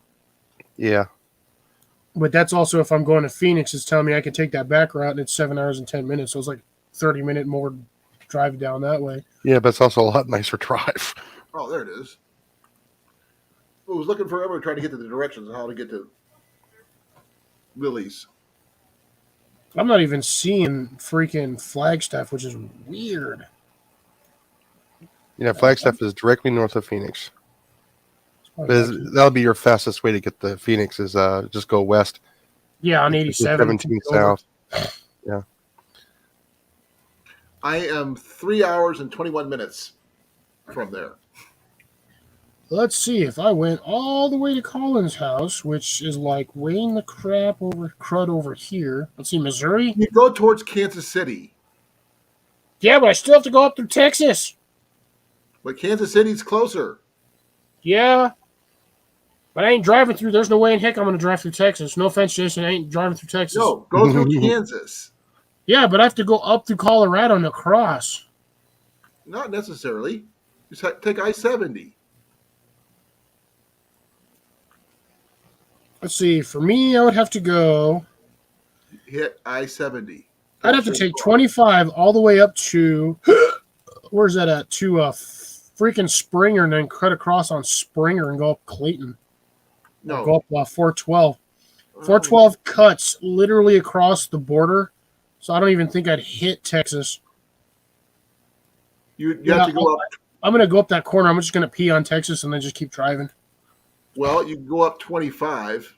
Yeah. But that's also if I'm going to Phoenix. It's telling me I can take that back route, and it's 7 hours and 10 minutes. So it's like 30-minute more drive down that way. Yeah, but it's also a lot nicer drive. Oh, there it is. I was looking forever trying to get to the directions of how to get to Lily's. I'm not even seeing freaking Flagstaff, which is weird. Flagstaff is directly north of Phoenix. That'll be your fastest way to get to Phoenix is just go west. Yeah, on 87. 17 south. Yeah. I am 3 hours and 21 minutes from there. Let's see if I went all the way to Colin's house, which is like weighing the crud over here. Let's see, Missouri. You go towards Kansas City. Yeah, but I still have to go up through Texas. But Kansas City's closer. Yeah. But I ain't driving through. There's no way in heck I'm going to drive through Texas. No offense, Jason. I ain't driving through Texas. No, go through Kansas. Yeah, but I have to go up through Colorado and across. Not necessarily. Just take I-70. Let's see. For me, I would have to go. Hit I-70. I'd have to take 25 all the way up to. Where's that at? To freaking Springer and then cut across on Springer and go up Clayton. No. Go up 412. 412 cuts literally across the border, so I don't even think I'd hit Texas. You have to go up. I'm going to go up that corner. I'm just going to pee on Texas and then just keep driving. Well, you can go up 25.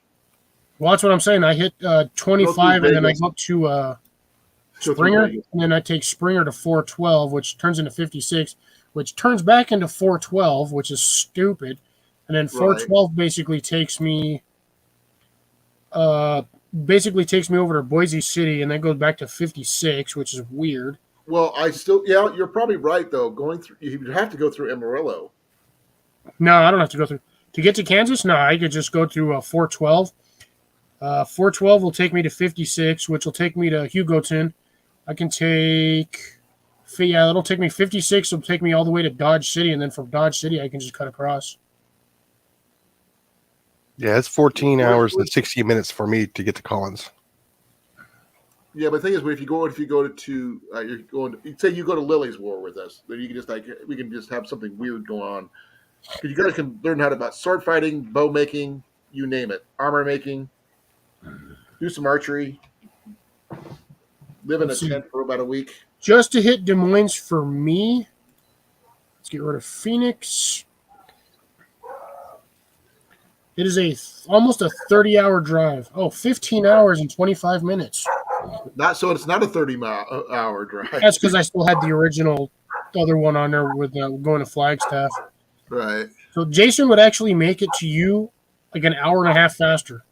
Well, that's what I'm saying. I hit 25 and then I go up to Springer, and then I take Springer to 412, which turns into 56, which turns back into 412, which is stupid. And then 412 basically takes me over to Boise City, and then goes back to 56, which is weird. Well, you're probably right though. You'd have to go through Amarillo. No, I don't have to go through to get to Kansas. No, I could just go through 412. 412 will take me to 56, which will take me to Hugoton. I can it'll take me 56. It'll take me all the way to Dodge City, and then from Dodge City, I can just cut across. Yeah, it's 14 hours and 60 minutes for me to get to Collins. Yeah, but the thing is, if you go to say you go to Lily's War with us, then you can just we can just have something weird going on. Because you guys can learn how about sword fighting, bow making, you name it, armor making, do some archery, live in a tent for about a week. Just to hit Des Moines for me, let's get rid of Phoenix. It is almost a 30-hour drive. 15 hours and 25 minutes. It's not a 30-hour drive. That's because I still had the original other one on there with going to Flagstaff. Right. So Jason would actually make it to you like an hour and a half faster.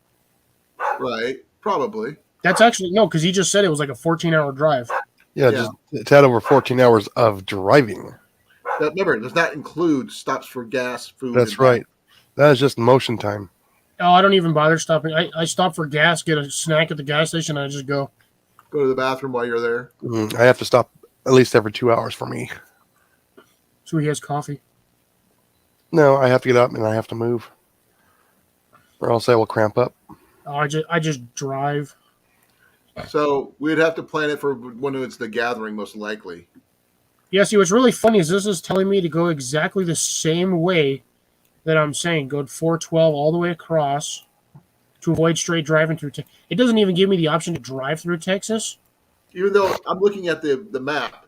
Right. Probably. That's actually no, because he just said it was like a 14-hour drive. Yeah, it's had over 14 hours of driving. Remember, does not include stops for gas, food. That's right. That is just motion time. Oh, I don't even bother stopping. I stop for gas, get a snack at the gas station, and I just go. Go to the bathroom while you're there. I have to stop at least every 2 hours for me. So he has coffee. No, I have to get up and I have to move, or else I will cramp up. Oh, I just drive. So we'd have to plan it for when it's the gathering, most likely. Yeah, see, what's really funny is this is telling me to go exactly the same way that I'm saying. Go 412 all the way across to avoid straight driving through. It doesn't even give me the option to drive through Texas. Even though I'm looking at the map,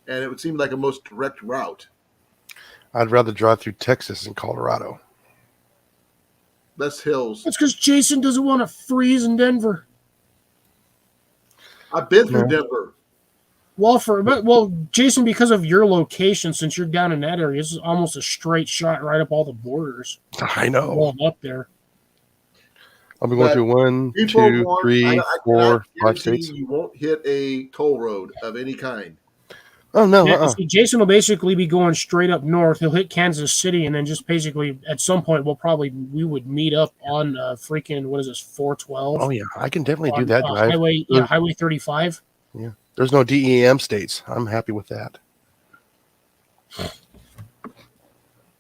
and it would seem like a most direct route. I'd rather drive through Texas and Colorado. Less hills. That's because Jason doesn't want to freeze in Denver. I've been through Denver. Well, Jason, because of your location, since you're down in that area, this is almost a straight shot right up all the borders. I know. Going up there. I'll be going through 1, 2, 3, 4, 5 states. You won't hit a toll road of any kind. Oh no! Yeah, see, Jason will basically be going straight up north. He'll hit Kansas City, and then just basically at some point we would meet up on freaking what is this 412? Oh yeah, I can definitely do that drive. Highway 35. Yeah, there's no DEM states. I'm happy with that.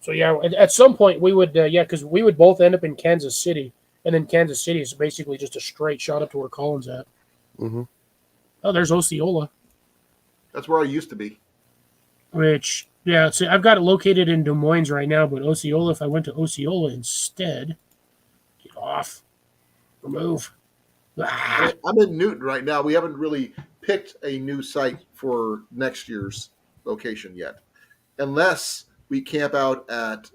So yeah, at some point we would because we would both end up in Kansas City, and then Kansas City is basically just a straight shot up to where Colan's at. Mm-hmm. Oh, there's Osceola. That's where I used to be. Which, yeah, see, I've got it located in Des Moines right now, but Osceola, if I went to Osceola instead, get off, remove. I'm in Newton right now. We haven't really picked a new site for next year's location yet, unless we camp out at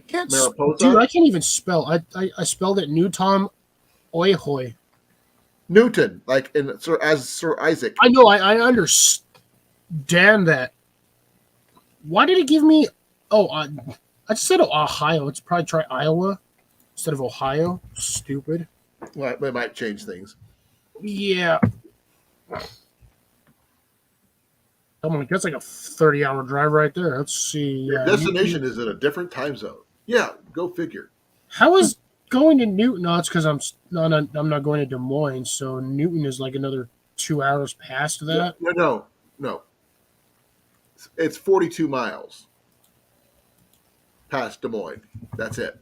Mariposa. Dude, I can't even spell. I spelled it Newton Oihoy. Newton, like in Sir Isaac. I know. I understand that. Why did it give me? Oh, I just said Ohio. It's probably try Iowa instead of Ohio. Stupid. Well, they might change things. Yeah. Come on, that's like a 30-hour drive right there. Let's see. Your destination is in a different time zone. Yeah, go figure. How is going to Newton? No, it's because I'm not going to Des Moines, so Newton is like another 2 hours past that. No. It's 42 miles past Des Moines. That's it.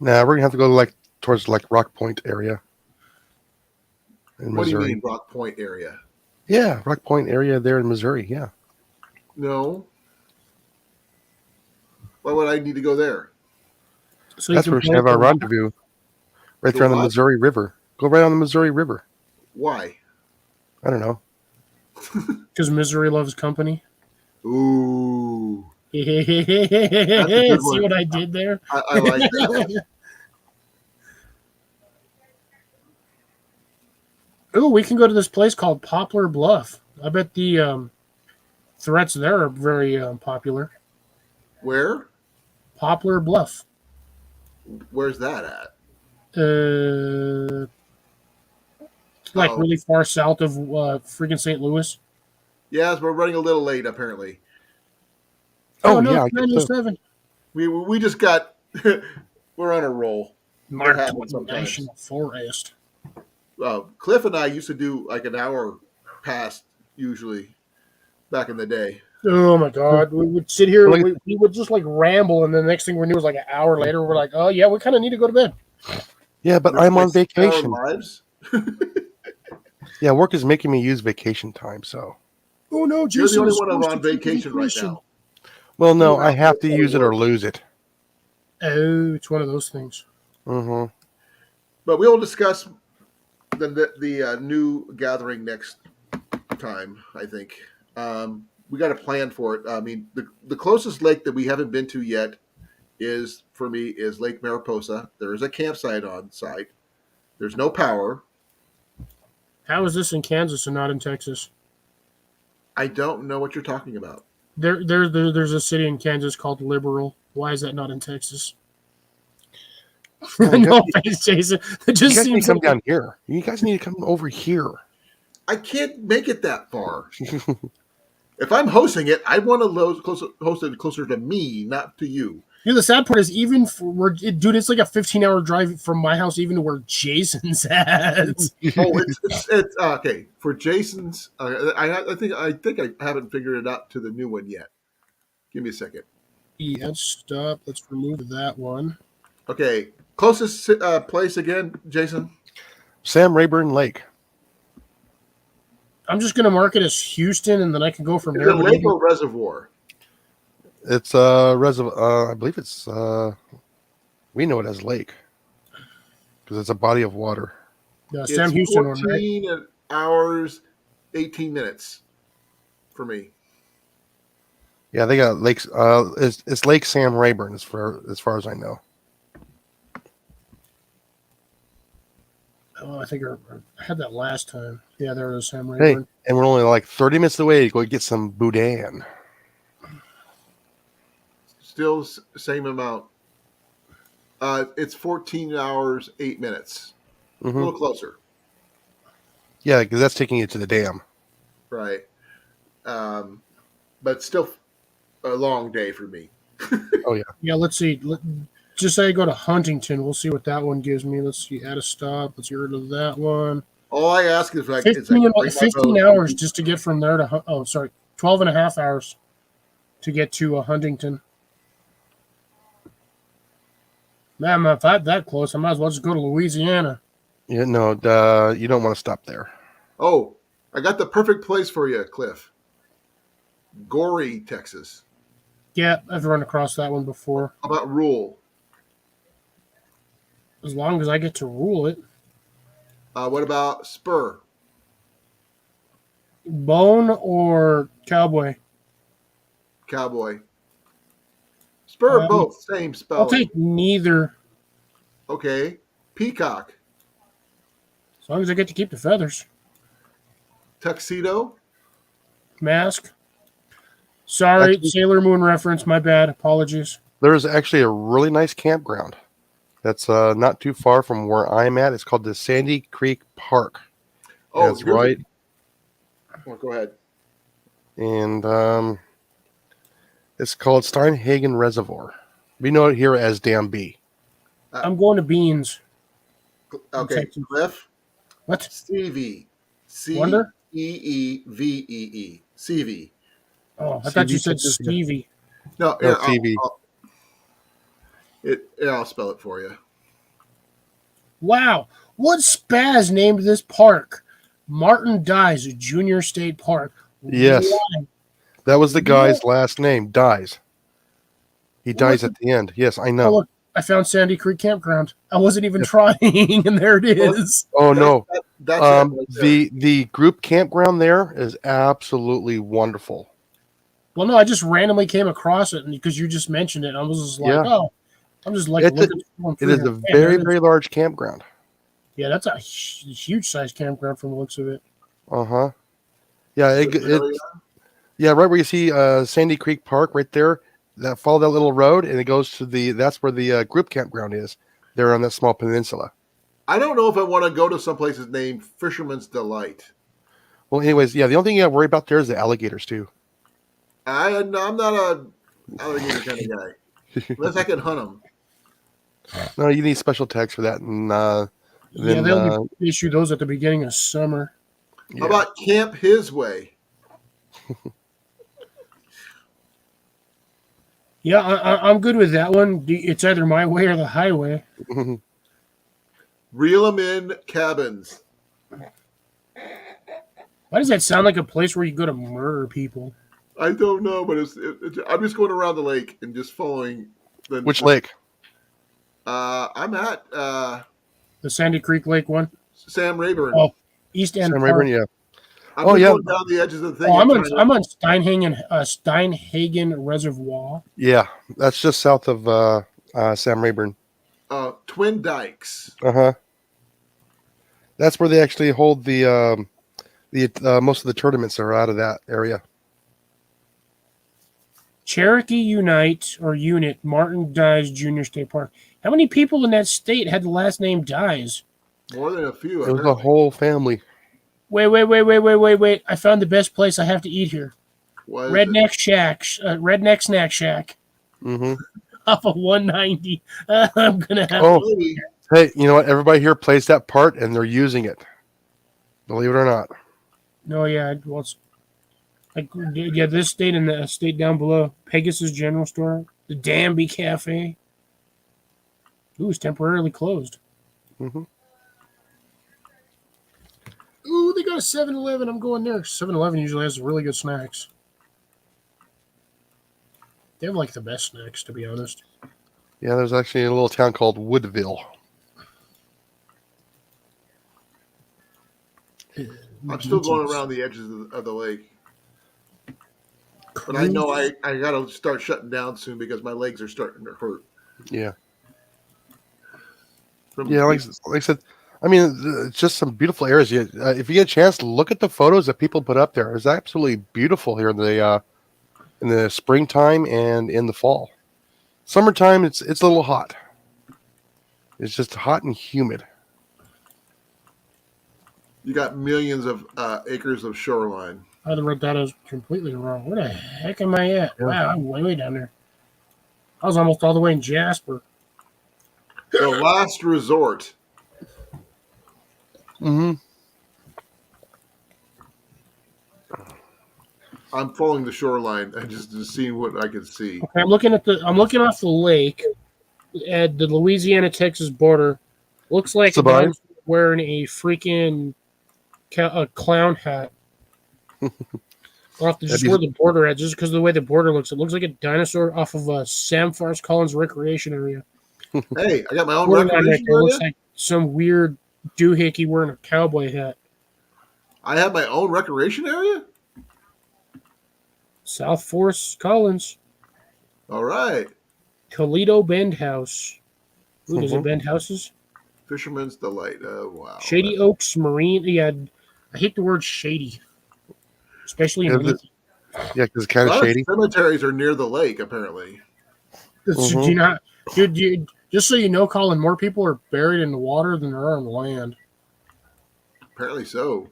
Nah, we're gonna have to go towards Rock Point area. What do you mean, Rock Point area? Yeah, Rock Point area there in Missouri. Yeah. No. Why would I need to go there? So that's where we should have our rendezvous. Right there on the Missouri River. Go right on the Missouri River. Why? I don't know. Because Missouri loves company. Ooh. See what I did there? I like that. Oh, we can go to this place called Poplar Bluff. I bet the threats there are very popular. Where? Poplar Bluff. Where's that at? Really far south of freaking St. Louis. Yes, we're running a little late apparently. Oh no, 907. We just got we're on a roll. National Forest. Cliff and I used to do like an hour past usually back in the day. Oh my God! We would sit here. We would just ramble, and the next thing we knew was like an hour later. We're like, "Oh yeah, we kind of need to go to bed." Yeah, but I'm on vacation. Lives. Yeah, work is making me use vacation time. So. Oh no, You're the only one on vacation right now. Well, no, I have to use it or lose it. Oh, it's one of those things. Mm-hmm. But we'll discuss the new gathering next time. I think we got a plan for it. I mean, the closest lake that we haven't been to yet is Lake Mariposa. There is a campsite on site. There's no power. How is this in Kansas and not in Texas? I don't know what you're talking about. There's a city in Kansas called Liberal. Why is that not in Texas? Oh, no offense, Jason. It just you guys need to come like down here. You guys need to come over here. I can't make it that far. If I'm hosting it, I want to host it closer to me, not to you. The sad part is dude, it's like a 15-hour drive from my house even to where Jason's at. It's okay for Jason's. I think I haven't figured it out to the new one yet. Give me a second. Yeah, stop. Let's remove that one. Okay, closest place again, Jason. Sam Rayburn Lake. I'm just gonna mark it as Houston, and then I can go from Is there. it lake or reservoir? It's a reservoir. I believe it's. We know it as lake because it's a body of water. Yeah, It's Sam Houston one, right? 14 hours, 18 minutes for me. Yeah, they got lakes. It's Lake Sam Rayburn as far as I know. Oh, I think I had that last time. Yeah, there it is, Sam Hey, Rayburn. and we're only like 30 minutes away to go get some boudin. Still same amount. It's 14 hours, 8 minutes. A little closer. Yeah, because that's taking you to the dam. Right. But still a long day for me. Oh, yeah. Yeah, let's see. Just say I go to Huntington. We'll see what that one gives me. Let's see. Add a stop. Let's get rid of that one. All I ask is like 15 hours just to get from there to 12 and a half hours to get to Huntington. Man, if I'm that close, I might as well just go to Louisiana. Yeah, no, you don't want to stop there. Oh, I got the perfect place for you, Cliff. Gorey, Texas. Yeah, I've run across that one before. How about Rule? As long as I get to rule it. What about Spur? Bone or Cowboy? Cowboy. Spur, both same spelling. I'll take neither. Okay. Peacock. As long as I get to keep the feathers. Tuxedo. Mask. Sorry, Actually, Sailor Moon reference. My bad. Apologies. There's actually a really nice campground that's not too far from where I'm at. It's called the Sandy Creek Park. Oh, that's right. Oh, go ahead. And it's called Steinhagen Reservoir. We know it here as Dam B. I'm going to Beans. Okay, Cliff. What? Stevie. Wonder? Ceevee. Stevie. Oh, I thought you said Texas, yeah. Stevie. No, No, Stevie. I'll spell it for you. Wow. What spaz named this park? Martin Dies Junior State Park. Yes. Why? That was the guy's last name, Dies. He dies at the end. Yes, I know. Oh, look, I found Sandy Creek Campground. I wasn't even trying, and there it is. Oh, no. That's right there. The group campground there is absolutely wonderful. Well, no, I just randomly came across it because you just mentioned it. I was just like, Yeah. oh, I'm just like It looking. is a very, very large campground. Yeah, that's a huge size campground from the looks of it. Uh-huh. Yeah, yeah, right where you see Sandy Creek Park right there, follow that little road and it goes to that's where the group campground is. There on that small peninsula. I don't know if I want to go to some places named Fisherman's Delight. Well, anyways, yeah, the only thing you got to worry about there is the alligators too. I'm not a alligator kind of guy. Unless I can hunt them. No, you need special tags for that. And Yeah, they'll issue those at the beginning of summer. Yeah. How about Camp His Way? Yeah, I'm good with that one. It's either my way or the highway. Reel 'em in cabins. Why does that sound like a place where you go to murder people? I don't know, but I'm just going around the lake and just following. Which lake? I'm at The Sandy Creek Lake one? Sam Rayburn. Oh, East End Sam Park. Rayburn, yeah. I'm going down the edges of the thing. Oh, I'm on Steinhagen Reservoir. Yeah, that's just south of Sam Rayburn. Twin Dykes. Uh-huh. That's where they actually hold the most of the tournaments are out of that area. Cherokee Unite or Unit, Martin Dies Junior State Park. How many people in that state had the last name Dies? More than a few. It was a whole family. Wait. I found the best place I have to eat here. Redneck Snack Shack. Mm-hmm. Off of 190. I'm going to have to eat here. Hey, you know what? Everybody here plays that part, and they're using it. Believe it or not. No, yeah. Well, it's like, yeah, this state and the state down below. Pegasus General Store. The Danby Cafe. Ooh, it's temporarily closed. Mm-hmm. Ooh, they got got a 7-Eleven. I'm going there. 7-Eleven usually has really good snacks. They have like the best snacks, to be honest. Yeah, there's actually a little town called Woodville. I'm still going around the edges of the lake. But I know I got to start shutting down soon because my legs are starting to hurt. Yeah. Like I said, I mean, it's just some beautiful areas. If you get a chance, look at the photos that people put up there. It's absolutely beautiful here in the springtime and in the fall. Summertime, it's a little hot. It's just hot and humid. You got millions of acres of shoreline. I read that as completely wrong. Where the heck am I at? Yeah. Wow, I'm way down there. I was almost all the way in Jasper. The last resort. Mm-hmm. I'm following the shoreline and just seeing what I can see. Okay, I'm looking off the lake at the Louisiana-Texas border. Looks like a guy's wearing a freaking clown hat. Off just where the border at, just because of the way the border looks. It looks like a dinosaur off of Sam Forrest Collins recreation area. Hey, I got my own recreation area. Looks like some weird doohickey wearing a cowboy hat. I have my own recreation area? South Forrest Collins. All right. Toledo Bend House. Ooh, does it bend houses? Fisherman's Delight. Oh, wow. Shady Oaks Marine. Yeah, I hate the word shady. Especially in the yeah, because it's kind of shady. Cemeteries are near the lake, apparently. Do you not, dude? Just so you know, Colin, more people are buried in the water than there are on land. Apparently so.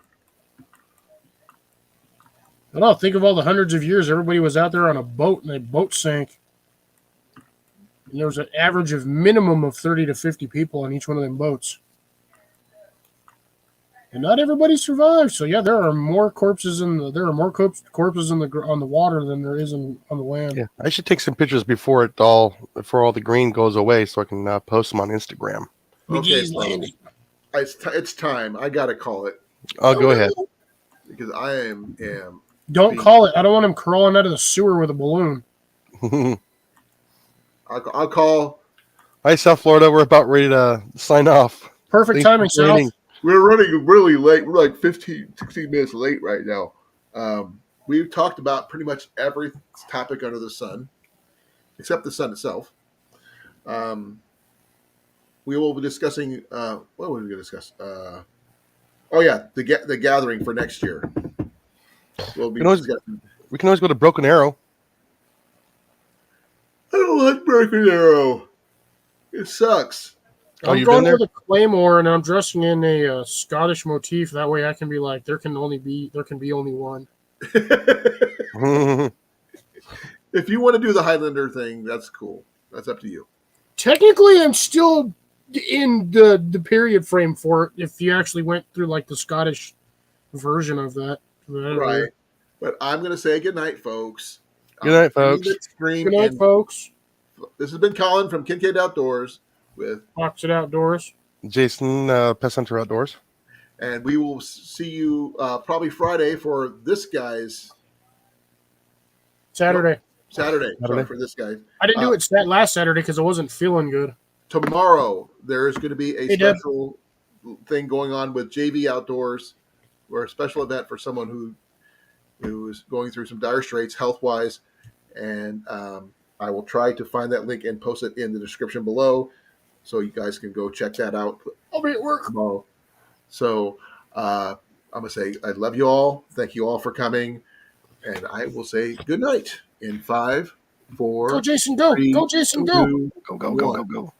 I don't know. Think of all the hundreds of years everybody was out there on a boat and the boat sank. And there was an average of minimum of 30 to 50 people on each one of them boats. And not everybody survived. So yeah, there are more corpses on the water than there is on the land. Yeah, I should take some pictures before all the green goes away, so I can post them on Instagram. Okay, it's time. I gotta call it. Oh, go ahead. Because I am. Don't call it. I don't want him crawling out of the sewer with a balloon. I'll call. Hi, South Florida. We're about ready to sign off. Perfect timing, South. We're running really late. We're like 15, 16 minutes late right now. We've talked about pretty much every topic under the sun, except the sun itself. We will be discussing. What were we going to discuss? The gathering for next year. We can always go to Broken Arrow. I don't like Broken Arrow. It sucks. I'm going for the Claymore, and I'm dressing in a Scottish motif. That way, I can be like, there can be only one. If you want to do the Highlander thing, that's cool. That's up to you. Technically, I'm still in the period frame for it. If you actually went through like the Scottish version of that, right? But I'm going to say good night, folks. Good night, folks. Good night, folks. This has been Colin from Kincaid Outdoors with Fox It Outdoors. Jason, Pest Hunter Outdoors. And we will see you probably Friday for this guy's... Saturday. Sorry for this guy. I didn't do it last Saturday because I wasn't feeling good. Tomorrow, there is going to be a special thing going on with JV Outdoors, or a special event for someone who is going through some dire straits health-wise. And I will try to find that link and post it in the description below, so you guys can go check that out. I'll be at work tomorrow. So I'm going to say I love you all. Thank you all for coming. And I will say good night in 5, 4. Go, Jason, go. 3, go, Jason, go. 2, go.